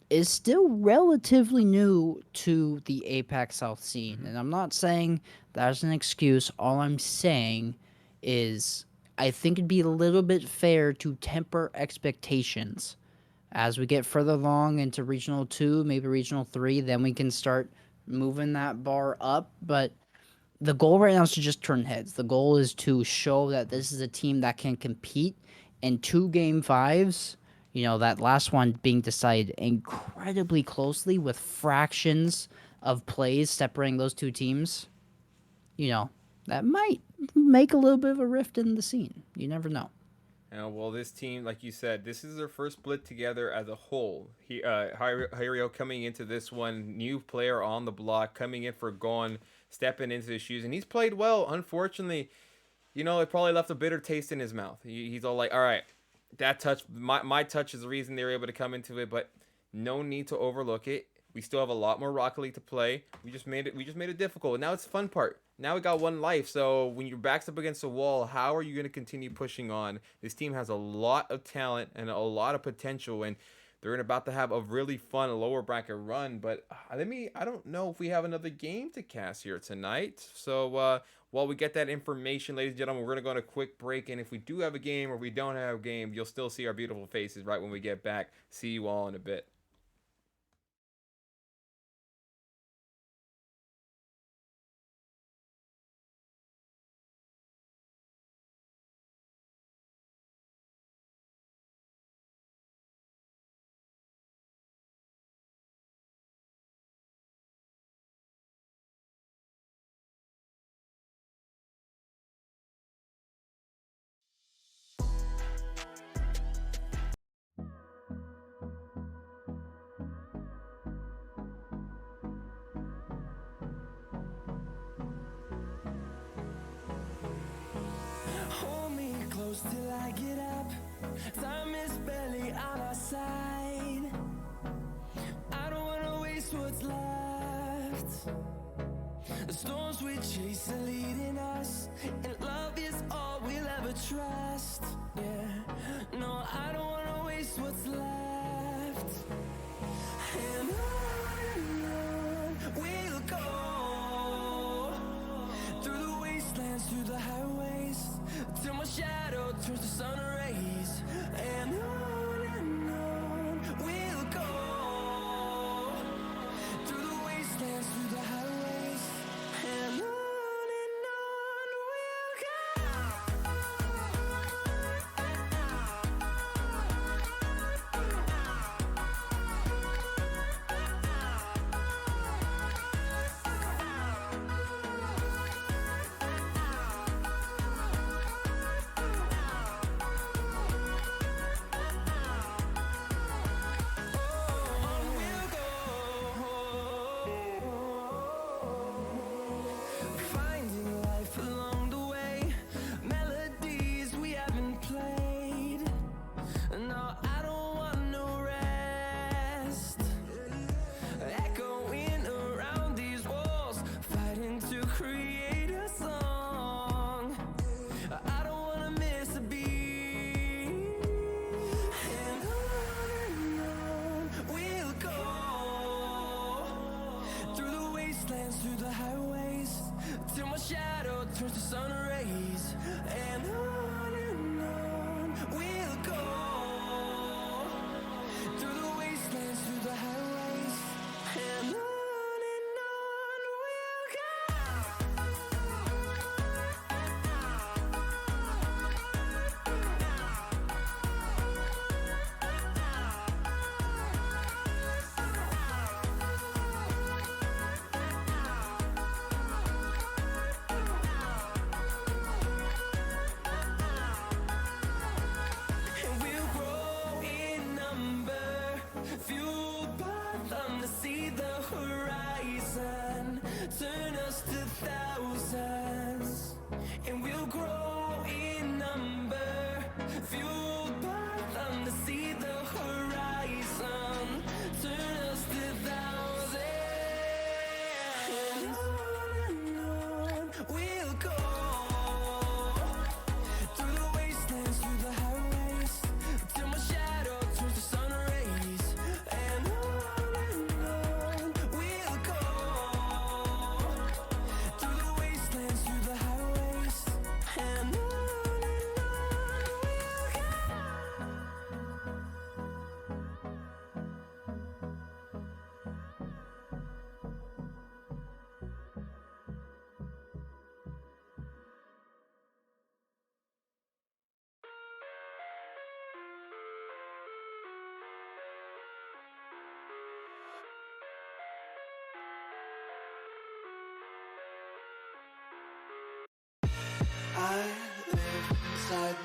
Speaker 4: is still relatively new to the APAC South scene. And I'm not saying that's an excuse. All I'm saying is I think it'd be a little bit fair to temper expectations. As we get further along into Regional 2, maybe Regional 3, then we can start moving that bar up. But the goal right now is to just turn heads. The goal is to show that this is a team that can compete in 2 Game 5s. You know, that last one being decided incredibly closely with fractions of plays separating those 2 teams. You know, that might make a little bit of a rift in the scene. You never know.
Speaker 3: Well, this team, like you said, this is their first split together as a whole. Hirio coming into this one, new player on the block, coming in for Gon, stepping into his shoes, and he's played well. Unfortunately, you know, it probably left a bitter taste in his mouth. He's all like, all right, that touch, my touch is the reason they were able to come into it, but no need to overlook it. We still have a lot more Rocket League to play. We just made it difficult. And now it's the fun part. Now we got one life. So when your back's up against the wall, how are you going to continue pushing on? This team has a lot of talent and a lot of potential, and they're about to have a really fun lower bracket run. But I don't know if we have another game to cast here tonight. So while we get that information, ladies and gentlemen, we're going to go on a quick break. And if we do have a game or we don't have a game, you'll still see our beautiful faces right when we get back. See you all in a bit.
Speaker 1: Hold me close till I get up. Time is barely on our side. I don't wanna waste what's left. The storms we chase are leading us, and love is all we'll ever trust. Yeah, no, I don't wanna waste what's left. And on we'll go, through the wastelands, through the highways, till my shadow turns to sun rays. And on we'll go, through the wastelands, through the highways, and on we'll go. Finding life along the way, melodies we haven't played. No, I don't want no rest. Echoing around these walls, fighting to create a song. I don't wanna miss a beat. And on we'll go, through the wastelands, through the highways, till my shadow turns to sun rays. And on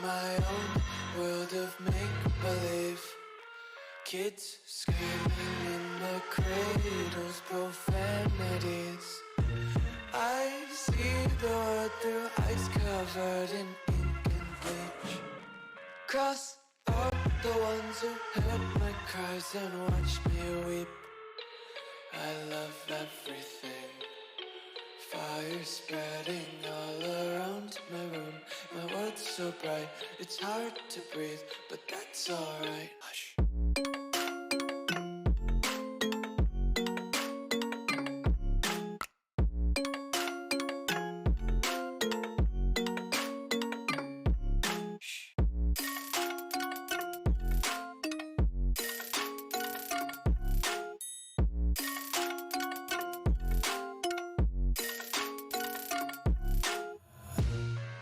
Speaker 2: my own world of make-believe. Kids screaming in the cradles, profanities. I see the world through ice covered in ink and bleach. Cross out the ones who heard my cries and watched me weep. I love everything. Fire spreading all around my room. My world's so bright, it's hard to breathe, but that's alright. Hush.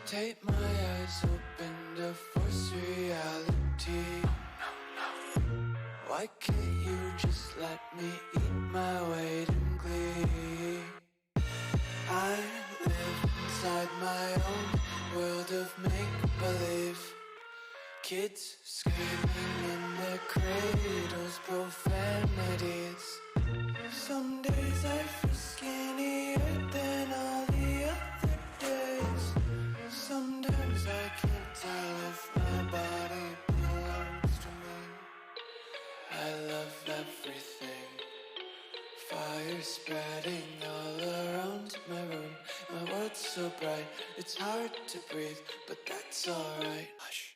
Speaker 2: Take my eyes open to force reality. Why can't you just let me eat my weight in glee? I live inside my own world of make-believe. Kids screaming in their cradles, profanities. Some days I feel skinnier than all the other days. Sometimes I can't tell if my body belongs to me. I love everything. Fire spreading all around my room. My world's so bright, it's hard to breathe, but that's alright. Hush.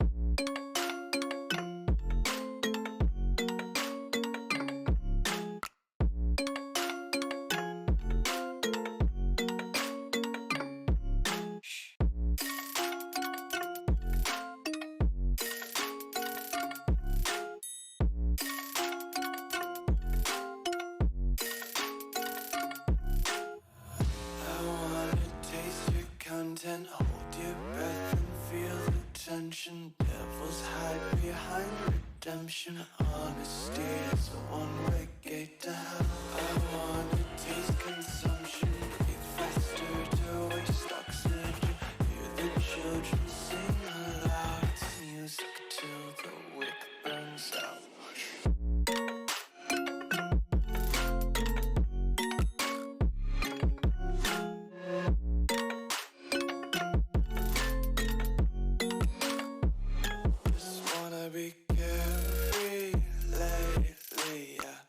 Speaker 2: Content, hold your breath and feel the tension. Devils hide behind redemption. Honesty is a one-way gate to hell. I wanna taste consumption. Breathe faster to waste oxygen. Hear the children sing aloud. It's music till the wick burns out. Be carefree lately, yeah.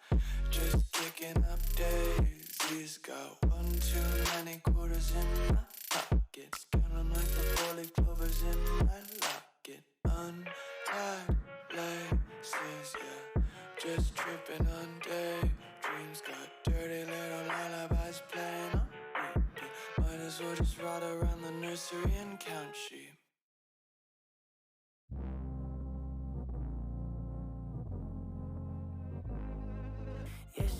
Speaker 2: Just kicking up daisies. Got one too many quarters in my pockets. Count 'em like the four-leaf clovers in my locket. Untied laces, yeah. Just tripping on daydreams. Got dirty little lullabies playing on repeat. Might as well just ride around the nursery and count sheep.
Speaker 11: Yes,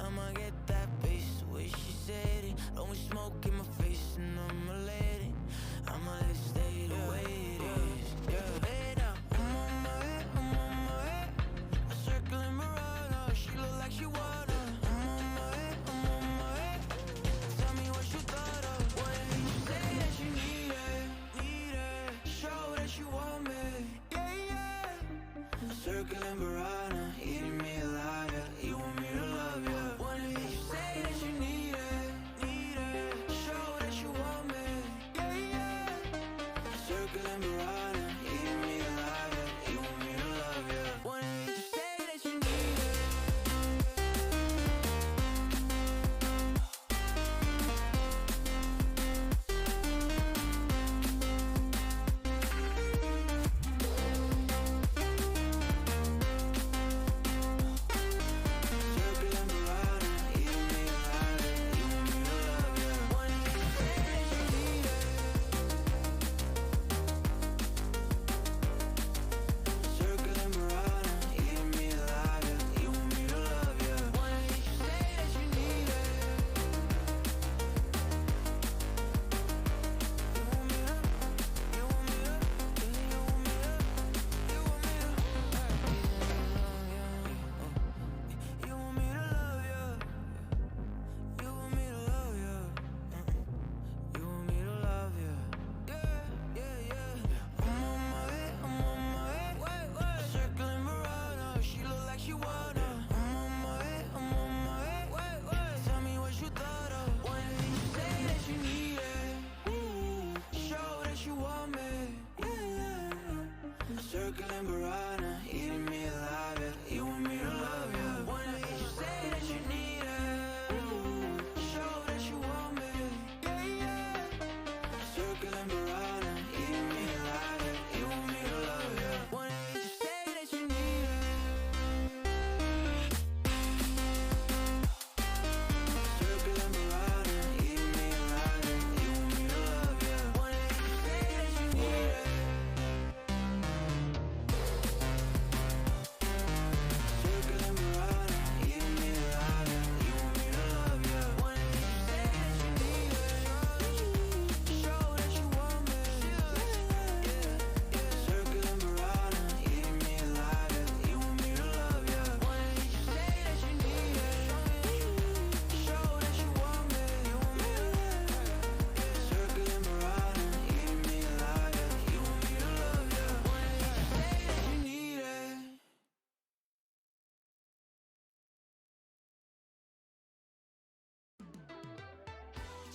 Speaker 11: I'ma get that bass the way she said it. Don't smoke in my face and I'ma let it stay the way it is. Lay down, I'm on my head, I'm circling Mariah, she look like she wanna. I'm on my head, tell me what you thought of. What if you say that you need it, show that you want me, yeah. Circling Mariah, eating me alive, yeah. You want me to love you. What if you say that you need it, show that you want me, yeah. Circling Mariah, eating me alive, yeah. You want me to love you. What if you say that you need it?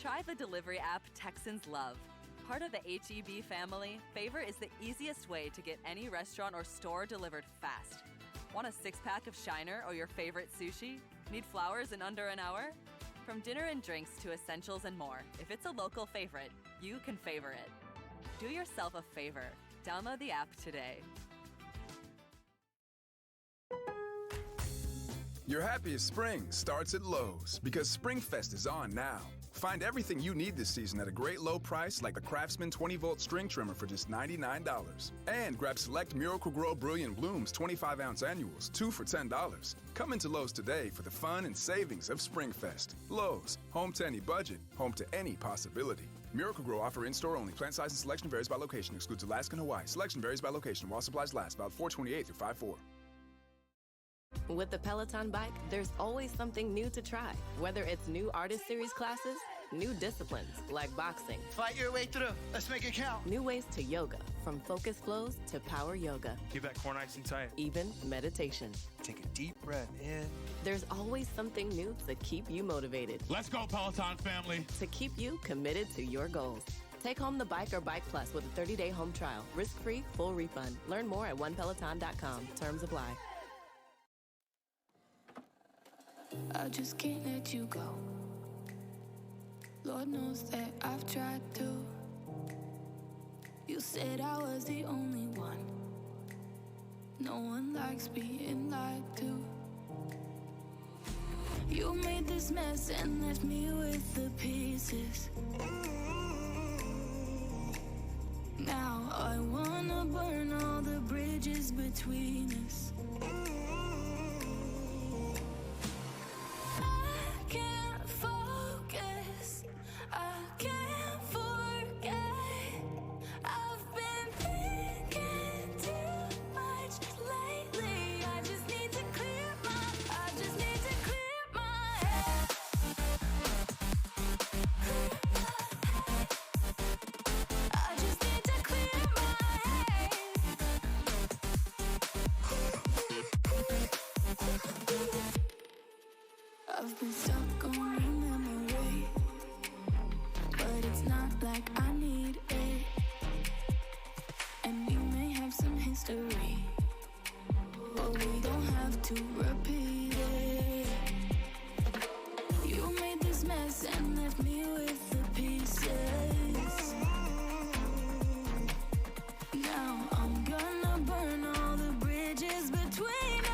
Speaker 6: Try the delivery app Texans love. Part of the HEB family, Favor is the easiest way to get any restaurant or store delivered fast. Want a six-pack of Shiner or your favorite sushi? Need flowers in under an hour? From dinner and drinks to essentials and more, if it's a local favorite, you can favor it. Do yourself a favor. Download the app today.
Speaker 7: Your happiest spring starts at Lowe's because SpringFest is on now. Find everything you need this season at a great low price like the Craftsman 20-volt string trimmer for just $99. And grab select Miracle-Gro Brilliant Blooms 25-ounce annuals, 2 for $10. Come into Lowe's today for the fun and savings of SpringFest. Lowe's, home to any budget, home to any possibility. Miracle-Gro offer in-store only. Plant size and selection varies by location. Excludes Alaska and Hawaii. Selection varies by location while supplies last. About 4/28 through 5/4.
Speaker 12: With the Peloton bike, there's always something new to try. Whether it's new artist series classes, new disciplines like boxing.
Speaker 13: Fight your way through. Let's make it count.
Speaker 12: New ways to yoga, from focus flows to power yoga.
Speaker 13: Keep that core nice and tight.
Speaker 12: Even meditation.
Speaker 13: Take a deep breath in.
Speaker 12: There's always something new to keep you motivated.
Speaker 14: Let's go, Peloton family.
Speaker 12: To keep you committed to your goals. Take home the bike or Bike Plus with a 30-day home trial. Risk-free, full refund. Learn more at onepeloton.com. Terms apply.
Speaker 5: I just can't let you go. Lord knows that I've tried to. You said I was the only one. No one likes being lied to. You made this mess and left me with the pieces. Now I wanna burn all the bridges between us. I've been stuck on your memory, but it's not like I need it. And we may have some history, but we don't have to repeat it. You made this mess and left me with the pieces. Now I'm gonna burn all the bridges between us.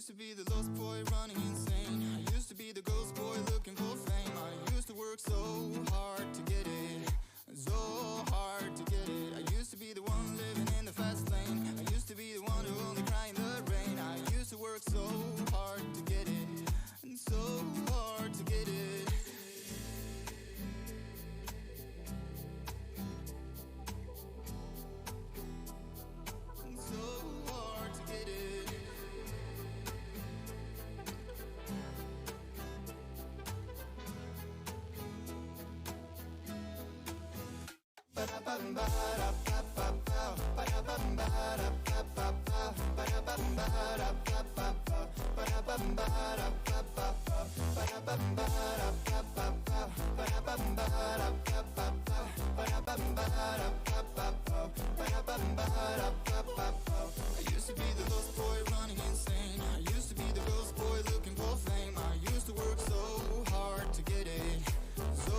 Speaker 9: used to be the lost boy running insane. I used to be the ghost boy looking for fame. I used to work so hard to get it, so hard to get it. I used to be the one living in the fast lane. I used to be the one who only cried in the rain. I used to work so hard to get it, and so hard to get it. And so hard to get it. I used to be the lost boy running insane. I used to be the ghost boy looking for fame. I used to work so hard to get it, so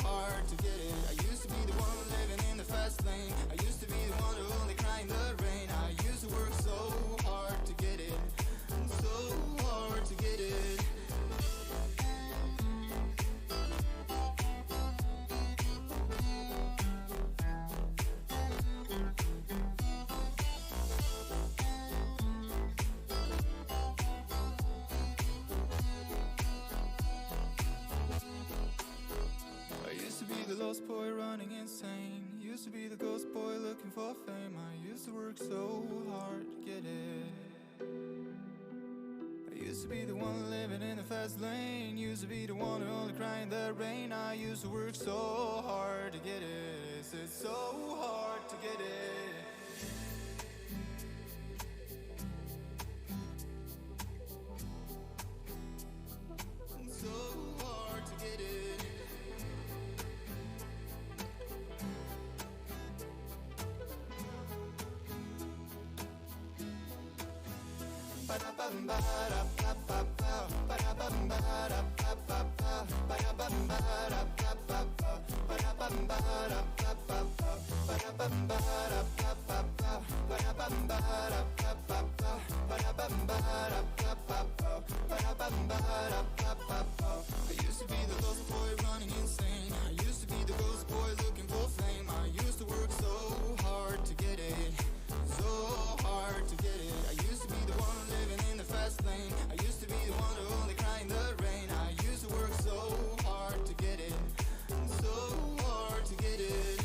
Speaker 9: hard to get it. I used to be the one living in the fast lane. I used to be the one who only cried in the rain. I used to work so hard to get it, and so hard to get it. I used to be the lost boy running insane. Used to be the ghost boy looking for fame. I used to work so hard to get it. I used to be the one living in the fast lane. Used to be the one who only cried in the rain. I used to work so hard to get it. It's so hard to get it. It's so hard to get it. I used to be the lost boy running insane. I used to be the ghost boy looking for fame. I used to work so hard to get it, so hard to get it. I used to be the one living in the fast lane. I used to be the one who only cried in the rain. I used to work so hard to get it, so hard to get it.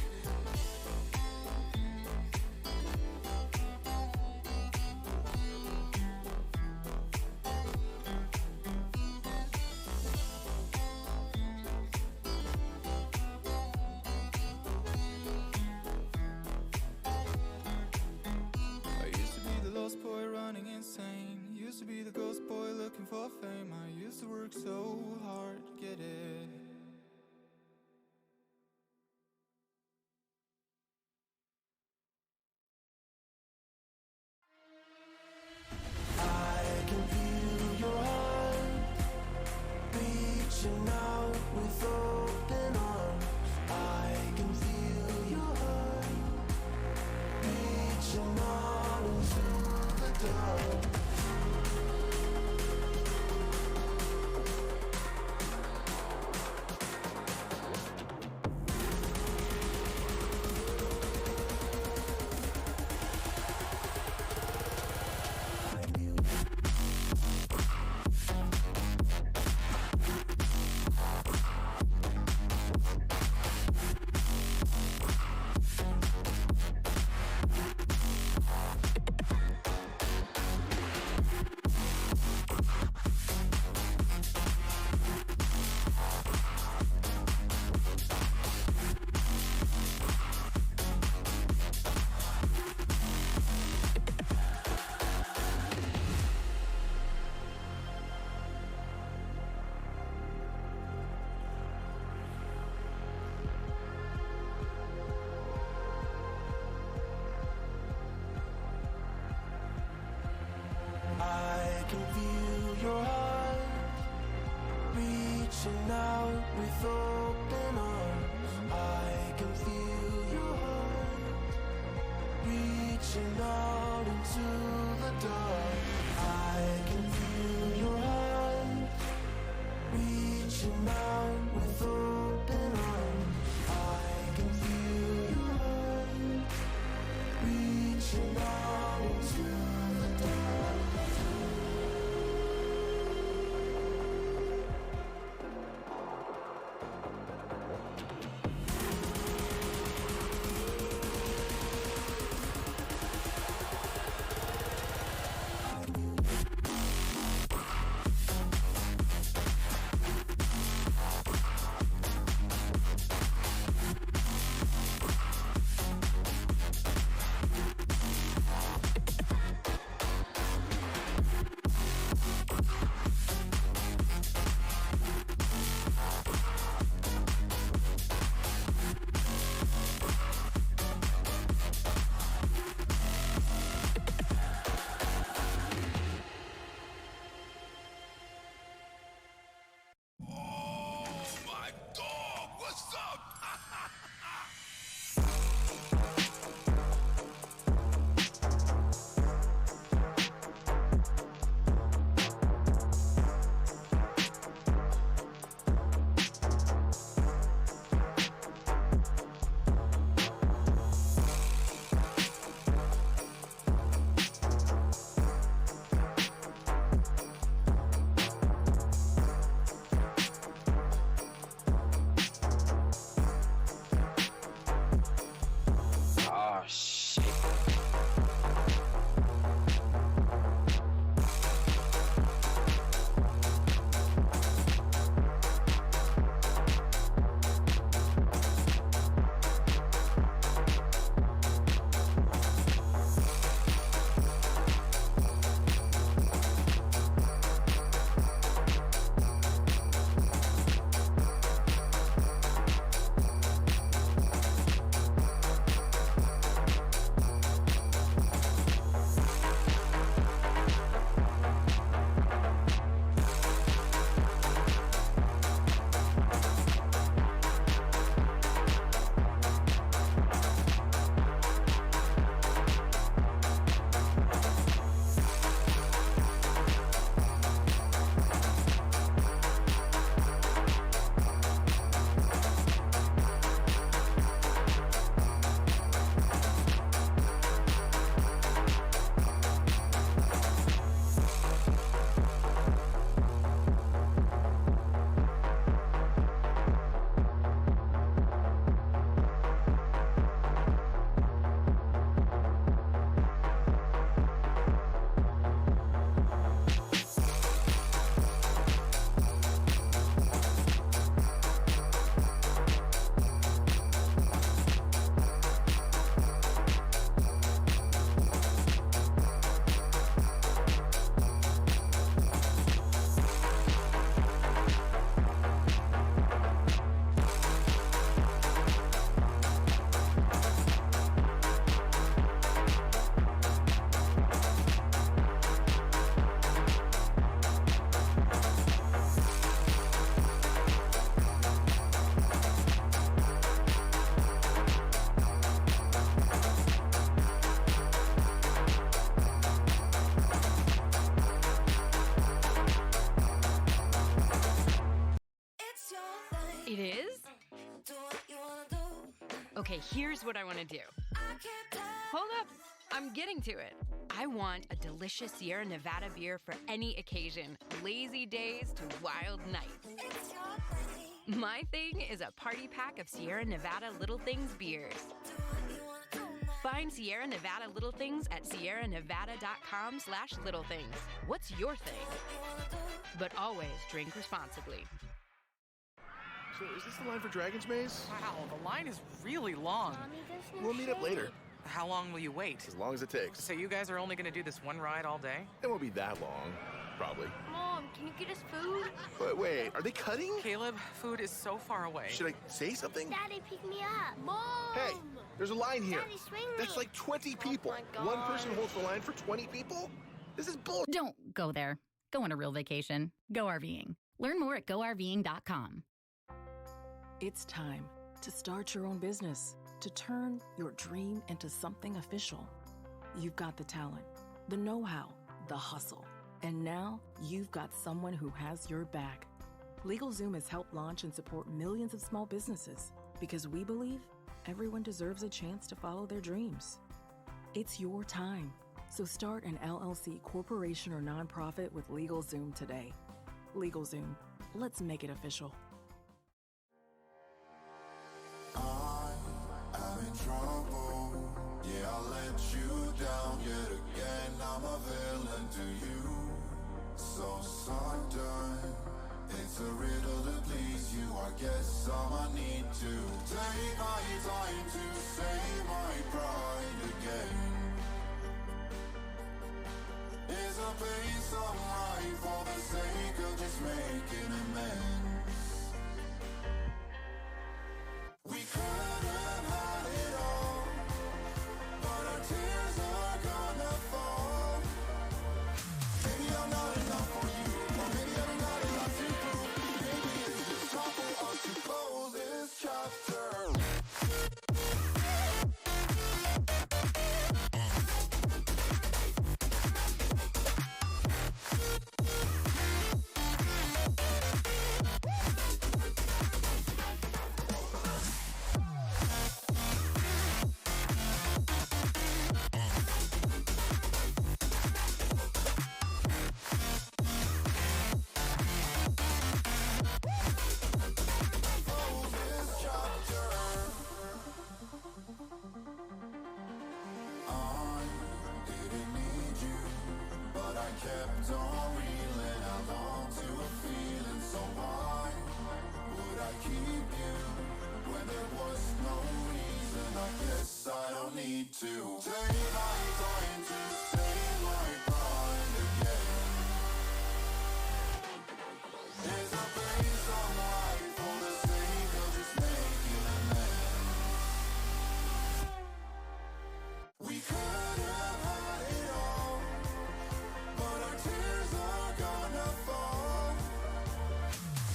Speaker 15: Okay, here's what I want to do. Hold up. I'm getting to it. I want a delicious Sierra Nevada beer for any occasion, lazy days to wild nights. My thing is a party pack of Sierra Nevada Little Things beers. Find Sierra Nevada Little Things at sierranevada.com/littlethings. What's your thing? But always drink responsibly.
Speaker 16: So is this the line for Dragon's Maze?
Speaker 17: Wow, the line is really long.
Speaker 16: We'll meet up later.
Speaker 17: How long will you wait?
Speaker 16: As long as it takes.
Speaker 17: So you guys are only going to do this one ride all day?
Speaker 16: It won't be that long, probably.
Speaker 18: Mom, can you get us food?
Speaker 16: But wait, are they cutting?
Speaker 17: Caleb, food is so far away.
Speaker 16: Should I say something?
Speaker 18: Daddy, pick me up. Mom!
Speaker 16: Hey, there's a line here.
Speaker 18: Daddy, swing me.
Speaker 16: That's like 20 people.
Speaker 18: Oh my God.
Speaker 16: One person holds the line for 20 people? This is bull.
Speaker 19: Don't go there. Go on a real vacation. Go RVing. Learn more at GoRVing.com.
Speaker 20: It's time to start your own business, to turn your dream into something official. You've got the talent, the know-how, the hustle, and now you've got someone who has your back. LegalZoom has helped launch and support millions of small businesses because we believe everyone deserves a chance to follow their dreams. It's your time, so start an LLC, corporation, or nonprofit with LegalZoom today. LegalZoom, let's make it official.
Speaker 9: I'm in trouble. Yeah, I let you down yet again. I'm a villain to you. So sudden. It's a riddle to please you. I guess I'ma need to take my time to save my pride again. Is a pace I'm right for the sake of just making amends? We could have had it all, but our tears are gonna fall. Maybe I'm not enough for you, or maybe I'm not enough to prove. Maybe it's just time for us to close this chapter. Kept on reeling, held on to a feeling. So why would I keep you when there was no reason? I guess I don't need to take my time to save my pride again. There's a place I'm right for the sake of just making amends. We could have had it all, but our tears are gonna fall.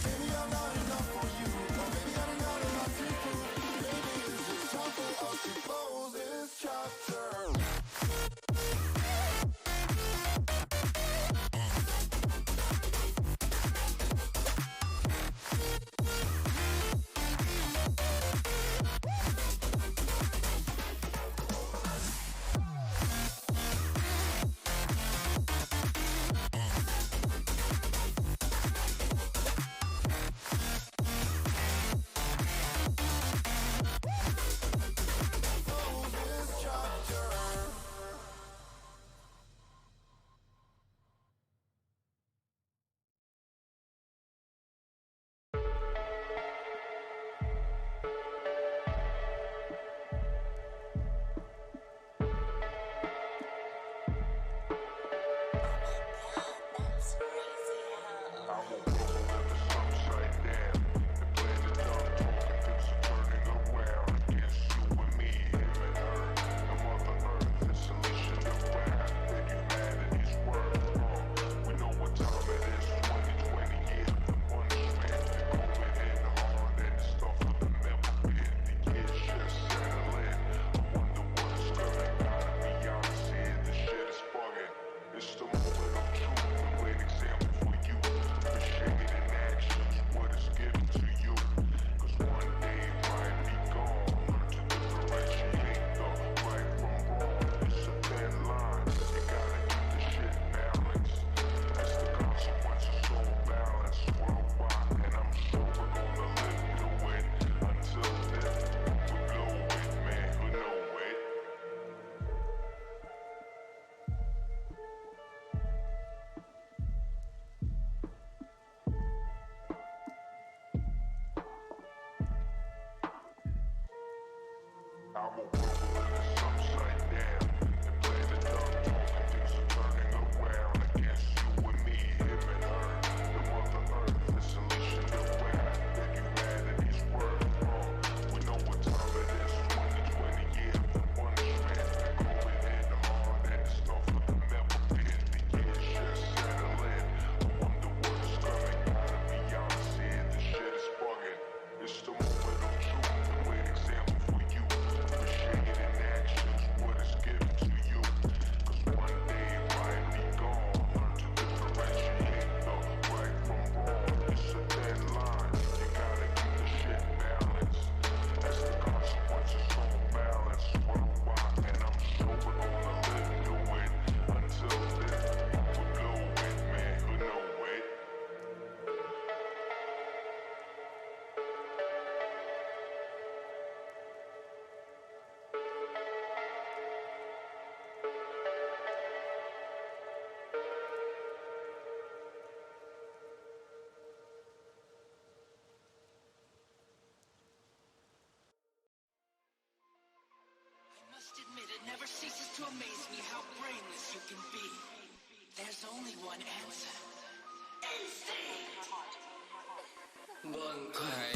Speaker 9: Maybe I'm not enough for you, or maybe I'm not enough to prove. Maybe it's just time for us to close this chapter.
Speaker 10: Must admit it never ceases to amaze me how brainless you can be. There's only one answer. Instinct!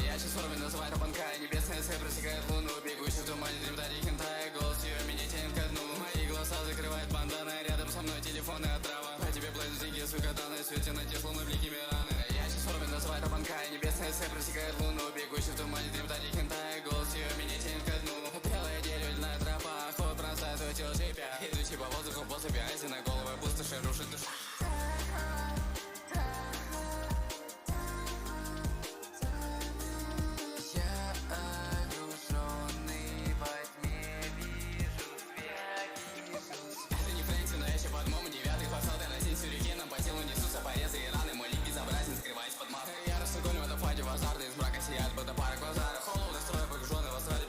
Speaker 21: Я сейчас уровень называю банкай. Небесная сэ просекает луну. Бегущий в тумане дремтари хентай. Голос ее меня тянет ко дну. Мои глаза закрывает бандана. Рядом со мной телефон и отрава. По тебе плывут деньги, сука, данные. Свете на те словно блики мираны. Я сейчас уровень называю банкай. Небесная сэ просекает луну. Бегущий в тумане дремтари хентай. Голос ее меня тянет ко дну. Белое дерево, льная тропа. Ход бросает утел шипя. Идущий по воздуху, посыпя. Айзи на голову, пустоши рушит душа. Азарт из мрака сияет, будто пара глаза. Холодно, строй, погруженный в астрале.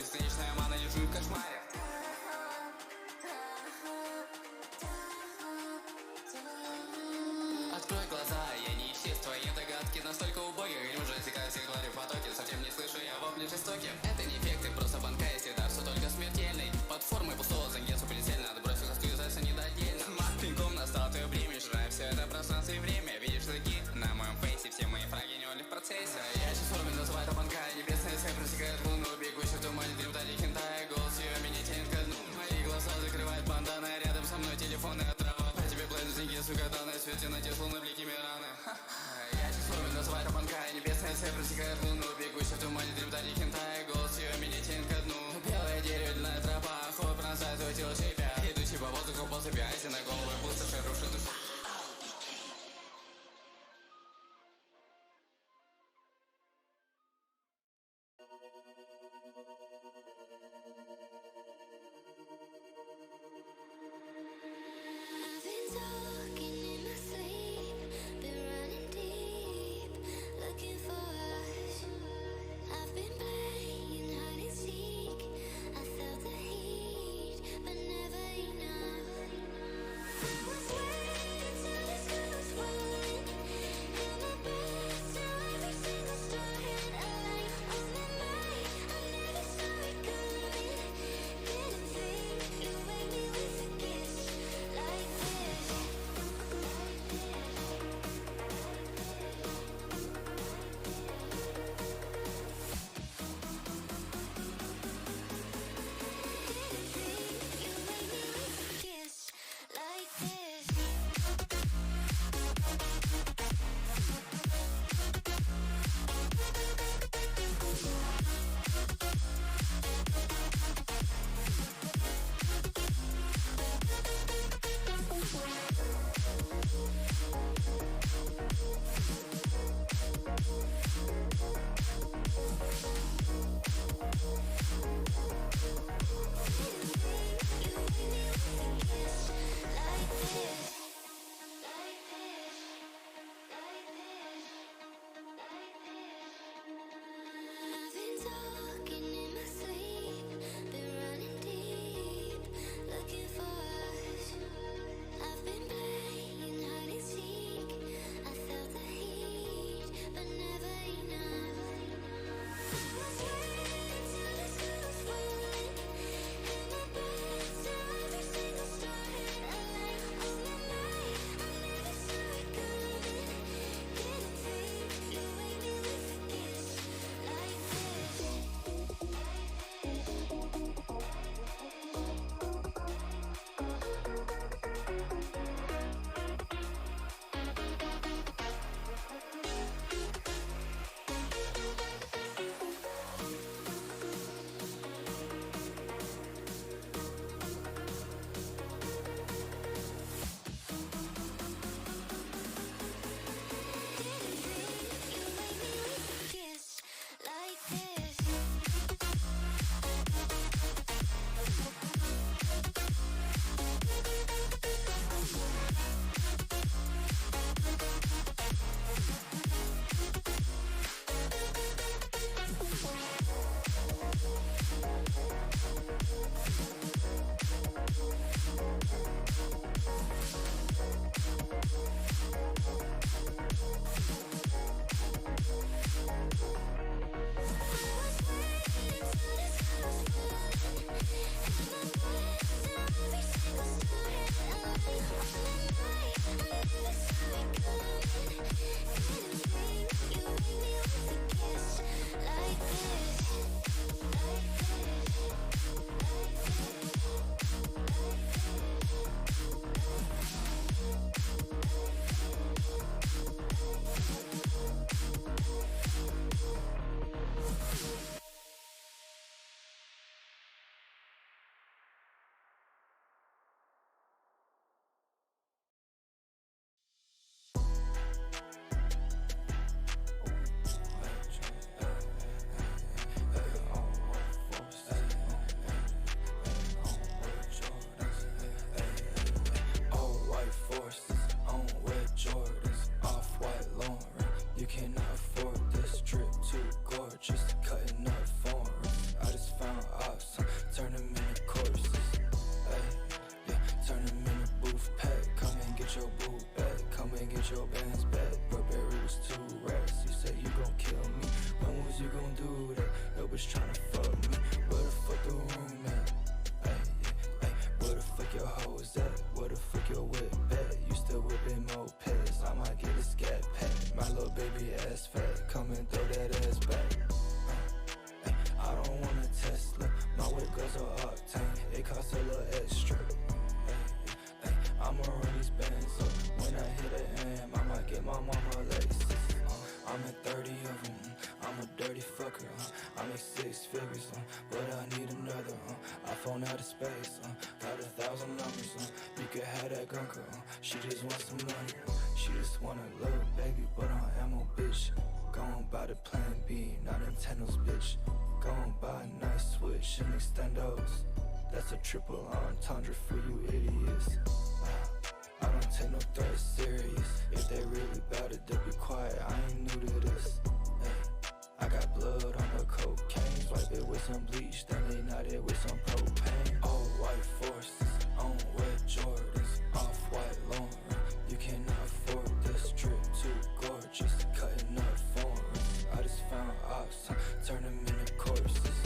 Speaker 2: but I need another. iPhone out of space, got 1,000 numbers. You could have that girl, she just wants some money. She just want a little baby, but on ammo, bitch. Go on buy the plan B, not Nintendo's, bitch. Go on buy a nice Switch and extendos. That's a triple entendre for you idiots. I don't take no threats serious. If they really bout it, they'll be quiet. I ain't new to this. Hey, I got blood on the cocaine. Swipe it with some bleach, then they knot it with some propane. All white forces, on wet Jordans, off-white Lauren. You cannot afford this trip, too gorgeous. Cutting up foreigns. I just found ops, turn them into corpses.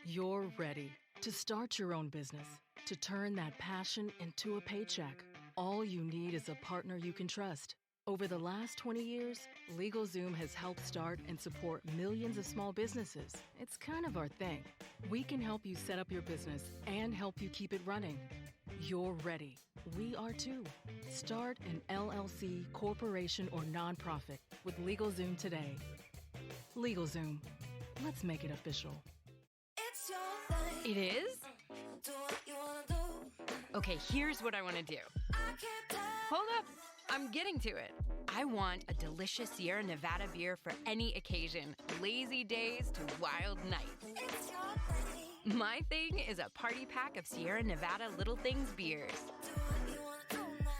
Speaker 20: You're ready to start your own business, to turn that passion into a paycheck. All you need is a partner you can trust. Over the last 20 years, LegalZoom has helped start and support millions of small businesses. It's kind of our thing. We can help you set up your business and help you keep it running. You're ready. We are too. Start an LLC, corporation, or nonprofit with LegalZoom today. LegalZoom. Let's make it official.
Speaker 15: It is? Okay, here's what I want to do. Hold up, I'm getting to it. I want a delicious Sierra Nevada beer for any occasion, lazy days to wild nights. My thing is a party pack of Sierra Nevada Little Things beers.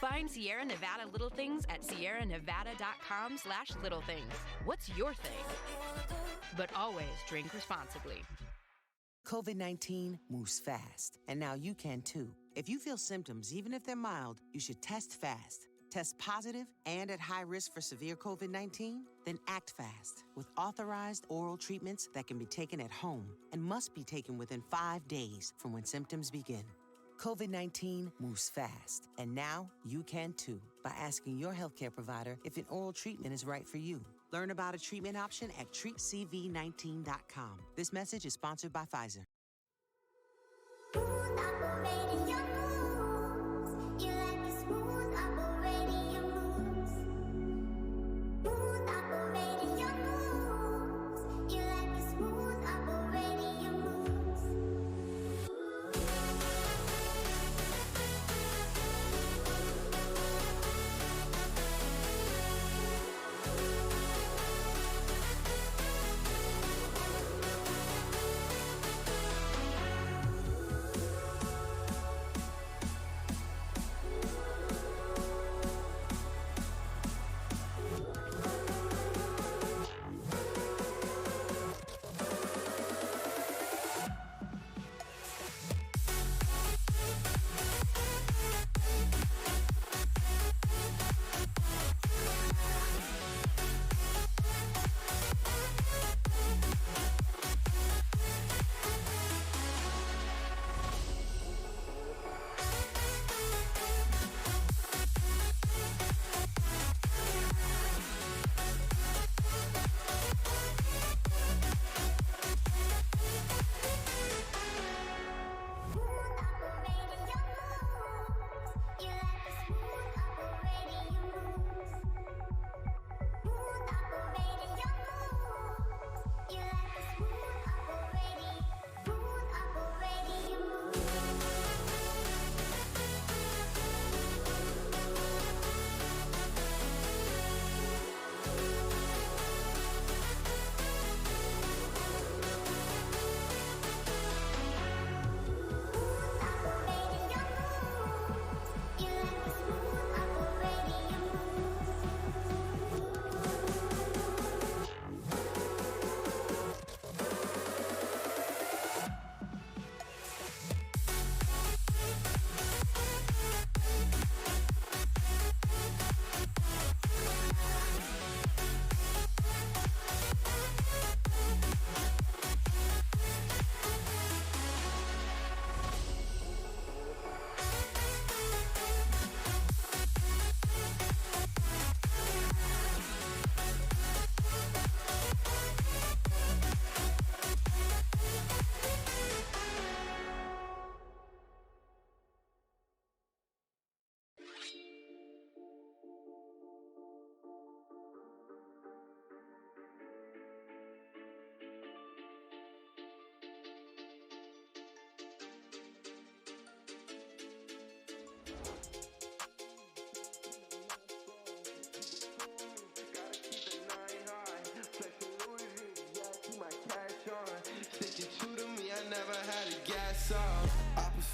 Speaker 15: Find Sierra Nevada Little Things at sierranevada.com/littlethings. What's your thing? But always drink responsibly.
Speaker 8: COVID-19 moves fast, and now you can too. If you feel symptoms, even if they're mild, you should test fast. Test positive and at high risk for severe COVID-19? Then act fast with authorized oral treatments that can be taken at home and must be taken within 5 days from when symptoms begin. COVID-19 moves fast, and now you can too by asking your healthcare provider if an oral treatment is right for you. Learn about a treatment option at treatcv19.com. This message is sponsored by Pfizer.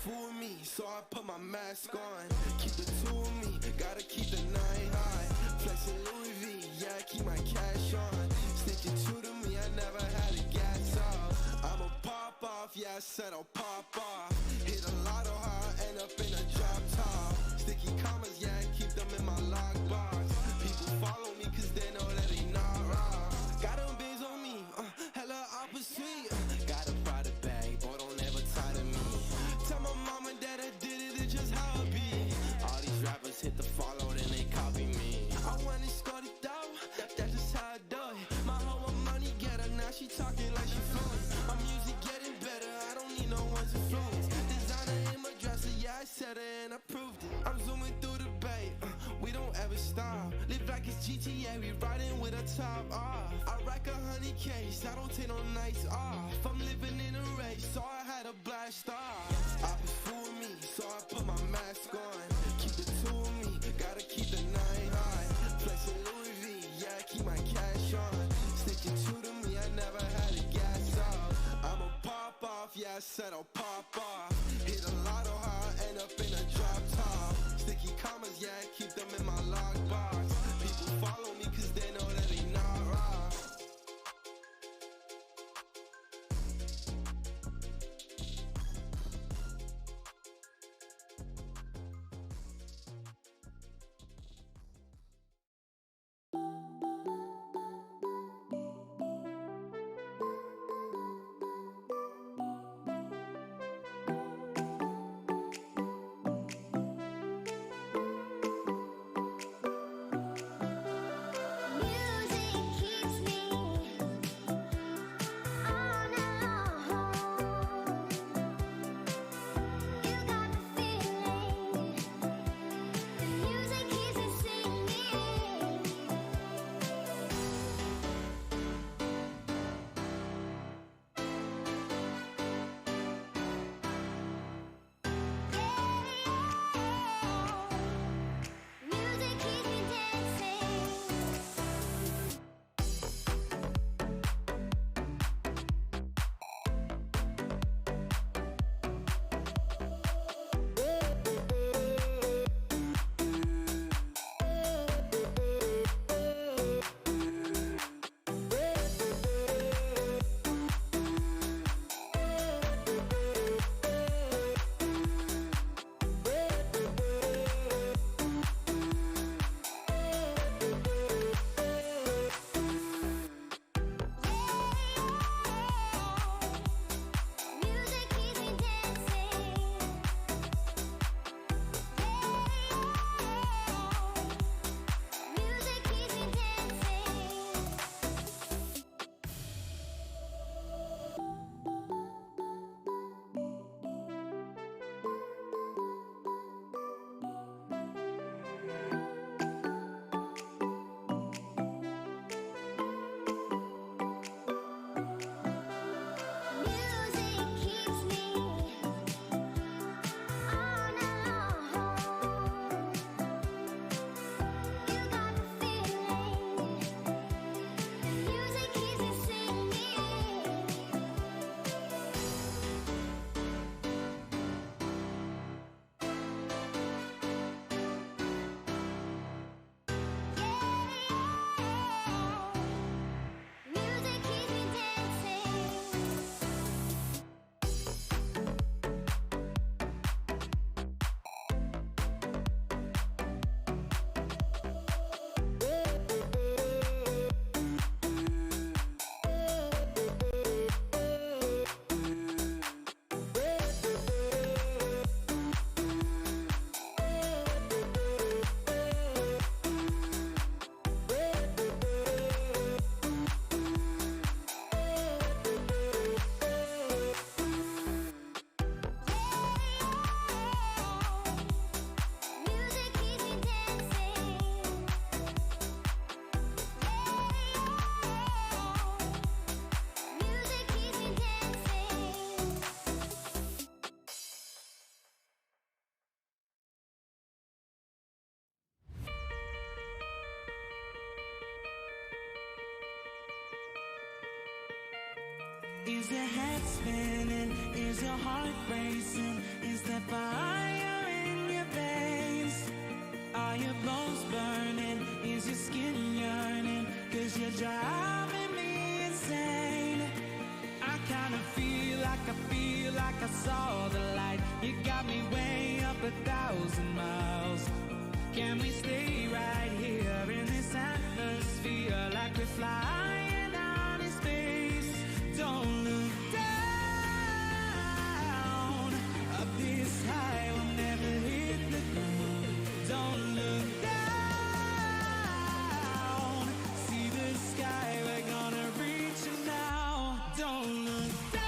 Speaker 1: fool me, so I put my mask on. Keep the two of me, gotta keep the 9 high. Flexing Louis V, yeah, I keep my cash on. Sticking true to me, I never had a gas off. I'ma pop off, yeah, I said I'll pop off. Hit a lotto high, end up in a drop top. Sticky commas, yeah, I keep them in my lockbox. People follow me cause they know that they not wrong. Got them bigs on me, hella opposite. Got a Prada bag, boy, don't ever tie to me. Tell my mom and dad I did it, it's just how it be. All these rappers hit the follow, then they copy me. I went and scored it though, that's just how I do it. My whole money get her, now she talking like she fluent. My music getting better, I don't need no one's influence. Designer in my dresser, yeah, I said it and I proved it. I'm zooming through the bay, we don't ever stop. Live like it's GTA, we riding with a top off. I rack 100 case, I don't take no nights off. I'm living in a race, so I had a blast off. I be fooling me, so I put my mask on. Keep the two of me, gotta keep the 9 high. Flexing Louis V, yeah, I keep my cash on. Sticking true to me, I never had a gas off. I'ma pop off, yeah, I said I'll pop off. Hit a lotto high, end up in a drop top. Sticky commas, yeah, I keep them in my lockbox. People follow me cause they know that they not wrong. Is your head spinning? Is your heart racing? Is there fire in your veins? Are your bones burning? Is your skin yearning? 'Cause you're driving me insane. I kinda feel like I saw the light. You got me way up 1,000 miles. Can we stay right here in this atmosphere like we're flying out in space? Don't look down. Up this high, we'll never hit the ground. Don't look down. See the sky, we're gonna reach it now. Don't look down.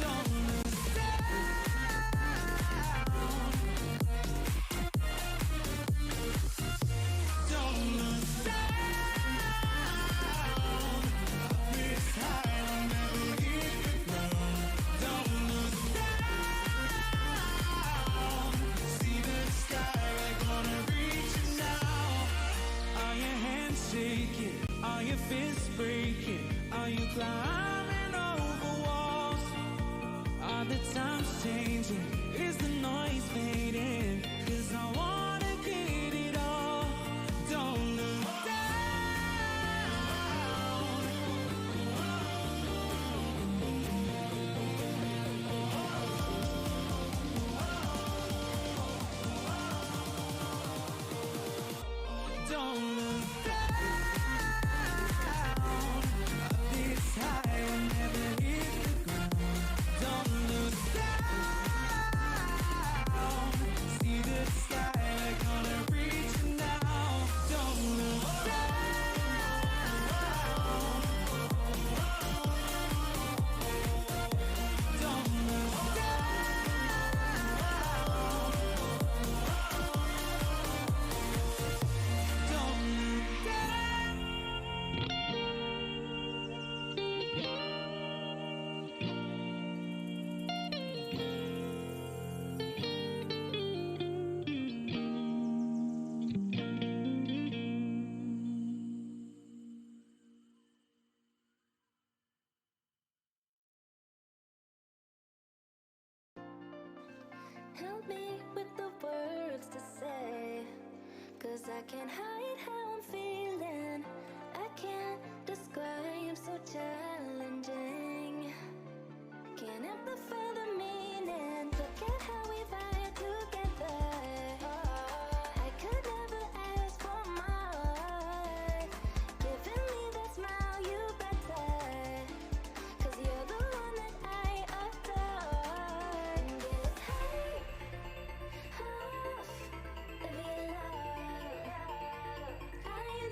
Speaker 1: Don't look Don't look down. Up this high, we'll never hit the ground. Don't look down. See the sky, we're gonna reach it now. Are your hands shaking? Are your fists breaking? Are you climbing over walls? Are the times changing? Is the noise fading? 'Cause I wanna get it all. Don't look down. Don't look down. Up this high, we'll never hit the ground. Don't look down. See the sky, we're gonna reach it now. Don't look down. Don't look Don't look down.
Speaker 5: Help me with the words to say, 'cause I can't hide how I'm feeling. I can't describe, so challenging. Can't amplify the meaning. Look at how we vibe together. I could never ask for more. Giving me that smile, you better. 'Cause you're the one that I adore. And get high off of your love. I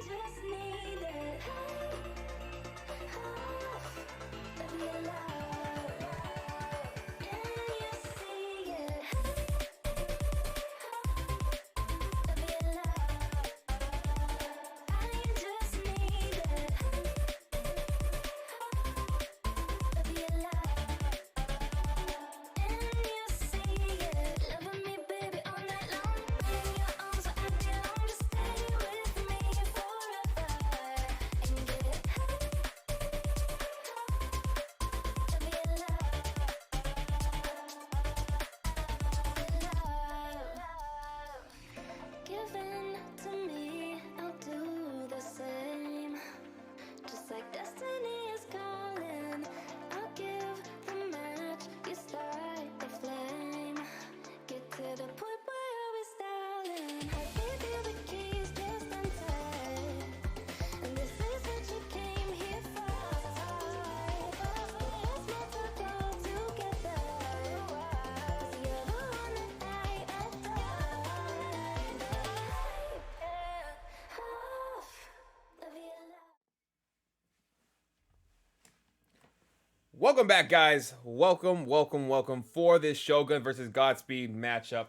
Speaker 5: just need it. High off of your love. And you see it. High of your love. I just need it. Of your love. And you see it. Loving me, baby, all night long. In your arms where I belong. Just stay with me forever. And get high of your love. Given to me, I'll do the same. Just like destiny is calling, I'll give the match, you start the flame. Get to the point where we're stalling. I gave you the keys, just untied. And this is what you came here for. Let's not to go together. 'Cause you're the one that I adore. Off of your love.
Speaker 3: Welcome back, guys. Welcome for this Shogun versus Godspeed matchup.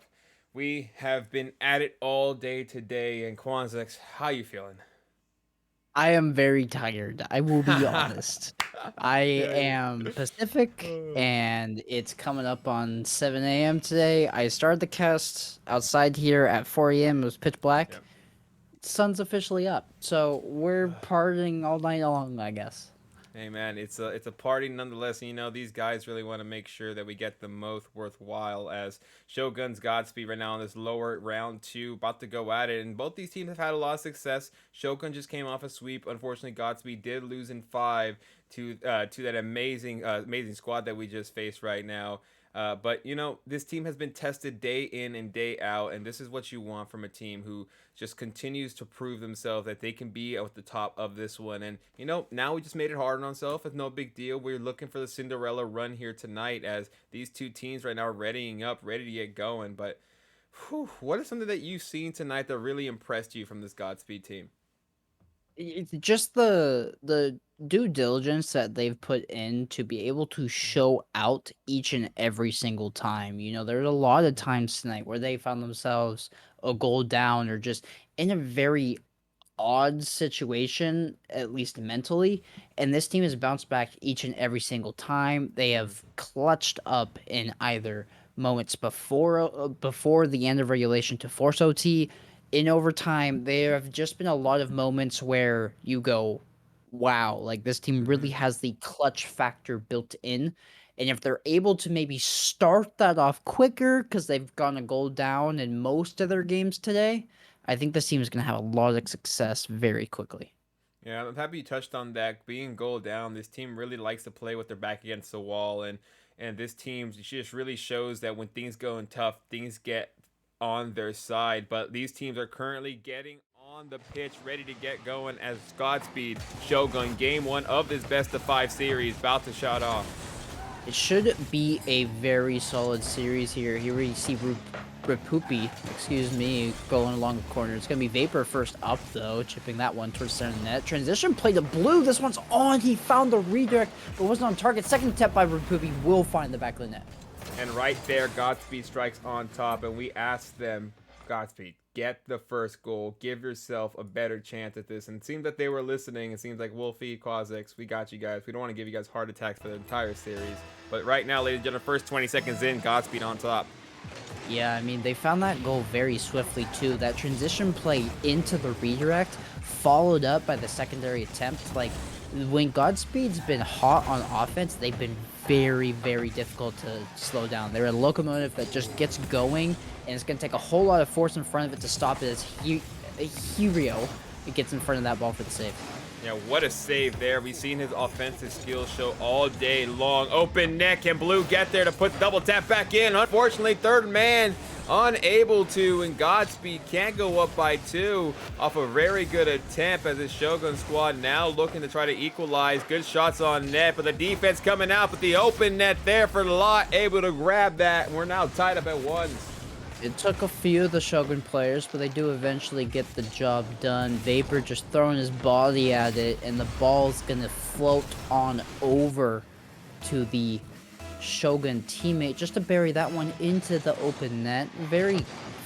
Speaker 3: We have been at it all day today, and Quanzek, how you feeling?
Speaker 4: I am very tired. I will be honest. I am Pacific, and it's coming up on 7 a.m. today. I started the cast outside here at 4 a.m. It was pitch black. sun's officially up, so we're partying all night long, I guess.
Speaker 3: Hey man, it's a party nonetheless. And, you know, these guys really want to make sure that we get the most worthwhile. As Shogun's Godspeed right now in this lower round 2, about to go at it. And both these teams have had a lot of success. Shogun just came off a sweep. Unfortunately, Godspeed did lose in 5 to that amazing squad that we just faced right now. But, you know, this team has been tested day in and day out, and this is what you want from a team who just continues to prove themselves that they can be at the top of this one. And, you know, now we just made it hard on ourselves. It's no big deal. We're looking for the Cinderella run here tonight, as these two teams right now are readying up, ready to get going. But whew, what is something that you've seen tonight that really impressed you from this Godspeed team?
Speaker 4: It's just the due diligence that they've put in to be able to show out each and every single time. You know, there's a lot of times tonight where they found themselves a goal down or just in a very odd situation, at least mentally, and this team has bounced back each and every single time. They have clutched up in either moments before the end of regulation to force OT. In overtime, there have just been a lot of moments where you go, wow, like this team really has the clutch factor built in. And if they're able to maybe start that off quicker because they've gone a goal down in most of their games today, I think this team is going to have a lot of success very quickly.
Speaker 3: Yeah, I'm happy you touched on that. Being goal down, this team really likes to play with their back against the wall, and this team just really shows that when things go in tough, things get on their side. But these teams are currently getting on the pitch, ready to get going as Godspeed Shogun, game 1 of this best of 5 series, about to shut off.
Speaker 4: It should be a very solid series here. Here we see Rapoopy, excuse me, going along the corner. It's going to be Vapor first up, though, chipping that one towards center net. Transition play to Blue. This one's on. He found the redirect, but wasn't on target. Second attempt by Rapoopy will find the back of the net.
Speaker 3: And right there, Godspeed strikes on top, and we asked them, Godspeed, get the first goal. Give yourself a better chance at this. And it seems that they were listening. It seems like Wolfie, Quanzek, we got you guys. We don't want to give you guys heart attacks for the entire series. But right now, ladies and gentlemen, first 20 seconds in, Godspeed on top.
Speaker 4: Yeah, I mean, they found that goal very swiftly, too. That transition play into the redirect, followed up by the secondary attempt. Like, when Godspeed's been hot on offense, they've been very, very difficult to slow down. They're a locomotive that just gets going, and it's going to take a whole lot of force in front of it to stop it as Hirio gets in front of that ball for the save.
Speaker 3: Yeah, what a save there. We've seen his offensive skills show all day long. Open net. Can Blue get there to put double tap back in? Unfortunately, third man unable to, and Godspeed can't go up by 2 off a very good attempt as the Shogun squad now looking to try to equalize. Good shots on net, but the defense coming out, but the open net there for Lot, able to grab that, and we're now tied up at 1.
Speaker 4: It took a few of the Shogun players, but they do eventually get the job done. Vapor just throwing his body at it, and the ball's gonna float on over to the Shogun teammate just to bury that one into the open net.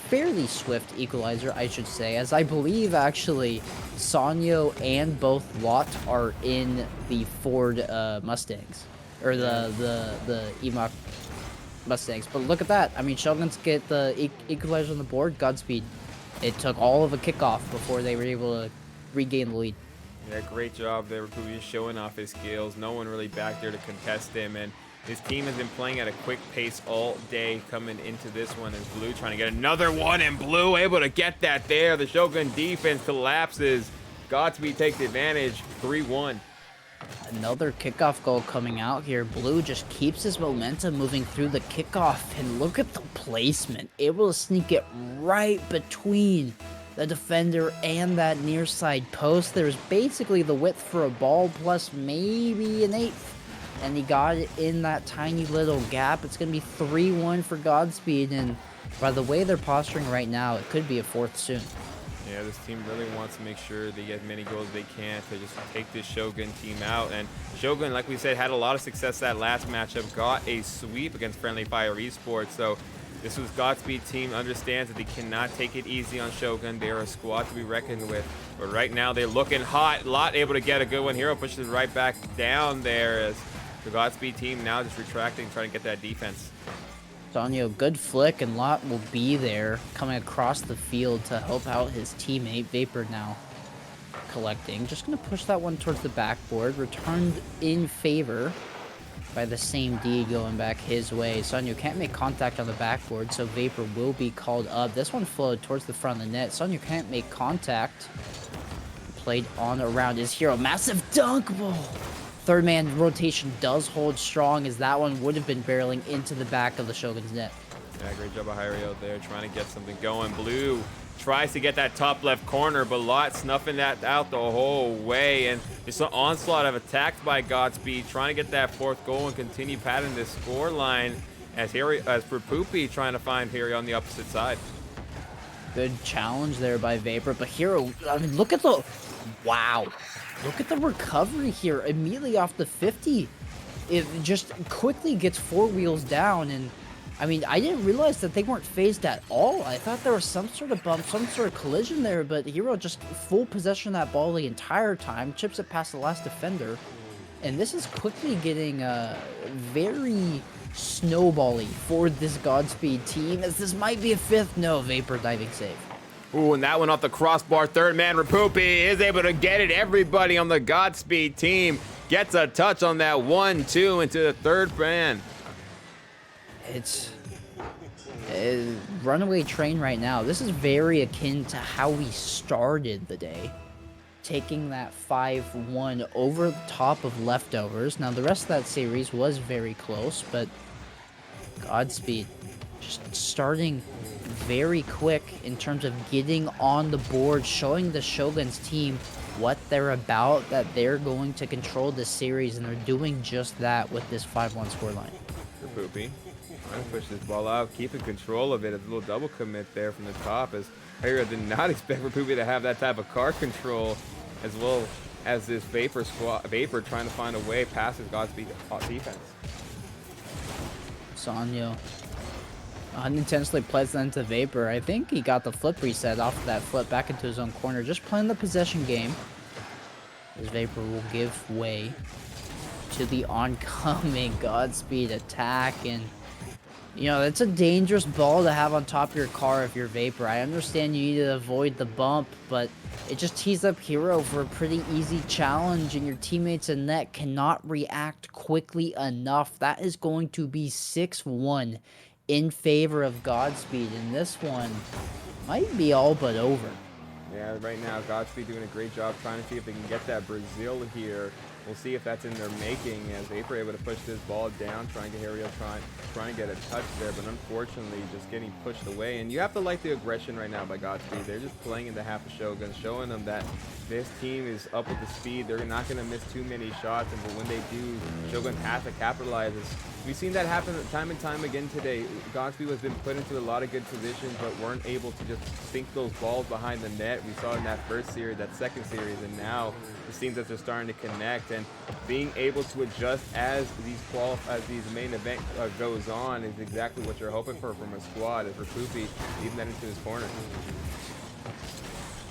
Speaker 4: Fairly swift equalizer, I should say, as I believe actually Sanyo and both Lot are in the Ford Mustangs, or the Emok Mustangs. But look at that. I mean, Shoguns get the equalizer on the board. Godspeed. It took all of a kickoff before they were able to regain the lead.
Speaker 3: Yeah, great job there. Rapoopy showing off his skills. No one really back there to contest him. And his team has been playing at a quick pace all day coming into this one. And Blue trying to get another one. And Blue able to get that there. The Shogun defense collapses. Godspeed takes advantage. 3-1.
Speaker 4: Another kickoff goal coming out here. Blue just keeps his momentum moving through the kickoff, and look at the placement. Able to sneak it right between the defender and that near side post. There's basically the width for a ball plus maybe an eighth, and he got it in that tiny little gap. It's going to be 3-1 for Godspeed, and by the way they're posturing right now, it could be a fourth soon.
Speaker 3: Yeah, this team really wants to make sure they get as many goals as they can to just take this Shogun team out. And Shogun, like we said, had a lot of success that last matchup, got a sweep against Friendly Fire Esports. So this was Godspeed team understands that they cannot take it easy on Shogun. They are a squad to be reckoned with. But right now they're looking hot. Lot able to get a good one. Hero pushes it right back down there as the Godspeed team now just retracting, trying to get that defense.
Speaker 4: Sanyo, good flick, and Lot will be there, coming across the field to help out his teammate. Vapor now collecting. Just going to push that one towards the backboard. Returned in favor by the same D going back his way. Sanyo can't make contact on the backboard, so Vapor will be called up. This one flowed towards the front of the net. Sanyo can't make contact. Played on around his hero. Massive dunk ball. Third man rotation does hold strong, as that one would have been barreling into the back of the Shogun's net.
Speaker 3: Yeah, great job by Hyrio there, trying to get something going. Blue tries to get that top left corner, but Lot snuffing that out the whole way. And just an onslaught of attacks by Godspeed, trying to get that fourth goal and continue padding this score line as for Poopy trying to find Harry on the opposite side.
Speaker 4: Good challenge there by Vapor, but Hero, I mean, look at the... Wow. Look at the recovery here. Immediately off the 50, it just quickly gets four wheels down. And, I mean, I didn't realize that they weren't phased at all. I thought there was some sort of bump, some sort of collision there, but Hero just full possession of that ball the entire time, chips it past the last defender. And this is quickly getting very snowbally for this Godspeed team, as this might be a fifth. No, Vapor diving save.
Speaker 3: Ooh, and that one off the crossbar. Third man, Rapoopy is able to get it. Everybody on the Godspeed team gets a touch on that 1-2 into the third man.
Speaker 4: It's a runaway train right now. This is very akin to how we started the day, taking that 5-1 over the top of leftovers. Now, the rest of that series was very close, but Godspeed just starting very quick in terms of getting on the board, showing the Shogun's team what they're about, that they're going to control this series, and they're doing just that with this 5-1 scoreline.
Speaker 3: For Poopy, trying to push this ball out, keeping control of it. A little double commit there from the top, as Harrier did not expect for Poopy to have that type of car control, as well as this Vapor trying to find a way past his Godspeed defense.
Speaker 4: Sanyo unintentionally plays that into Vapor. I think he got the flip reset off of that flip back into his own corner. Just playing the possession game. As Vapor will give way to the oncoming Godspeed attack. And, you know, it's a dangerous ball to have on top of your car if you're Vapor. I understand you need to avoid the bump, but it just tees up Hero for a pretty easy challenge, and your teammates in net cannot react quickly enough. That is going to be 6-1 in favor of Godspeed, and this one might be all but over.
Speaker 3: Yeah, right now Godspeed doing a great job trying to see if they can get that Brazil here. We'll see if that's in their making, as Vapor able to push this ball down, trying to trying to get a touch there, but unfortunately just getting pushed away. And you have to like the aggression right now by Godspeed. They're just playing into half of Shogun, showing them that this team is up with the speed. They're not going to miss too many shots, and but when they do, Shogun has to capitalize. We've seen that happen time and time again today. Godspeed has been put into a lot of good positions, but weren't able to just sink those balls behind the net. We saw in that first series, that second series, and now it seems that they're starting to connect, and being able to adjust as these main event goes on is exactly what you're hoping for from a squad. As for Poopy, leaving that into his corner.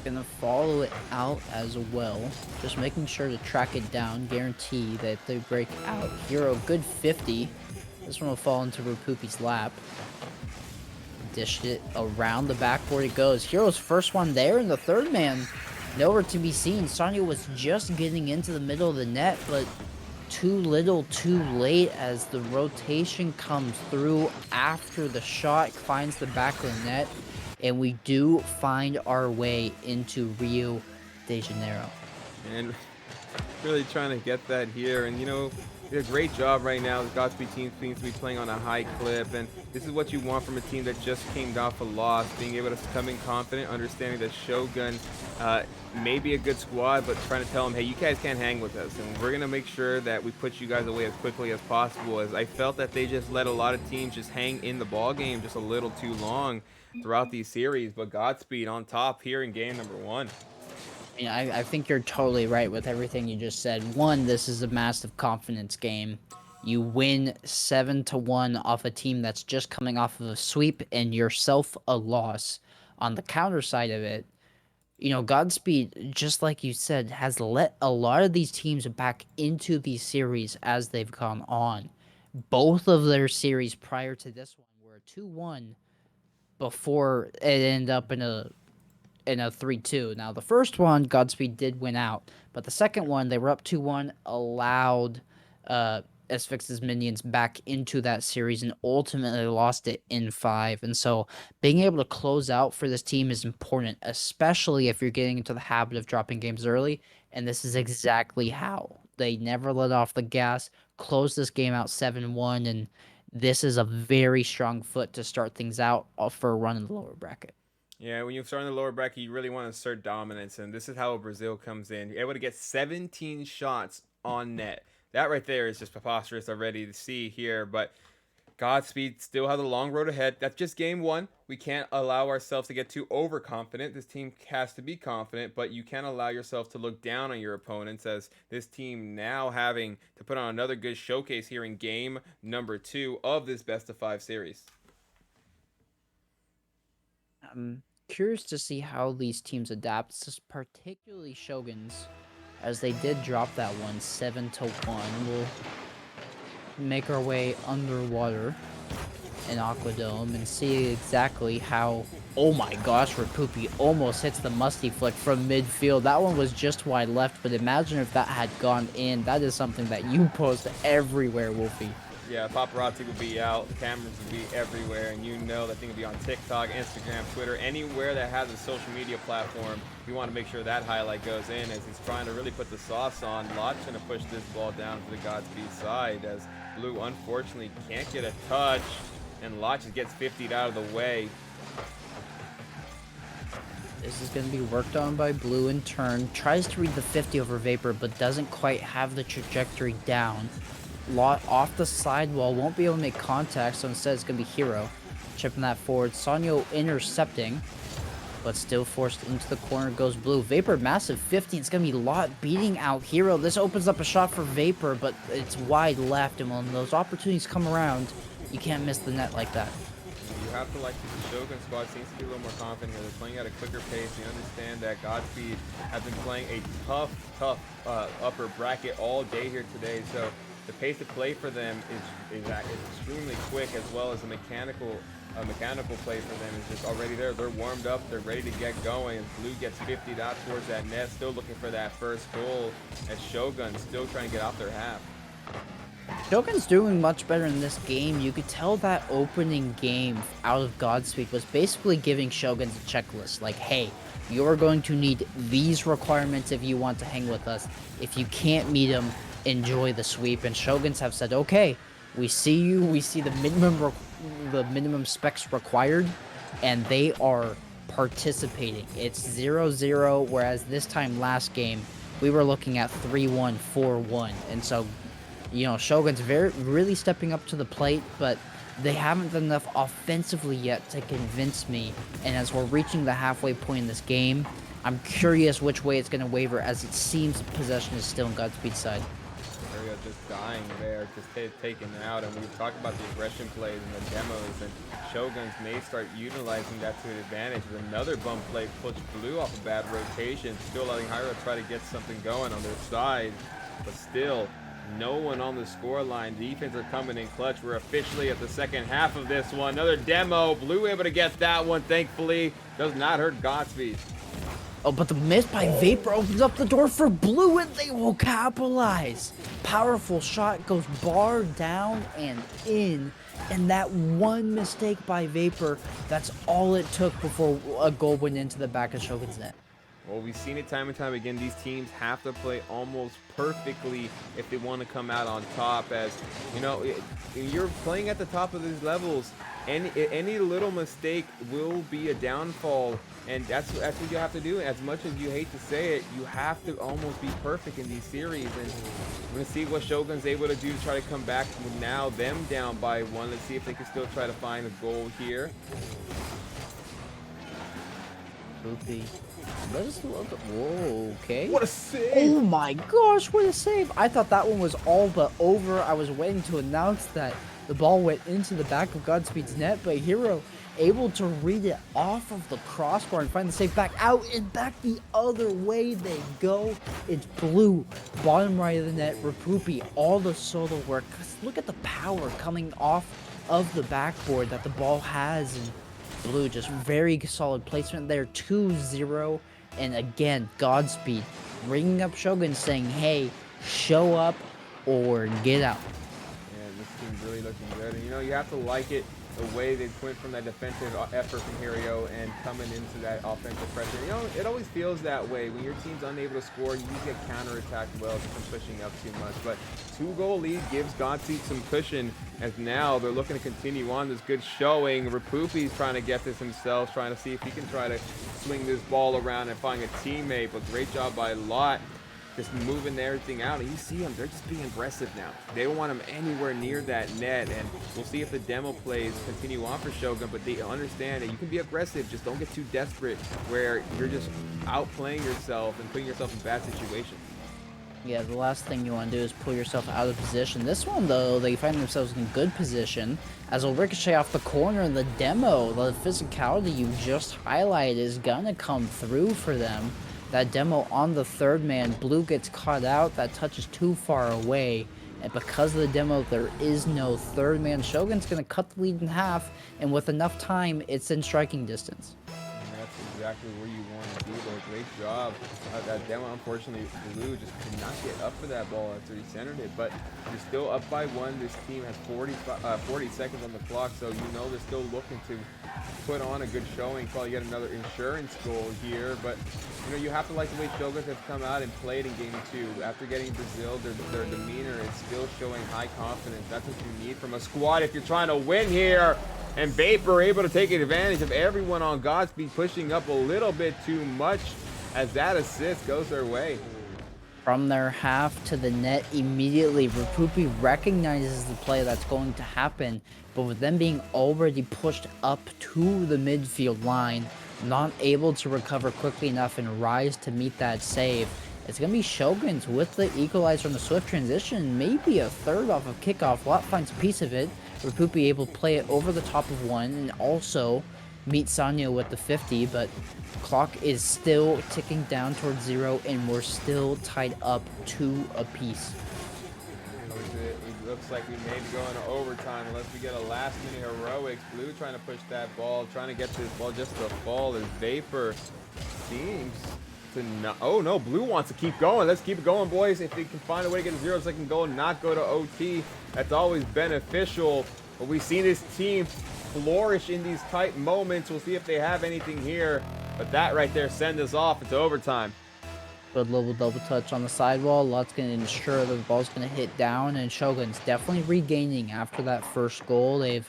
Speaker 4: Gonna follow it out as well, just making sure to track it down, guarantee that they break out. Hero, good 50. This one will fall into Rapoopy's lap. Dished it around the backboard it goes. Hero's first one there, and the third man nowhere to be seen. Sanyo was just getting into the middle of the net, but too little too late, as the rotation comes through after the shot finds the back of the net, and we do find our way into Rio de Janeiro.
Speaker 3: And really trying to get that here, and you know, did a great job right now. The Godspeed team seems to be playing on a high clip, and this is what you want from a team that just came off a loss, being able to come in confident, understanding that Shogun may be a good squad, but trying to tell them, hey, you guys can't hang with us, and we're going to make sure that we put you guys away as quickly as possible. As I felt that they just let a lot of teams just hang in the ball game just a little too long throughout these series, but Godspeed on top here in game number 1.
Speaker 4: Yeah, I think you're totally right with everything you just said. One, this is a massive confidence game. You win 7-1 off a team that's just coming off of a sweep, and yourself a loss. On the counter side of it, you know, Godspeed, just like you said, has let a lot of these teams back into these series as they've gone on. Both of their series prior to this one were 2-1 before it ended up in a 3-2. Now the first one, Godspeed did win out, but the second one they were up 2-1, allowed Asphyx's minions back into that series and ultimately lost it in 5. And so being able to close out for this team is important, especially if you're getting into the habit of dropping games early, and this is exactly how. They never let off the gas, closed this game out 7-1, and this is a very strong foot to start things out for a run in the lower bracket.
Speaker 3: Yeah, when you start in the lower bracket, you really want to assert dominance, and this is how Brazil comes in. You're able to get 17 shots on net. That right there is just preposterous already to see here, but Godspeed still has a long road ahead. That's just game 1. We can't allow ourselves to get too overconfident. This team has to be confident, but you can't allow yourself to look down on your opponents, as this team now having to put on another good showcase here in game number 2 of this best-of-5 series.
Speaker 4: I'm curious to see how these teams adapt, particularly Shogun's, as they did drop that one 7-1. We'll make our way underwater in Aquadome and see exactly how, oh my gosh, Rapupi almost hits the musty flick from midfield. That one was just wide left, but imagine if that had gone in. That is something that you post everywhere, Wolfie.
Speaker 3: Yeah, paparazzi would be out, the cameras would be everywhere, and you know that thing would be on TikTok, Instagram, Twitter, anywhere that has a social media platform. We want to make sure that highlight goes in, as he's trying to really put the sauce on. Lot's going to push this ball down to the Godspeed side, as Blue unfortunately can't get a touch, and Lot just gets 50'd out of the way.
Speaker 4: This is going to be worked on by Blue in turn. Tries to read the 50 over Vapor, but doesn't quite have the trajectory down. Lot off the sidewall, won't be able to make contact, so instead it's going to be Hero chipping that forward. Sanyo intercepting, but still forced into the corner goes Blue. Vapor, massive 50. It's going to be Lot beating out Hero. This opens up a shot for Vapor, but it's wide left, and when those opportunities come around, you can't miss the net like that.
Speaker 3: You have to like the Shogun squad seems to be a little more confident here. They're playing at a quicker pace. You understand that Godspeed has been playing a tough upper bracket all day here today, so the pace of play for them is extremely quick, as well as the mechanical play for them is just already there. They're warmed up, they're ready to get going, and Blue gets 50'd out towards that net, still looking for that first goal, as Shogun still trying to get out their half.
Speaker 4: Shogun's doing much better in this game. You could tell that opening game out of Godspeed was basically giving Shogun's a checklist, like, hey, you're going to need these requirements if you want to hang with us. If you can't meet them, enjoy the sweep. And Shoguns have said, okay, we see you, we see the minimum specs required, and they are participating. It's 0-0, whereas this time last game we were looking at 3-1, 4-1, and so, you know, Shogun's really stepping up to the plate, but they haven't done enough offensively yet to convince me. And as we're reaching the halfway point in this game, I'm curious which way it's going to waver, as it seems possession is still on Godspeed's side.
Speaker 3: Area just dying there, just taken out, and we've talked about the aggression plays and the demos, and Shoguns may start utilizing that to an advantage with another bump play, push Blue off a bad rotation, still letting Hyro try to get something going on their side, but still no one on the score line. Defense are coming in clutch. We're officially at the second half of this one. Another demo. Blue able to get that one, thankfully. Does not hurt Godspeed.
Speaker 4: Oh, but the miss by Vapor opens up the door for Blue, and they will capitalize. Powerful shot goes bar down and in. And that one mistake by Vapor, that's all it took before a goal went into the back of Shogun's net.
Speaker 3: Well, we've seen it time and time again. These teams have to play almost perfectly if they want to come out on top. As you know, you're playing at the top of these levels, any little mistake will be a downfall, and that's what you have to do. As much as you hate to say it, you have to almost be perfect in these series. And we're gonna see what Shogun's able to do to try to come back. Now them down by one. Let's see if they can still try to find a goal here.
Speaker 4: Poopy. Let's look. Whoa, okay.
Speaker 3: What a save!
Speaker 4: Oh my gosh, what a save! I thought that one was all but over. I was waiting to announce that the ball went into the back of Godspeed's net, but Hero able to read it off of the crossbar and find the save back out, and back the other way they go. It's Blue, bottom right of the net. Rapupi, all the solo work. Look at the power coming off of the backboard that the ball has, and Blue just very solid placement there, 2-0. And again, Godspeed ringing up Shogun saying, hey, show up or get out.
Speaker 3: Yeah, this team's really looking good. And, you know, you have to like it, the way they went from that defensive effort from Hirio and coming into that offensive pressure. You know, it always feels that way. When your team's unable to score, you get counterattacked well from pushing up too much. But 2-goal lead gives Godspeed some cushion, as now they're looking to continue on this good showing. Rapupi's trying to get this himself, trying to see if he can try to swing this ball around and find a teammate. But great job by Lot, just moving everything out. And you see them, they're just being aggressive now. They don't want them anywhere near that net. And we'll see if the demo plays continue on for Shogun, but they understand that you can be aggressive, just don't get too desperate where you're just outplaying yourself and putting yourself in bad situations.
Speaker 4: Yeah, the last thing you want to do is pull yourself out of position. This one, though, they find themselves in good position as a ricochet off the corner in the demo. The physicality you just highlighted is going to come through for them. That demo on the third man, Blue gets caught out, that touch is too far away, and because of the demo, there is no third man. Shogun's going to cut the lead in half, and with enough time, it's in striking distance.
Speaker 3: And that's exactly where you want to be, though. Great job. That demo, unfortunately, Blue just could not get up for that ball after he centered it, but you're still up by 1. This team has 40 seconds on the clock, so you know they're still looking to put on a good showing, probably get another insurance goal here. But you know, you have to like the way Shoguns have come out and played in game 2. After getting Brazil, their demeanor is still showing high confidence. That's what you need from a squad if you're trying to win here. And Vapor able to take advantage of everyone on Godspeed pushing up a little bit too much as that assist goes their way.
Speaker 4: From their half to the net immediately, Rapupi recognizes the play that's going to happen, but with them being already pushed up to the midfield line, not able to recover quickly enough and rise to meet that save, it's going to be Shoguns with the equalizer on the swift transition, maybe a third off of kickoff. Lot finds a piece of it. Rapupi able to play it over the top of one and also meet Sanyo with the 50, but clock is still ticking down towards 0 and we're still tied up 2 apiece.
Speaker 3: It looks like we may be going to overtime unless we get a last minute heroics. Blue trying to push that ball, trying to get this ball just to fall as Vapor seems to not. Oh no, Blue wants to keep going. Let's keep it going, boys. If they can find a way to get a 0 so they can go and not go to OT, that's always beneficial. But we see this team flourish in these tight moments. We'll see if they have anything here. But that right there sends us off into overtime.
Speaker 4: Good little double touch on the sidewall. Lot's going to ensure the ball's going to hit down, and Shogun's definitely regaining after that first goal. They've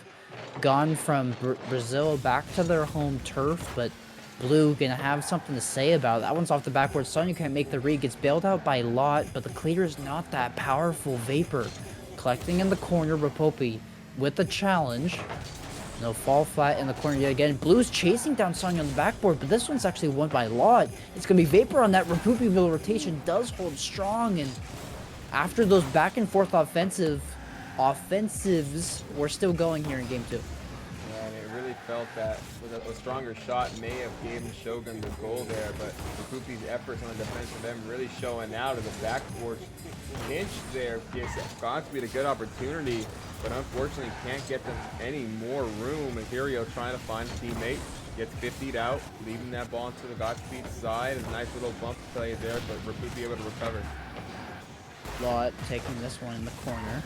Speaker 4: gone from Brazil back to their home turf, but Blue going to have something to say about it. That one's off the backboard. Sonya can't make the read. Gets bailed out by Lot, but the clear is not that powerful. Vapor collecting in the corner. Rapopi with the challenge. No, fall flat in the corner yet again. Blue's chasing down Sonya on the backboard, but this one's actually won by Lot. It's going to be Vapor on that. Rapupi rotation does hold strong, and after those back and forth offensives, we're still going here in game 2.
Speaker 3: Yeah, and it really felt that with a stronger shot may have given Shogun the goal there, but Rapupi's efforts on the defensive end really showing out of the backboard pinch there gives Godspeed a good opportunity, but unfortunately can't get them any more room. And Hirio trying to find a teammate, gets 50'd out, leaving that ball into the Godspeed side. A nice little bump play there, but Rapupi able to recover.
Speaker 4: Lot taking this one in the corner,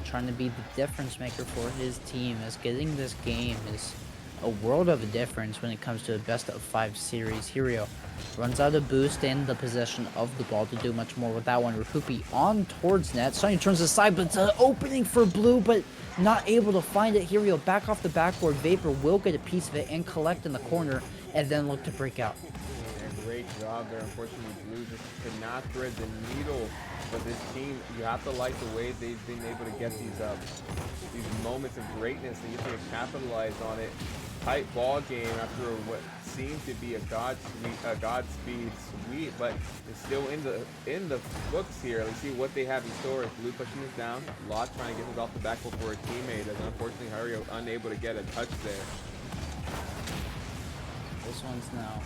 Speaker 4: trying to be the difference maker for his team, as getting this game is a world of a difference when it comes to a best-of-5 series. Hirio runs out of boost and the possession of the ball to do much more with that one. Rapupi on towards net. Sonya turns aside, but it's an opening for Blue, but not able to find it. Hirio back off the backboard. Vapor will get a piece of it and collect in the corner, and then look to break out.
Speaker 3: Yeah, great job there. Unfortunately, Blue just could not thread the needle. But this team, you have to like the way they've been able to get these moments of greatness, and you have to capitalize on it. Tight ball game after what seems to be a Godspeed sweep, but it's still in the books here. Let's see what they have in store. Blue pushing this down. Lot trying to get it off the backboard for a teammate, as unfortunately Hirio unable to get a touch there.
Speaker 4: This one's now.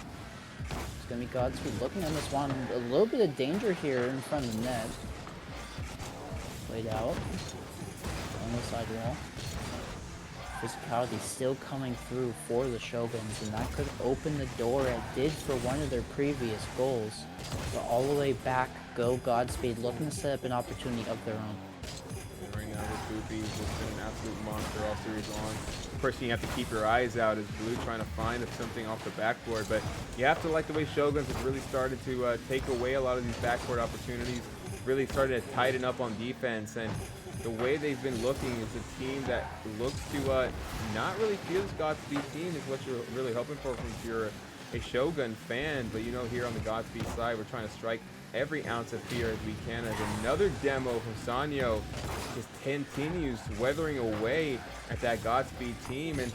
Speaker 4: It's going to be Godspeed looking on this one. A little bit of danger here in front of the net. Played out on the sidewall. physicality still coming through for the Shoguns, and that could open the door. It did for one of their previous goals. But all the way back, go Godspeed, looking to set up an opportunity of their own.
Speaker 3: And right now, Rupupi has just been an absolute monster all series long. Of course, you have to keep your eyes out as Blue trying to find something off the backboard, but you have to like the way Shoguns have really started to take away a lot of these backboard opportunities, really started to tighten up on defense, and the way they've been looking is a team that looks to not really feel this Godspeed team is what you're really hoping for if you're a Shogun fan. But you know, here on the Godspeed side, we're trying to strike every ounce of fear as we can, as another demo from Sanyo just continues weathering away at that Godspeed team. And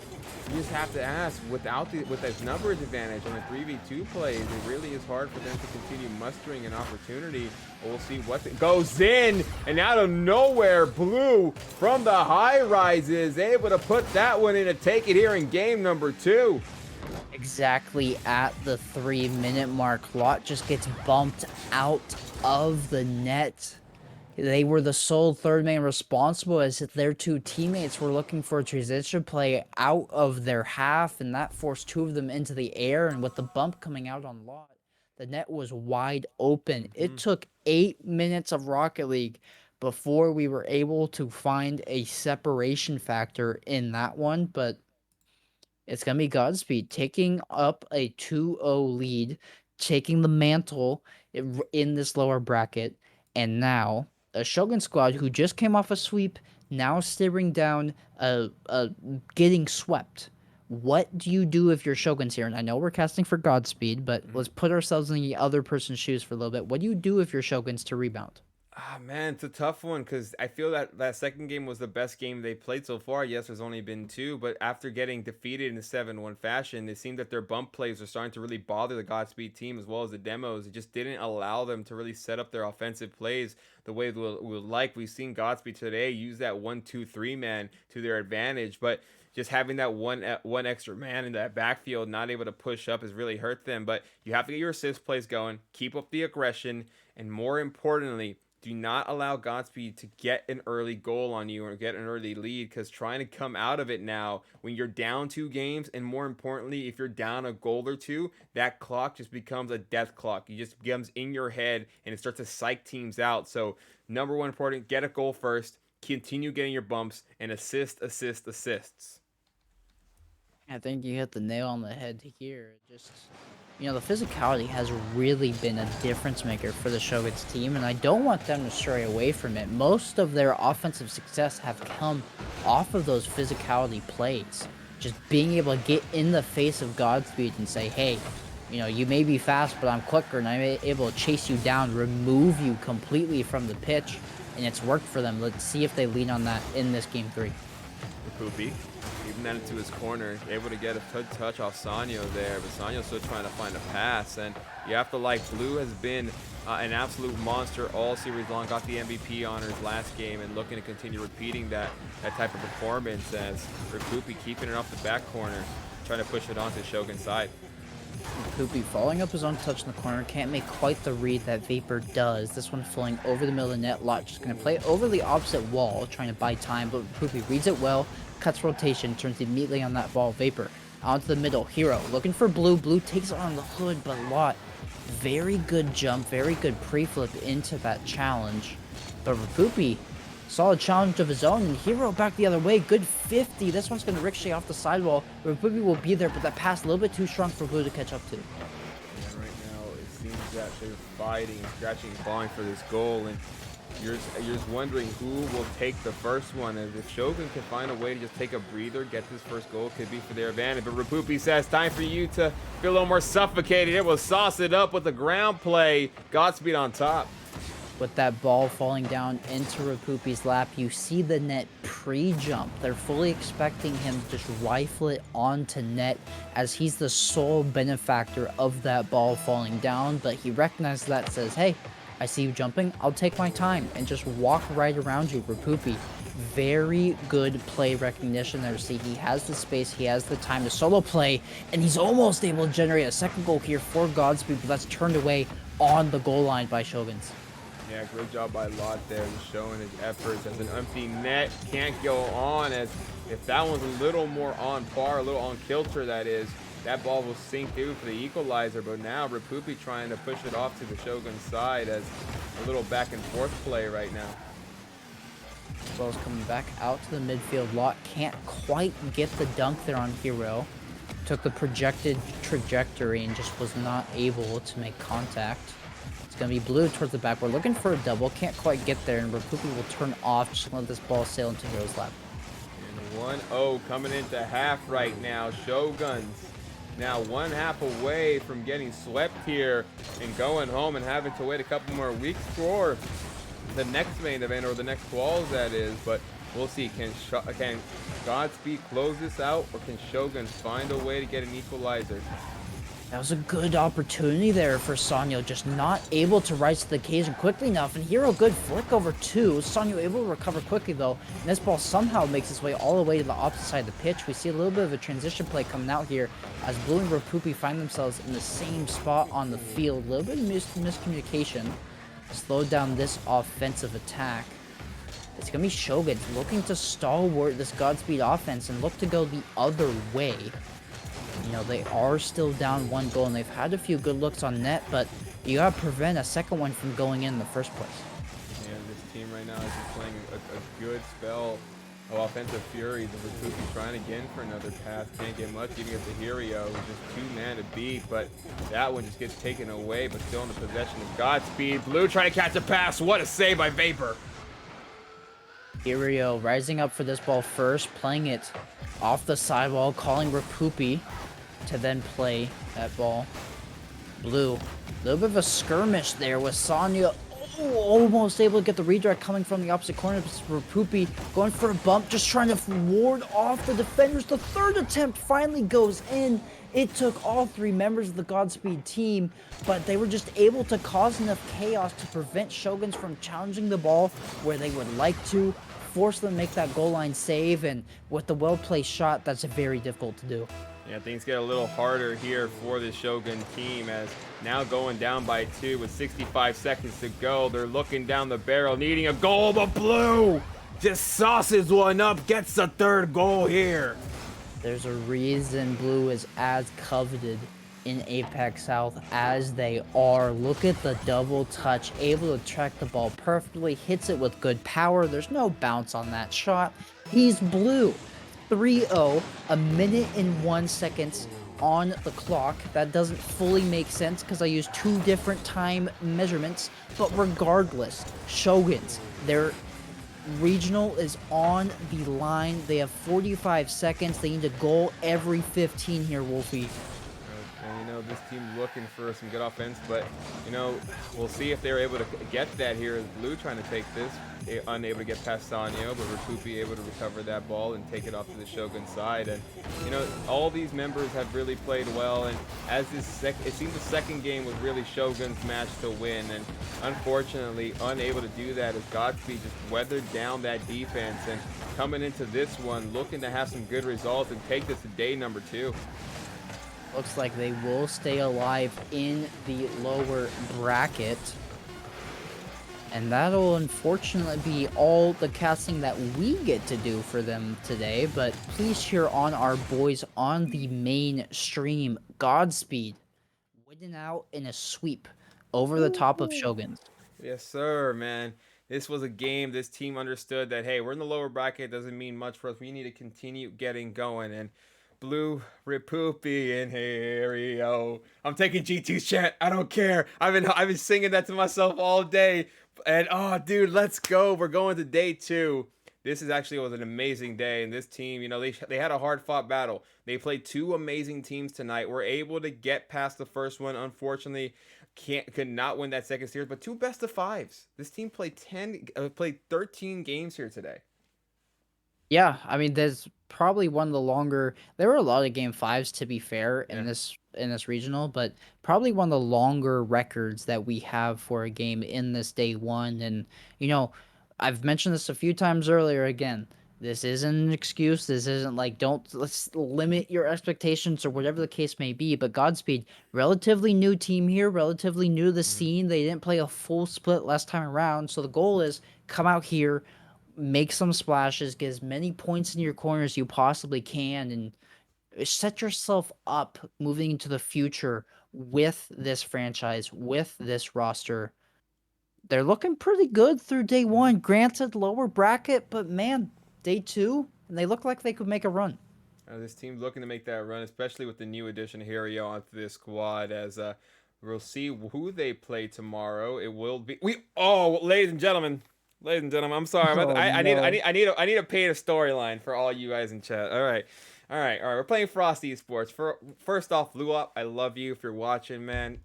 Speaker 3: you just have to ask, with that numbers advantage on the 3v2 plays, it really is hard for them to continue mustering an opportunity. We'll see what goes in, and out of nowhere, Blue from the high rise is able to put that one in to take it here in game number 2.
Speaker 4: Exactly at the 3-minute mark, Lot just gets bumped out of the net. They were the sole third man responsible, as their two teammates were looking for a transition play out of their half, and that forced two of them into the air. And with the bump coming out on Lot, the net was wide open. It took 8 minutes of Rocket League before we were able to find a separation factor in that one, but it's going to be Godspeed taking up a 2-0 lead, taking the mantle in this lower bracket, and now a Shogun squad who just came off a sweep, now staring down, getting swept. What do you do if you're Shoguns here? And I know we're casting for Godspeed, but let's put ourselves in the other person's shoes for a little bit. What do you do if you're Shoguns to rebound?
Speaker 3: Ah, man, it's a tough one because I feel that second game was the best game they played so far. Yes, there's only been 2, but after getting defeated in a 7-1 fashion, it seemed that their bump plays are starting to really bother the Godspeed team as well as the demos. It just didn't allow them to really set up their offensive plays the way we would like. We've seen Godspeed today use that 1-2-3 man to their advantage, but just having that one extra man in that backfield, not able to push up, has really hurt them. But you have to get your assist plays going, keep up the aggression, and more importantly, do not allow Godspeed to get an early goal on you or get an early lead, because trying to come out of it now when you're down 2 games, and more importantly, if you're down a goal or 2, that clock just becomes a death clock. It just becomes in your head and it starts to psych teams out. So number one important, get a goal first, continue getting your bumps, and assists.
Speaker 4: I think you hit the nail on the head here. Just, you know, the physicality has really been a difference maker for the Shogun's team, and I don't want them to stray away from it. Most of their offensive success have come off of those physicality plays. Just being able to get in the face of Godspeed and say, hey, you know, you may be fast, but I'm quicker, and I'm able to chase you down, remove you completely from the pitch, and it's worked for them. Let's see if they lean on that in this game 3.
Speaker 3: Poopy, even that into his corner, able to get a good touch off Sanyo there, but Sanyo's still trying to find a pass, and you have to like, Blue has been an absolute monster all series long, got the MVP honors last game, and looking to continue repeating that type of performance, as Poopy keeping it off the back corner, trying to push it onto Shogun's side.
Speaker 4: Poopy following up his own touch in the corner, can't make quite the read that Vapor does. This one flowing over the middle of the net. Lot just going to play over the opposite wall, trying to buy time, but Poopy reads it well, cuts rotation, turns immediately on that ball. Vapor onto the middle. Hero looking for Blue. Blue takes it on the hood, but Lot, very good jump, very good pre-flip into that challenge. But Poopy, solid challenge of his own, and Hero back the other way. Good 50. This one's going to ricochet off the sidewall. Poopy will be there, but that pass a little bit too strong for Blue to catch up to.
Speaker 3: Yeah, right now it seems that they're fighting, scratching, and clawing for this goal, and you're just wondering who will take the first one. As if Shogun can find a way to just take a breather, get this first goal, could be for their advantage. But Rapupi says, time for you to feel a little more suffocated. It will sauce it up with the ground play. Godspeed on top.
Speaker 4: With that ball falling down into Rapupi's lap, you see the net pre-jump. They're fully expecting him to just rifle it onto net, as he's the sole benefactor of that ball falling down. But he recognizes that, says, hey, I see you jumping, I'll take my time and just walk right around you. Rapupi, very good play recognition there. See, he has the space, he has the time to solo play, and he's almost able to generate a second goal here for Godspeed, but that's turned away on the goal line by Shoguns.
Speaker 3: Yeah, great job by Lot there, just showing his efforts as an empty net can't go on, as if that one's a little more on par, a little on kilter, that is, that ball will sink through for the equalizer. But now Rapupi trying to push it off to the Shogun's side as a little back and forth play right now.
Speaker 4: Ball's coming back out to the midfield lot. Can't quite get the dunk there on Hero. Took the projected trajectory and just was not able to make contact. It's going to be Blue towards the back. We're looking for a double. Can't quite get there, and Rapupi will turn off. Just let this ball sail into Hero's lap.
Speaker 3: And 1-0 coming into half right now. Shoguns now 1/2 away from getting swept here and going home and having to wait a couple more weeks for the next main event, or the next quals, that is. But we'll see. Can Godspeed close this out, or can Shoguns find a way to get an equalizer?
Speaker 4: That was a good opportunity there for Sanyo, just not able to rise to the occasion quickly enough. And Hero, good flick over two. Sanyo able to recover quickly, though. And this ball somehow makes its way all the way to the opposite side of the pitch. We see a little bit of a transition play coming out here as Blue and Rapupi find themselves in the same spot on the field. A little bit of miscommunication slowed down this offensive attack. It's going to be Shoguns looking to stalwart this Godspeed offense and look to go the other way. You know, they are still down 1 goal, and they've had a few good looks on net, but you got to prevent a second one from going in the first place.
Speaker 3: Yeah, this team right now is just playing a good spell of offensive fury. The Rapupi trying again for another pass. Can't get much, giving it to Hero. Just 2 man to beat, but that one just gets taken away, but still in the possession of Godspeed. Blue trying to catch a pass. What a save by Vapor.
Speaker 4: Hero rising up for this ball first, playing it off the sidewall, calling Rapupi to then play that ball. Blue, a little bit of a skirmish there with Sanyo. Oh, almost able to get the redirect coming from the opposite corner. Rapupi going for a bump, just trying to ward off the defenders. The third attempt finally goes in. It took all 3 members of the Godspeed team, but they were just able to cause enough chaos to prevent Shoguns from challenging the ball where they would like to, force them to make that goal line save, and with the well-placed shot, that's very difficult to do.
Speaker 3: Yeah, things get a little harder here for the Shogun team, as now going down by 2 with 65 seconds to go. They're looking down the barrel, needing a goal, but Blue just sauces one up, gets the 3rd goal here.
Speaker 4: There's a reason Blue is as coveted in APAC South as they are. Look at the double touch, able to track the ball perfectly, hits it with good power. There's no bounce on that shot. He's Blue. 3-0, 1 minute and 1 second on the clock. That doesn't fully make sense because I used 2 different time measurements, but regardless, Shoguns, their regional is on the line. They have 45 seconds. They need a goal every 15 here, Wolfie.
Speaker 3: And, you know, this team looking for some good offense, but, you know, we'll see if they're able to get that here. As Blue trying to take this, unable to get past Sanyo, but Rapupi able to recover that ball and take it off to the Shogun side. And, you know, all these members have really played well, and as this it seems the second game was really Shogun's match to win, and unfortunately unable to do that as Godspeed just weathered down that defense, and coming into this one looking to have some good results and take this to day number 2.
Speaker 4: Looks like they will stay alive in the lower bracket. And that'll unfortunately be all the casting that we get to do for them today. But please cheer on our boys on the main stream. Godspeed winning out in a sweep over the top of Shoguns.
Speaker 3: Yes, sir, man. This was a game. This team understood that, hey, we're in the lower bracket. Doesn't mean much for us. We need to continue getting going. And Blue, Rapupi, and Hero. I'm taking G2's chant. I don't care. I've been singing that to myself all day. And oh, dude, let's go. We're going to day 2. This was an amazing day. And this team, you know, they had a hard-fought battle. They played 2 amazing teams tonight. We're able to get past the first one. Unfortunately, could not win that second series. But 2 best of 5s. This team played 13 games here today.
Speaker 4: Yeah, I mean, there's probably one of the longer. There were a lot of game 5s, to be fair, in this regional, but probably one of the longer records that we have for a game in this day 1. And you know, I've mentioned this a few times earlier. Again, this isn't an excuse. This isn't like let's limit your expectations or whatever the case may be. But Godspeed, relatively new team here, relatively new to the scene. They didn't play a full split last time around, so the goal is come out here, make some splashes, get as many points in your corner as you possibly can, and set yourself up moving into the future with this franchise, with this roster. They're looking pretty good through day one. Granted, lower bracket, but man, day two, and they look like they could make a run.
Speaker 3: This team's looking to make that run, especially with the new addition of Hirio onto this squad. As we'll see who they play tomorrow. It will be ladies and gentlemen, I'm sorry. I need a paid storyline for all you guys in chat. All right. We're playing Frosty Esports. First off, Luop, I love you if you're watching, man.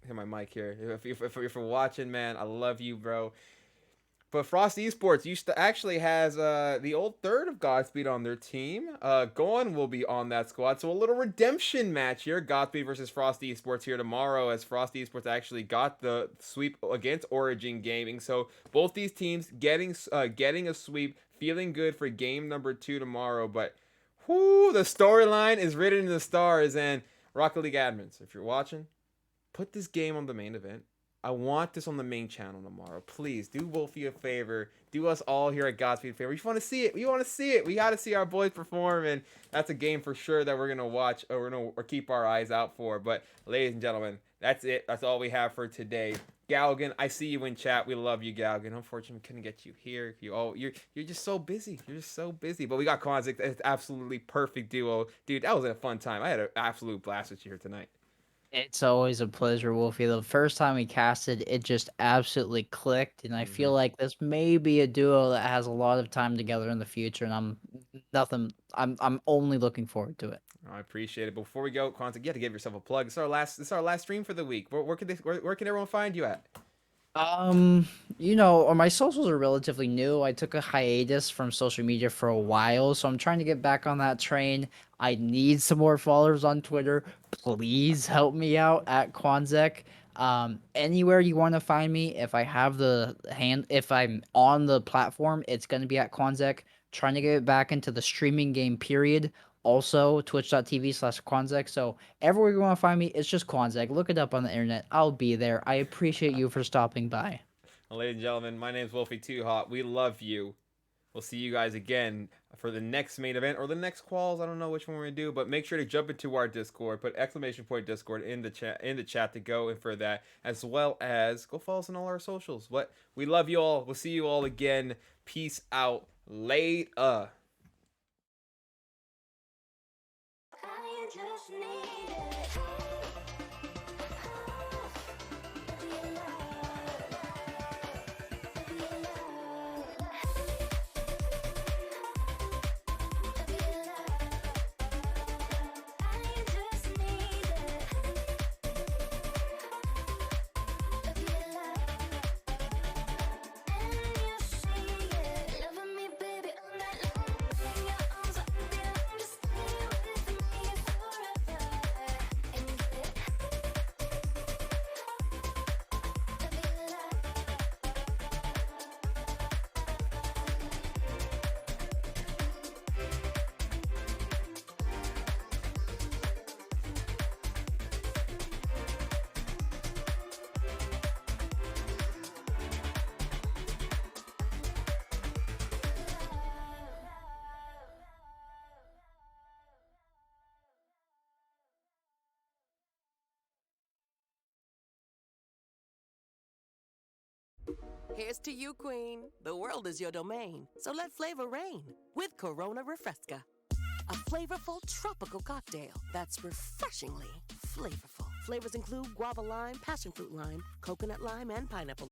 Speaker 3: Hit my mic here. If you're watching, man, I love you, bro. But Frosty Esports actually has the old third of Godspeed on their team. Gohan will be on that squad. So a little redemption match here. Godspeed versus Frosty Esports here tomorrow, as Frosty Esports actually got the sweep against Origin Gaming. So both these teams getting a sweep, feeling good for game number 2 tomorrow. But the storyline is written in the stars. And Rocket League admins, if you're watching, put this game on the main event. I want this on the main channel tomorrow. Please, do Wolfie a favor. Do us all here at Godspeed a favor. We just want to see it. We got to see our boys perform, and that's a game for sure that we're going to watch or keep our eyes out for. But, ladies and gentlemen, that's it. That's all we have for today. Galgan, I see you in chat. We love you, Galgan. Unfortunately, we couldn't get you here. You're just so busy. You're just so busy. But we got Quanzek. It's absolutely perfect duo. Dude, that was a fun time. I had an absolute blast with you here tonight.
Speaker 4: It's always a pleasure, Wolfie. The first time we casted, it just absolutely clicked, and I feel like this may be a duo that has a lot of time together in the future, and I'm only looking forward to it.
Speaker 3: I appreciate it. Before we go, Quanzek, you have to give yourself a plug. It's our last stream for the week. Where can everyone find you at?
Speaker 4: My socials are relatively new. I took a hiatus from social media for a while, so I'm trying to get back on that train. I need some more followers on Twitter. Please help me out at Quanzek. Anywhere you want to find me, if I'm on the platform, it's going to be at Quanzek. Trying to get back into the streaming game period. Also, twitch.tv/Quanzek. So everywhere you want to find me, it's just Quanzek. Look it up on the internet. I'll be there. I appreciate you for stopping by.
Speaker 3: Well, ladies and gentlemen, my name's Wolfie Too Hot. We love you. We'll see you guys again for the next main event or the next quals. I don't know which one we're gonna do, but make sure to jump into our Discord. Put !Discord in the chat to go in for that, as well as go follow us on all our socials. We love you all. We'll see you all again. Peace out. Later.
Speaker 5: Just need it.
Speaker 12: Here's to you, Queen. The world is your domain, so let flavor reign with Corona Refresca. A flavorful tropical cocktail that's refreshingly flavorful. Flavors include guava lime, passion fruit lime, coconut lime, and pineapple